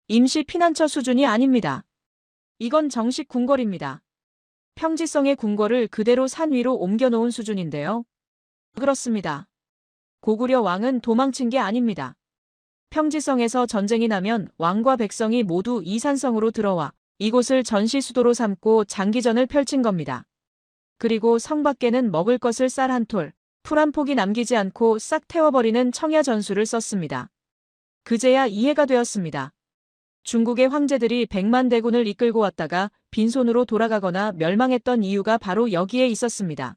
임시 피난처 수준이 아닙니다. 이건 정식 궁궐입니다. 평지성의 궁궐을 그대로 산 위로 옮겨놓은 수준인데요. 그렇습니다. 고구려 왕은 도망친 게 아닙니다. 평지성에서 전쟁이 나면 왕과 백성이 모두 이 산성으로 들어와 이곳을 전시 수도로 삼고 장기전을 펼친 겁니다. 그리고 성 밖에는 먹을 것을 쌀 한 톨, 풀 한 폭이 남기지 않고 싹 태워버리는 청야 전술을 썼습니다. 그제야 이해가 되었습니다. 중국의 황제들이 100만 대군을 이끌고 왔다가 빈손으로 돌아가거나 멸망했던 이유가 바로 여기에 있었습니다.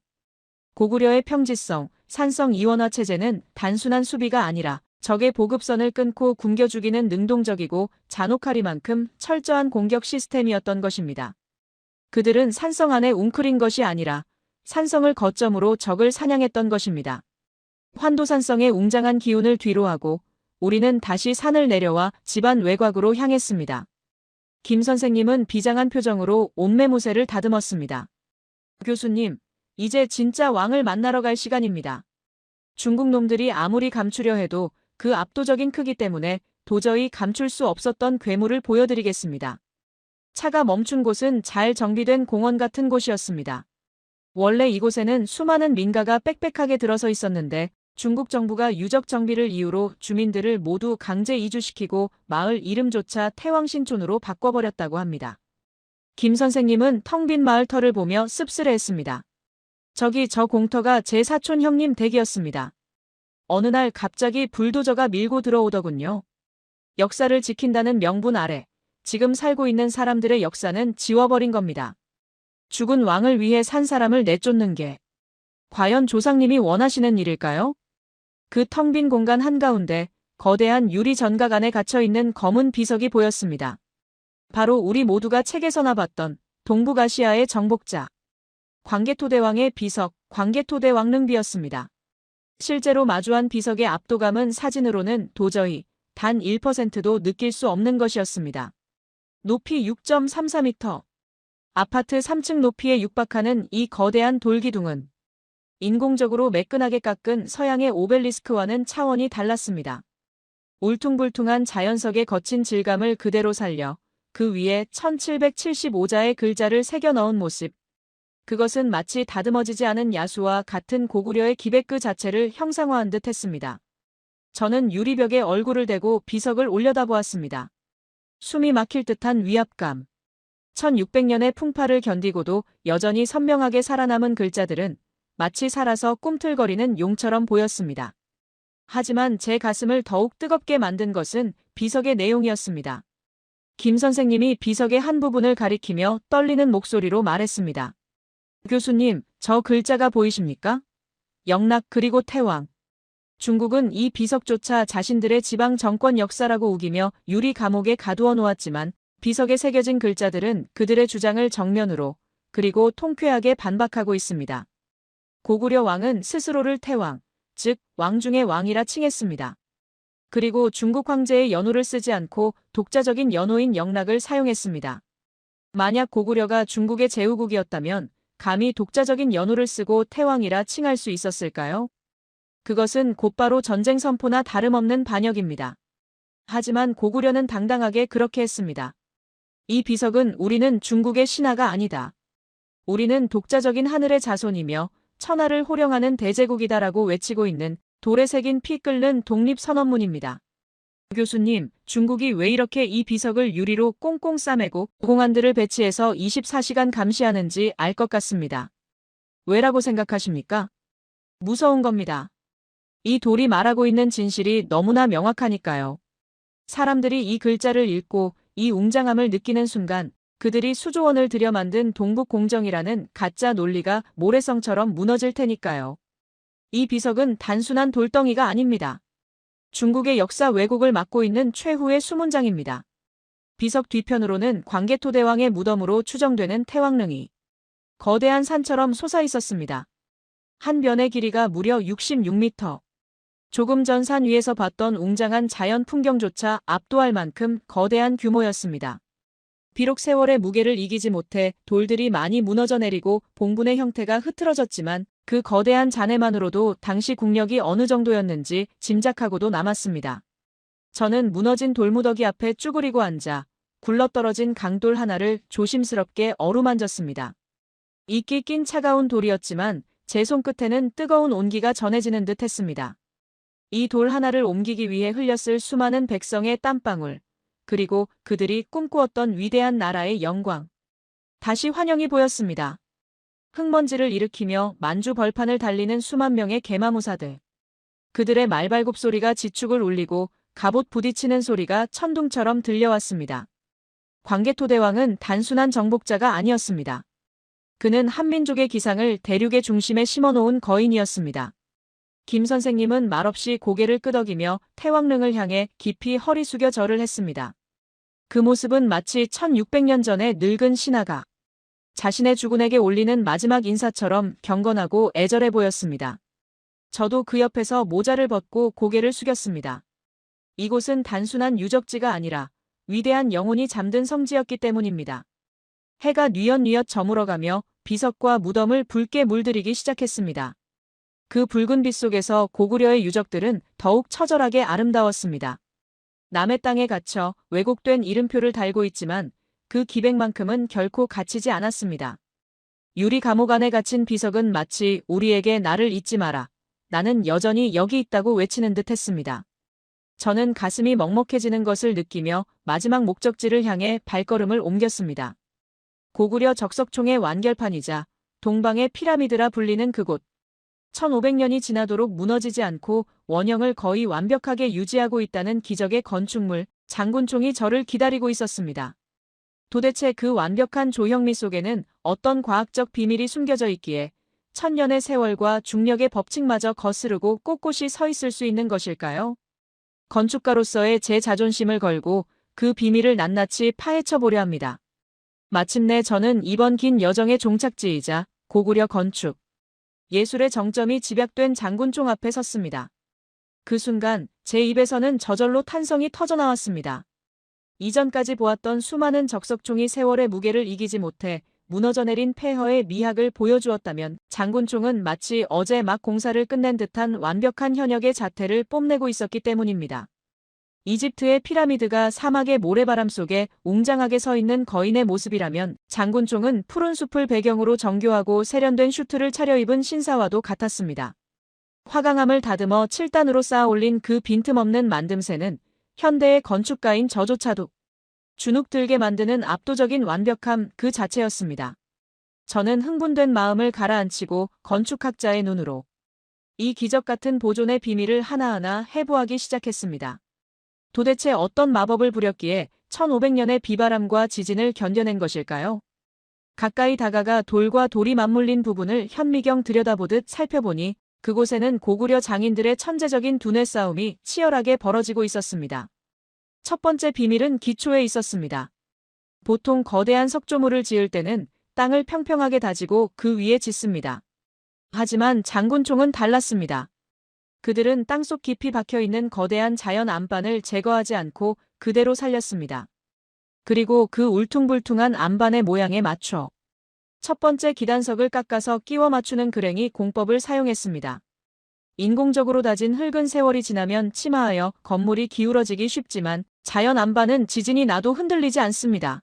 고구려의 평지성, 산성 이원화 체제는 단순한 수비가 아니라 적의 보급선을 끊고 굶겨 죽이는 능동적이고 잔혹하리만큼 철저한 공격 시스템이었던 것입니다. 그들은 산성 안에 웅크린 것이 아니라 산성을 거점으로 적을 사냥했던 것입니다. 환도산성의 웅장한 기운을 뒤로하고 우리는 다시 산을 내려와 집안 외곽으로 향했습니다. 김 선생님은 비장한 표정으로 옷매무새를 다듬었습니다. 교수님, 이제 진짜 왕을 만나러 갈 시간입니다. 중국 놈들이 아무리 감추려 해도 그 압도적인 크기 때문에 도저히 감출 수 없었던 괴물을 보여드리겠습니다. 차가 멈춘 곳은 잘 정비된 공원 같은 곳이었습니다. 원래 이곳에는 수많은 민가가 빽빽하게 들어서 있었는데 중국 정부가 유적 정비를 이유로 주민들을 모두 강제 이주시키고 마을 이름조차 태왕신촌으로 바꿔버렸다고 합니다. 김 선생님은 텅 빈 마을터를 보며 씁쓸해했습니다. 저기 저 공터가 제 사촌 형님 댁이었습니다. 어느 날 갑자기 불도저가 밀고 들어오더군요. 역사를 지킨다는 명분 아래 지금 살고 있는 사람들의 역사는 지워버린 겁니다. 죽은 왕을 위해 산 사람을 내쫓는 게 과연 조상님이 원하시는 일일까요? 그 텅 빈 공간 한가운데 거대한 유리 전각 안에 갇혀있는 검은 비석이 보였습니다. 바로 우리 모두가 책에서나 봤던 동북아시아의 정복자 광개토대왕의 비석, 광개토대왕릉비였습니다. 실제로 마주한 비석의 압도감은 사진으로는 도저히 단 1%도 느낄 수 없는 것이었습니다. 높이 6.34m. 아파트 3층 높이에 육박하는 이 거대한 돌기둥은 인공적으로 매끈하게 깎은 서양의 오벨리스크와는 차원이 달랐습니다. 울퉁불퉁한 자연석의 거친 질감을 그대로 살려 그 위에 1775자의 글자를 새겨 넣은 모습. 그것은 마치 다듬어지지 않은 야수와 같은 고구려의 기백 그 자체를 형상화한 듯 했습니다. 저는 유리벽에 얼굴을 대고 비석을 올려다보았습니다. 숨이 막힐 듯한 위압감. 1600년의 풍파를 견디고도 여전히 선명하게 살아남은 글자들은 마치 살아서 꿈틀거리는 용처럼 보였습니다. 하지만 제 가슴을 더욱 뜨겁게 만든 것은 비석의 내용이었습니다. 김 선생님이 비석의 한 부분을 가리키며 떨리는 목소리로 말했습니다. 교수님, 저 글자가 보이십니까? 영락 그리고 태왕. 중국은 이 비석조차 자신들의 지방 정권 역사라고 우기며 유리 감옥에 가두어 놓았지만 비석에 새겨진 글자들은 그들의 주장을 정면으로 그리고 통쾌하게 반박하고 있습니다. 고구려 왕은 스스로를 태왕, 즉 왕 중의 왕이라 칭했습니다. 그리고 중국 황제의 연호를 쓰지 않고 독자적인 연호인 영락을 사용했습니다. 만약 고구려가 중국의 제후국이었다면 감히 독자적인 연호를 쓰고 태왕이라 칭할 수 있었을까요? 그것은 곧바로 전쟁 선포나 다름없는 반역입니다. 하지만 고구려는 당당하게 그렇게 했습니다. 이 비석은 우리는 중국의 신하가 아니다. 우리는 독자적인 하늘의 자손이며 천하를 호령하는 대제국이다라고 외치고 있는 돌에 새긴 피 끓는 독립선언문입니다. 교수님, 중국이 왜 이렇게 이 비석을 유리로 꽁꽁 싸매고 공안들을 배치해서 24시간 감시하는지 알 것 같습니다. 왜라고 생각하십니까? 무서운 겁니다. 이 돌이 말하고 있는 진실이 너무나 명확하니까요. 사람들이 이 글자를 읽고 이 웅장함을 느끼는 순간 그들이 수조 원을 들여 만든 동북공정이라는 가짜 논리가 모래성처럼 무너질 테니까요. 이 비석은 단순한 돌덩이가 아닙니다. 중국의 역사 왜곡을 막고 있는 최후의 수문장입니다. 비석 뒤편으로는 광개토대왕의 무덤으로 추정되는 태왕릉이 거대한 산처럼 솟아 있었습니다. 한 변의 길이가 무려 66m. 조금 전 산 위에서 봤던 웅장한 자연 풍경조차 압도할 만큼 거대한 규모였습니다. 비록 세월의 무게를 이기지 못해 돌들이 많이 무너져 내리고 봉분의 형태가 흐트러졌지만 그 거대한 잔해만으로도 당시 국력이 어느 정도였는지 짐작하고도 남았습니다. 저는 무너진 돌무더기 앞에 쭈그리고 앉아 굴러떨어진 강돌 하나를 조심스럽게 어루만졌습니다. 이끼 낀 차가운 돌이었지만 제 손끝에는 뜨거운 온기가 전해지는 듯 했습니다. 이 돌 하나를 옮기기 위해 흘렸을 수많은 백성의 땀방울, 그리고 그들이 꿈꾸었던 위대한 나라의 영광. 다시 환영이 보였습니다. 흙먼지를 일으키며 만주 벌판을 달리는 수만 명의 개마무사들. 그들의 말발굽 소리가 지축을 울리고 갑옷 부딪히는 소리가 천둥처럼 들려왔습니다. 광개토대왕은 단순한 정복자가 아니었습니다. 그는 한민족의 기상을 대륙의 중심에 심어놓은 거인이었습니다. 김 선생님은 말없이 고개를 끄덕이며 태왕릉을 향해 깊이 허리 숙여 절을 했습니다. 그 모습은 마치 1600년 전의 늙은 신하가 자신의 주군에게 올리는 마지막 인사처럼 경건하고 애절해 보였습니다. 저도 그 옆에서 모자를 벗고 고개를 숙였습니다. 이곳은 단순한 유적지가 아니라 위대한 영혼이 잠든 성지였기 때문입니다. 해가 뉘엿뉘엿 저물어가며 비석과 무덤을 붉게 물들이기 시작했습니다. 그 붉은 빛 속에서 고구려의 유적들은 더욱 처절하게 아름다웠습니다. 남의 땅에 갇혀 왜곡된 이름표를 달고 있지만 그 기백만큼은 결코 갇히지 않았습니다. 유리 감옥 안에 갇힌 비석은 마치 우리에게 나를 잊지 마라. 나는 여전히 여기 있다고 외치는 듯 했습니다. 저는 가슴이 먹먹해지는 것을 느끼며 마지막 목적지를 향해 발걸음을 옮겼습니다. 고구려 적석총의 완결판이자 동방의 피라미드라 불리는 그곳. 1500년이 지나도록 무너지지 않고 원형을 거의 완벽하게 유지하고 있다는 기적의 건축물, 장군총이 저를 기다리고 있었습니다. 도대체 그 완벽한 조형미 속에는 어떤 과학적 비밀이 숨겨져 있기에 천년의 세월과 중력의 법칙마저 거스르고 꼿꼿이 서 있을 수 있는 것일까요? 건축가로서의 제 자존심을 걸고 그 비밀을 낱낱이 파헤쳐 보려 합니다. 마침내 저는 이번 긴 여정의 종착지이자 고구려 건축, 예술의 정점이 집약된 장군총 앞에 섰습니다. 그 순간 제 입에서는 저절로 탄성이 터져나왔습니다. 이전까지 보았던 수많은 적석총이 세월의 무게를 이기지 못해 무너져 내린 폐허의 미학을 보여주었다면 장군총은 마치 어제 막 공사를 끝낸 듯한 완벽한 현역의 자태를 뽐내고 있었기 때문입니다. 이집트의 피라미드가 사막의 모래바람 속에 웅장하게 서 있는 거인의 모습이라면 장군총은 푸른 숲을 배경으로 정교하고 세련된 슈트를 차려입은 신사와도 같았습니다. 화강암을 다듬어 7단으로 쌓아 올린 그 빈틈없는 만듦새는 현대의 건축가인 저조차도 주눅들게 만드는 압도적인 완벽함 그 자체였습니다. 저는 흥분된 마음을 가라앉히고 건축학자의 눈으로 이 기적 같은 보존의 비밀을 하나하나 해부하기 시작했습니다. 도대체 어떤 마법을 부렸기에 1500년의 비바람과 지진을 견뎌낸 것일까요? 가까이 다가가 돌과 돌이 맞물린 부분을 현미경 들여다보듯 살펴보니 그곳에는 고구려 장인들의 천재적인 두뇌 싸움이 치열하게 벌어지고 있었습니다. 첫 번째 비밀은 기초에 있었습니다. 보통 거대한 석조물을 지을 때는 땅을 평평하게 다지고 그 위에 짓습니다. 하지만 장군총은 달랐습니다. 그들은 땅속 깊이 박혀있는 거대한 자연 안반을 제거하지 않고 그대로 살렸습니다. 그리고 그 울퉁불퉁한 안반의 모양에 맞춰 첫 번째 기단석을 깎아서 끼워 맞추는 그랭이 공법을 사용했습니다. 인공적으로 다진 흙은 세월이 지나면 침하하여 건물이 기울어지기 쉽지만 자연 안반은 지진이 나도 흔들리지 않습니다.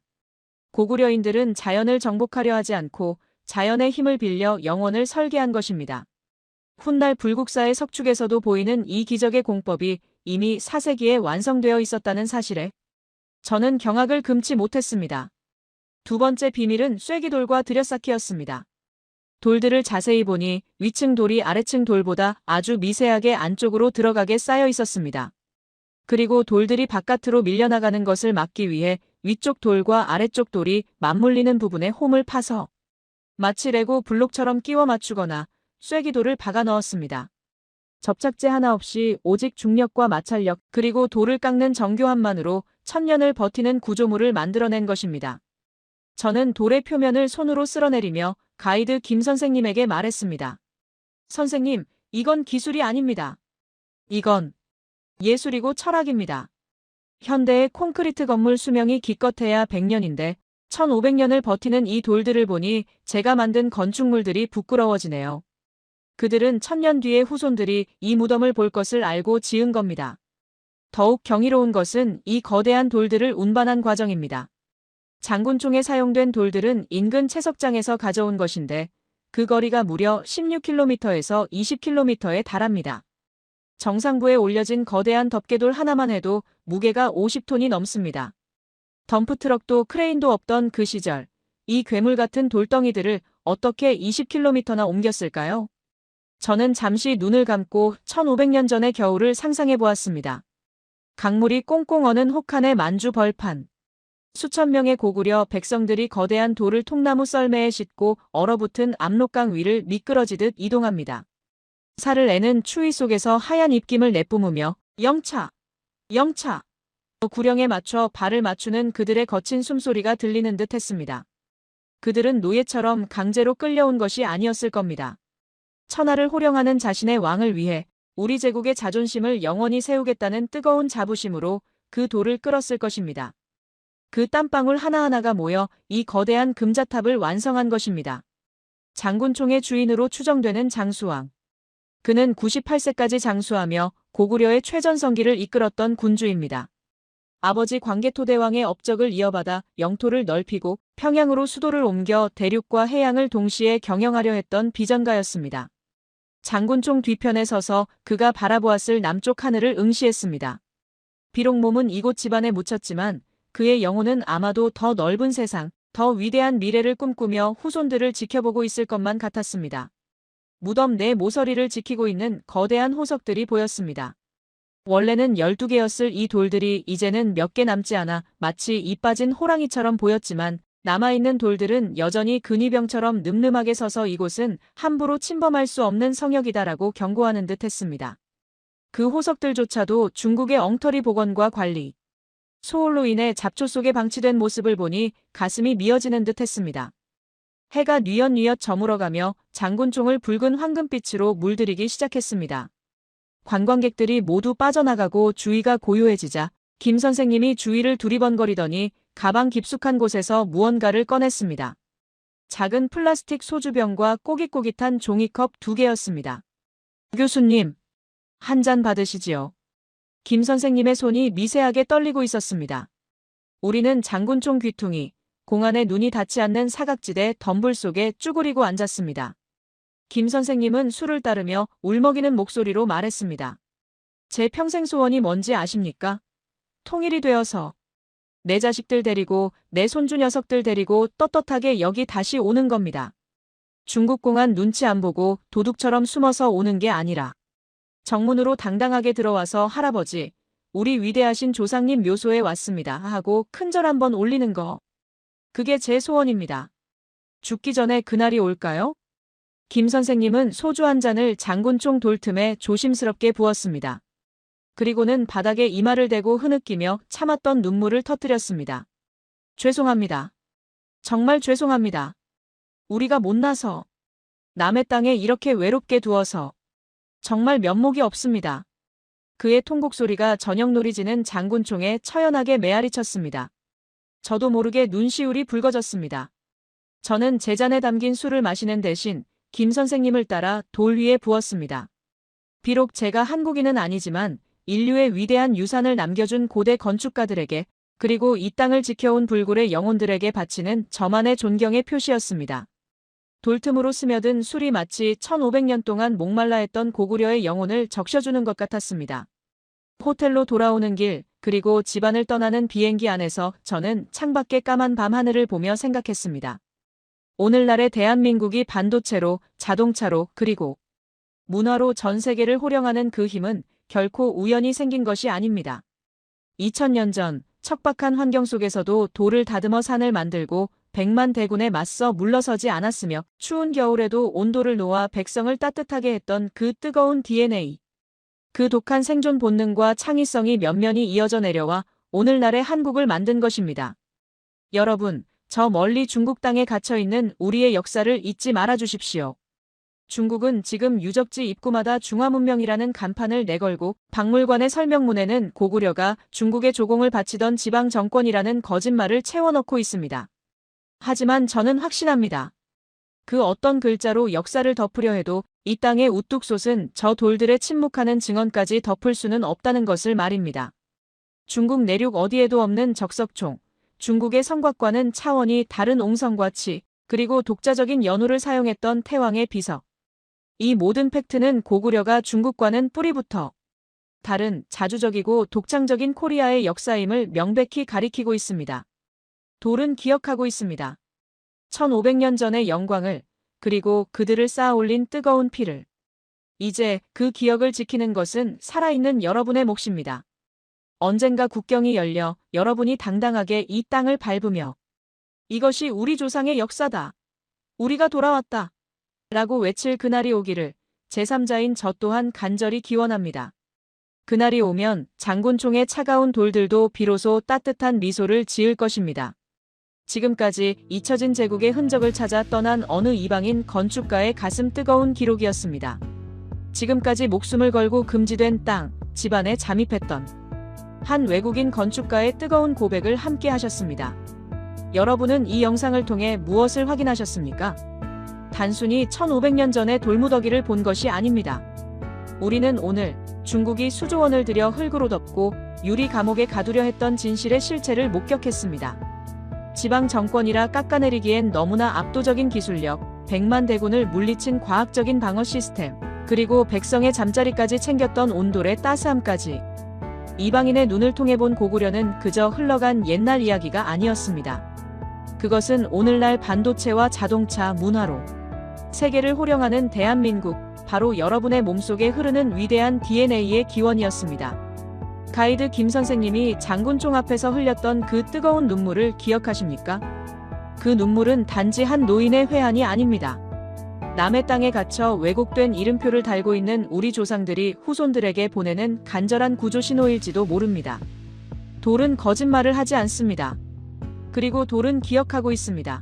고구려인들은 자연을 정복하려 하지 않고 자연의 힘을 빌려 영원을 설계한 것입니다. 훗날 불국사의 석축에서도 보이는 이 기적의 공법이 이미 4세기에 완성되어 있었다는 사실에 저는 경악을 금치 못했습니다. 두 번째 비밀은 쐐기돌과 들여쌓기였습니다. 돌들을 자세히 보니 위층 돌이 아래층 돌보다 아주 미세하게 안쪽으로 들어가게 쌓여 있었습니다. 그리고 돌들이 바깥으로 밀려나가는 것을 막기 위해 위쪽 돌과 아래쪽 돌이 맞물리는 부분에 홈을 파서 마치 레고 블록처럼 끼워 맞추거나 쐐기돌을 박아 넣었습니다. 접착제 하나 없이 오직 중력과 마찰력 그리고 돌을 깎는 정교함만으로 천년을 버티는 구조물을 만들어낸 것입니다. 저는 돌의 표면을 손으로 쓸어내리며 가이드 김 선생님에게 말했습니다. 선생님, 이건 기술이 아닙니다. 이건 예술이고 철학입니다. 현대의 콘크리트 건물 수명이 기껏해야 100년인데 1500년을 버티는 이 돌들을 보니 제가 만든 건축물들이 부끄러워지네요. 그들은 1000년 뒤의 후손들이 이 무덤을 볼 것을 알고 지은 겁니다. 더욱 경이로운 것은 이 거대한 돌들을 운반한 과정입니다. 장군총에 사용된 돌들은 인근 채석장에서 가져온 것인데 그 거리가 무려 16km에서 20km에 달합니다. 정상부에 올려진 거대한 덮개돌 하나만 해도 무게가 50톤이 넘습니다. 덤프트럭도 크레인도 없던 그 시절, 이 괴물 같은 돌덩이들을 어떻게 20km나 옮겼을까요? 저는 잠시 눈을 감고 1500년 전의 겨울을 상상해 보았습니다. 강물이 꽁꽁 어는 혹한의 만주 벌판. 수천 명의 고구려 백성들이 거대한 돌을 통나무 썰매에 싣고 얼어붙은 압록강 위를 미끄러지듯 이동합니다. 살을 내는 추위 속에서 하얀 입김을 내뿜으며 영차! 영차! 구령에 맞춰 발을 맞추는 그들의 거친 숨소리가 들리는 듯 했습니다. 그들은 노예처럼 강제로 끌려온 것이 아니었을 겁니다. 천하를 호령하는 자신의 왕을 위해 우리 제국의 자존심을 영원히 세우겠다는 뜨거운 자부심으로 그 돌을 끌었을 것입니다. 그 땀방울 하나하나가 모여 이 거대한 금자탑을 완성한 것입니다. 장군총의 주인으로 추정되는 장수왕. 그는 98세까지 장수하며 고구려의 최전성기를 이끌었던 군주입니다. 아버지 광개토대왕의 업적을 이어받아 영토를 넓히고 평양으로 수도를 옮겨 대륙과 해양을 동시에 경영하려 했던 비전가였습니다. 장군총 뒤편에 서서 그가 바라보았을 남쪽 하늘을 응시했습니다. 비록 몸은 이곳 집안에 묻혔지만 그의 영혼은 아마도 더 넓은 세상, 더 위대한 미래를 꿈꾸며 후손들을 지켜보고 있을 것만 같았습니다. 무덤 내 모서리를 지키고 있는 거대한 호석들이 보였습니다. 원래는 12개였을 이 돌들이 이제는 몇 개 남지 않아 마치 이 빠진 호랑이처럼 보였지만 남아있는 돌들은 여전히 근위병처럼 늠름하게 서서 이곳은 함부로 침범할 수 없는 성역이다라고 경고하는 듯 했습니다. 그 호석들조차도 중국의 엉터리 복원과 관리, 소홀로 인해 잡초 속에 방치된 모습을 보니 가슴이 미어지는 듯 했습니다. 해가 뉘엿뉘엿 저물어가며 장군총을 붉은 황금빛으로 물들이기 시작했습니다. 관광객들이 모두 빠져나가고 주위가 고요해지자 김 선생님이 주위를 두리번거리더니 가방 깊숙한 곳에서 무언가를 꺼냈습니다. 작은 플라스틱 소주병과 꼬깃꼬깃한 종이컵 2개였습니다. 교수님, 한 잔 받으시지요. 김 선생님의 손이 미세하게 떨리고 있었습니다. 우리는 장군총 귀퉁이, 공안에 눈이 닿지 않는 사각지대 덤불 속에 쭈그리고 앉았습니다. 김 선생님은 술을 따르며 울먹이는 목소리로 말했습니다. 제 평생 소원이 뭔지 아십니까? 통일이 되어서 내 자식들 데리고 내 손주 녀석들 데리고 떳떳하게 여기 다시 오는 겁니다. 중국 공안 눈치 안 보고 도둑처럼 숨어서 오는 게 아니라 정문으로 당당하게 들어와서 할아버지, 우리 위대하신 조상님 묘소에 왔습니다 하고 큰절 한번 올리는 거. 그게 제 소원입니다. 죽기 전에 그날이 올까요? 김 선생님은 소주 한 잔을 장군총 돌틈에 조심스럽게 부었습니다. 그리고는 바닥에 이마를 대고 흐느끼며 참았던 눈물을 터뜨렸습니다. 죄송합니다. 정말 죄송합니다. 우리가 못나서 남의 땅에 이렇게 외롭게 두어서 정말 면목이 없습니다. 그의 통곡 소리가 저녁놀이 지는 장군총에 처연하게 메아리 쳤습니다. 저도 모르게 눈시울이 붉어졌습니다. 저는 제 잔에 담긴 술을 마시는 대신 김 선생님을 따라 돌 위에 부었습니다. 비록 제가 한국인은 아니지만 인류의 위대한 유산을 남겨준 고대 건축가들에게 그리고 이 땅을 지켜온 불굴의 영혼들에게 바치는 저만의 존경의 표시였습니다. 돌틈으로 스며든 술이 마치 1500년 동안 목말라 했던 고구려의 영혼을 적셔주는 것 같았습니다. 호텔로 돌아오는 길, 그리고 집안을 떠나는 비행기 안에서 저는 창밖의 까만 밤하늘을 보며 생각했습니다. 오늘날의 대한민국이 반도체로, 자동차로, 그리고 문화로 전 세계를 호령하는 그 힘은 결코 우연히 생긴 것이 아닙니다. 2000년 전 척박한 환경 속에서도 돌을 다듬어 산을 만들고 100만 대군에 맞서 물러서지 않았으며 추운 겨울에도 온돌을 놓아 백성을 따뜻하게 했던 그 뜨거운 DNA. 그 독한 생존 본능과 창의성이 면면이 이어져 내려와 오늘날의 한국을 만든 것입니다. 여러분, 저 멀리 중국 땅에 갇혀있는 우리의 역사를 잊지 말아 주십시오. 중국은 지금 유적지 입구마다 중화문명이라는 간판을 내걸고 박물관의 설명문에는 고구려가 중국에 조공을 바치던 지방 정권이라는 거짓말을 채워넣고 있습니다. 하지만 저는 확신합니다. 그 어떤 글자로 역사를 덮으려 해도 이 땅에 우뚝 솟은 저 돌들의 침묵하는 증언까지 덮을 수는 없다는 것을 말입니다. 중국 내륙 어디에도 없는 적석총, 중국의 성곽과는 차원이 다른 옹성과 치, 그리고 독자적인 연호를 사용했던 태왕의 비석. 이 모든 팩트는 고구려가 중국과는 뿌리부터 다른 자주적이고 독창적인 코리아의 역사임을 명백히 가리키고 있습니다. 돌은 기억하고 있습니다. 1500년 전의 영광을, 그리고 그들을 쌓아올린 뜨거운 피를. 이제 그 기억을 지키는 것은 살아있는 여러분의 몫입니다. 언젠가 국경이 열려 여러분이 당당하게 이 땅을 밟으며 이것이 우리 조상의 역사다. 우리가 돌아왔다. 라고 외칠 그날이 오기를 제3자인 저 또한 간절히 기원합니다. 그날이 오면 장군총의 차가운 돌들도 비로소 따뜻한 미소를 지을 것입니다. 지금까지 잊혀진 제국의 흔적을 찾아 떠난 어느 이방인 건축가의 가슴 뜨거운 기록이었습니다. 지금까지 목숨을 걸고 금지된 땅, 집안에 잠입했던 한 외국인 건축가의 뜨거운 고백을 함께 하셨습니다. 여러분은 이 영상을 통해 무엇을 확인하셨습니까? 단순히 1500년 전의 돌무더기를 본 것이 아닙니다. 우리는 오늘 중국이 수조원을 들여 흙으로 덮고 유리 감옥에 가두려 했던 진실의 실체를 목격했습니다. 지방 정권이라 깎아내리기엔 너무나 압도적인 기술력, 100만 대군을 물리친 과학적인 방어 시스템, 그리고 백성의 잠자리까지 챙겼던 온돌의 따스함까지. 이방인의 눈을 통해 본 고구려는 그저 흘러간 옛날 이야기가 아니었습니다. 그것은 오늘날 반도체와 자동차, 문화로 세계를 호령하는 대한민국, 바로 여러분의 몸속에 흐르는 위대한 DNA의 기원이었습니다. 가이드 김 선생님이 장군총 앞에서 흘렸던 그 뜨거운 눈물을 기억하십니까? 그 눈물은 단지 한 노인의 회한이 아닙니다. 남의 땅에 갇혀 왜곡된 이름표를 달고 있는 우리 조상들이 후손들에게 보내는 간절한 구조 신호일지도 모릅니다. 돌은 거짓말을 하지 않습니다. 그리고 돌은 기억하고 있습니다.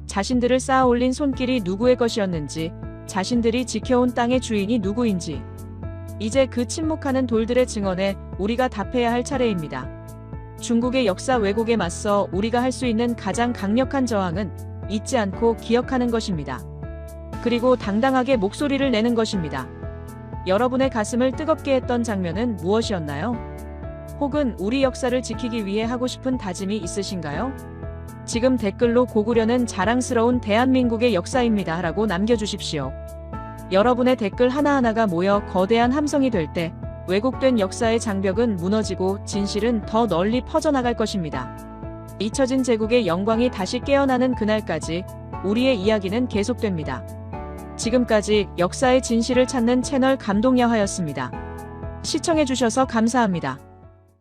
자신들을 쌓아 올린 손길이 누구의 것이었는지, 자신들이 지켜온 땅의 주인이 누구인지. 이제 그 침묵하는 돌들의 증언에 우리가 답해야 할 차례입니다. 중국의 역사 왜곡에 맞서 우리가 할 수 있는 가장 강력한 저항은 잊지 않고 기억하는 것입니다. 그리고 당당하게 목소리를 내는 것입니다. 여러분의 가슴을 뜨겁게 했던 장면은 무엇이었나요? 혹은 우리 역사를 지키기 위해 하고 싶은 다짐이 있으신가요? 지금 댓글로 고구려는 자랑스러운 대한민국의 역사입니다 라고 남겨주십시오. 여러분의 댓글 하나하나가 모여 거대한 함성이 될 때 왜곡된 역사의 장벽은 무너지고 진실은 더 널리 퍼져나갈 것입니다. 잊혀진 제국의 영광이 다시 깨어나는 그날까지 우리의 이야기는 계속됩니다. 지금까지 역사의 진실을 찾는 채널 감동야화였습니다. 시청해주셔서 감사합니다.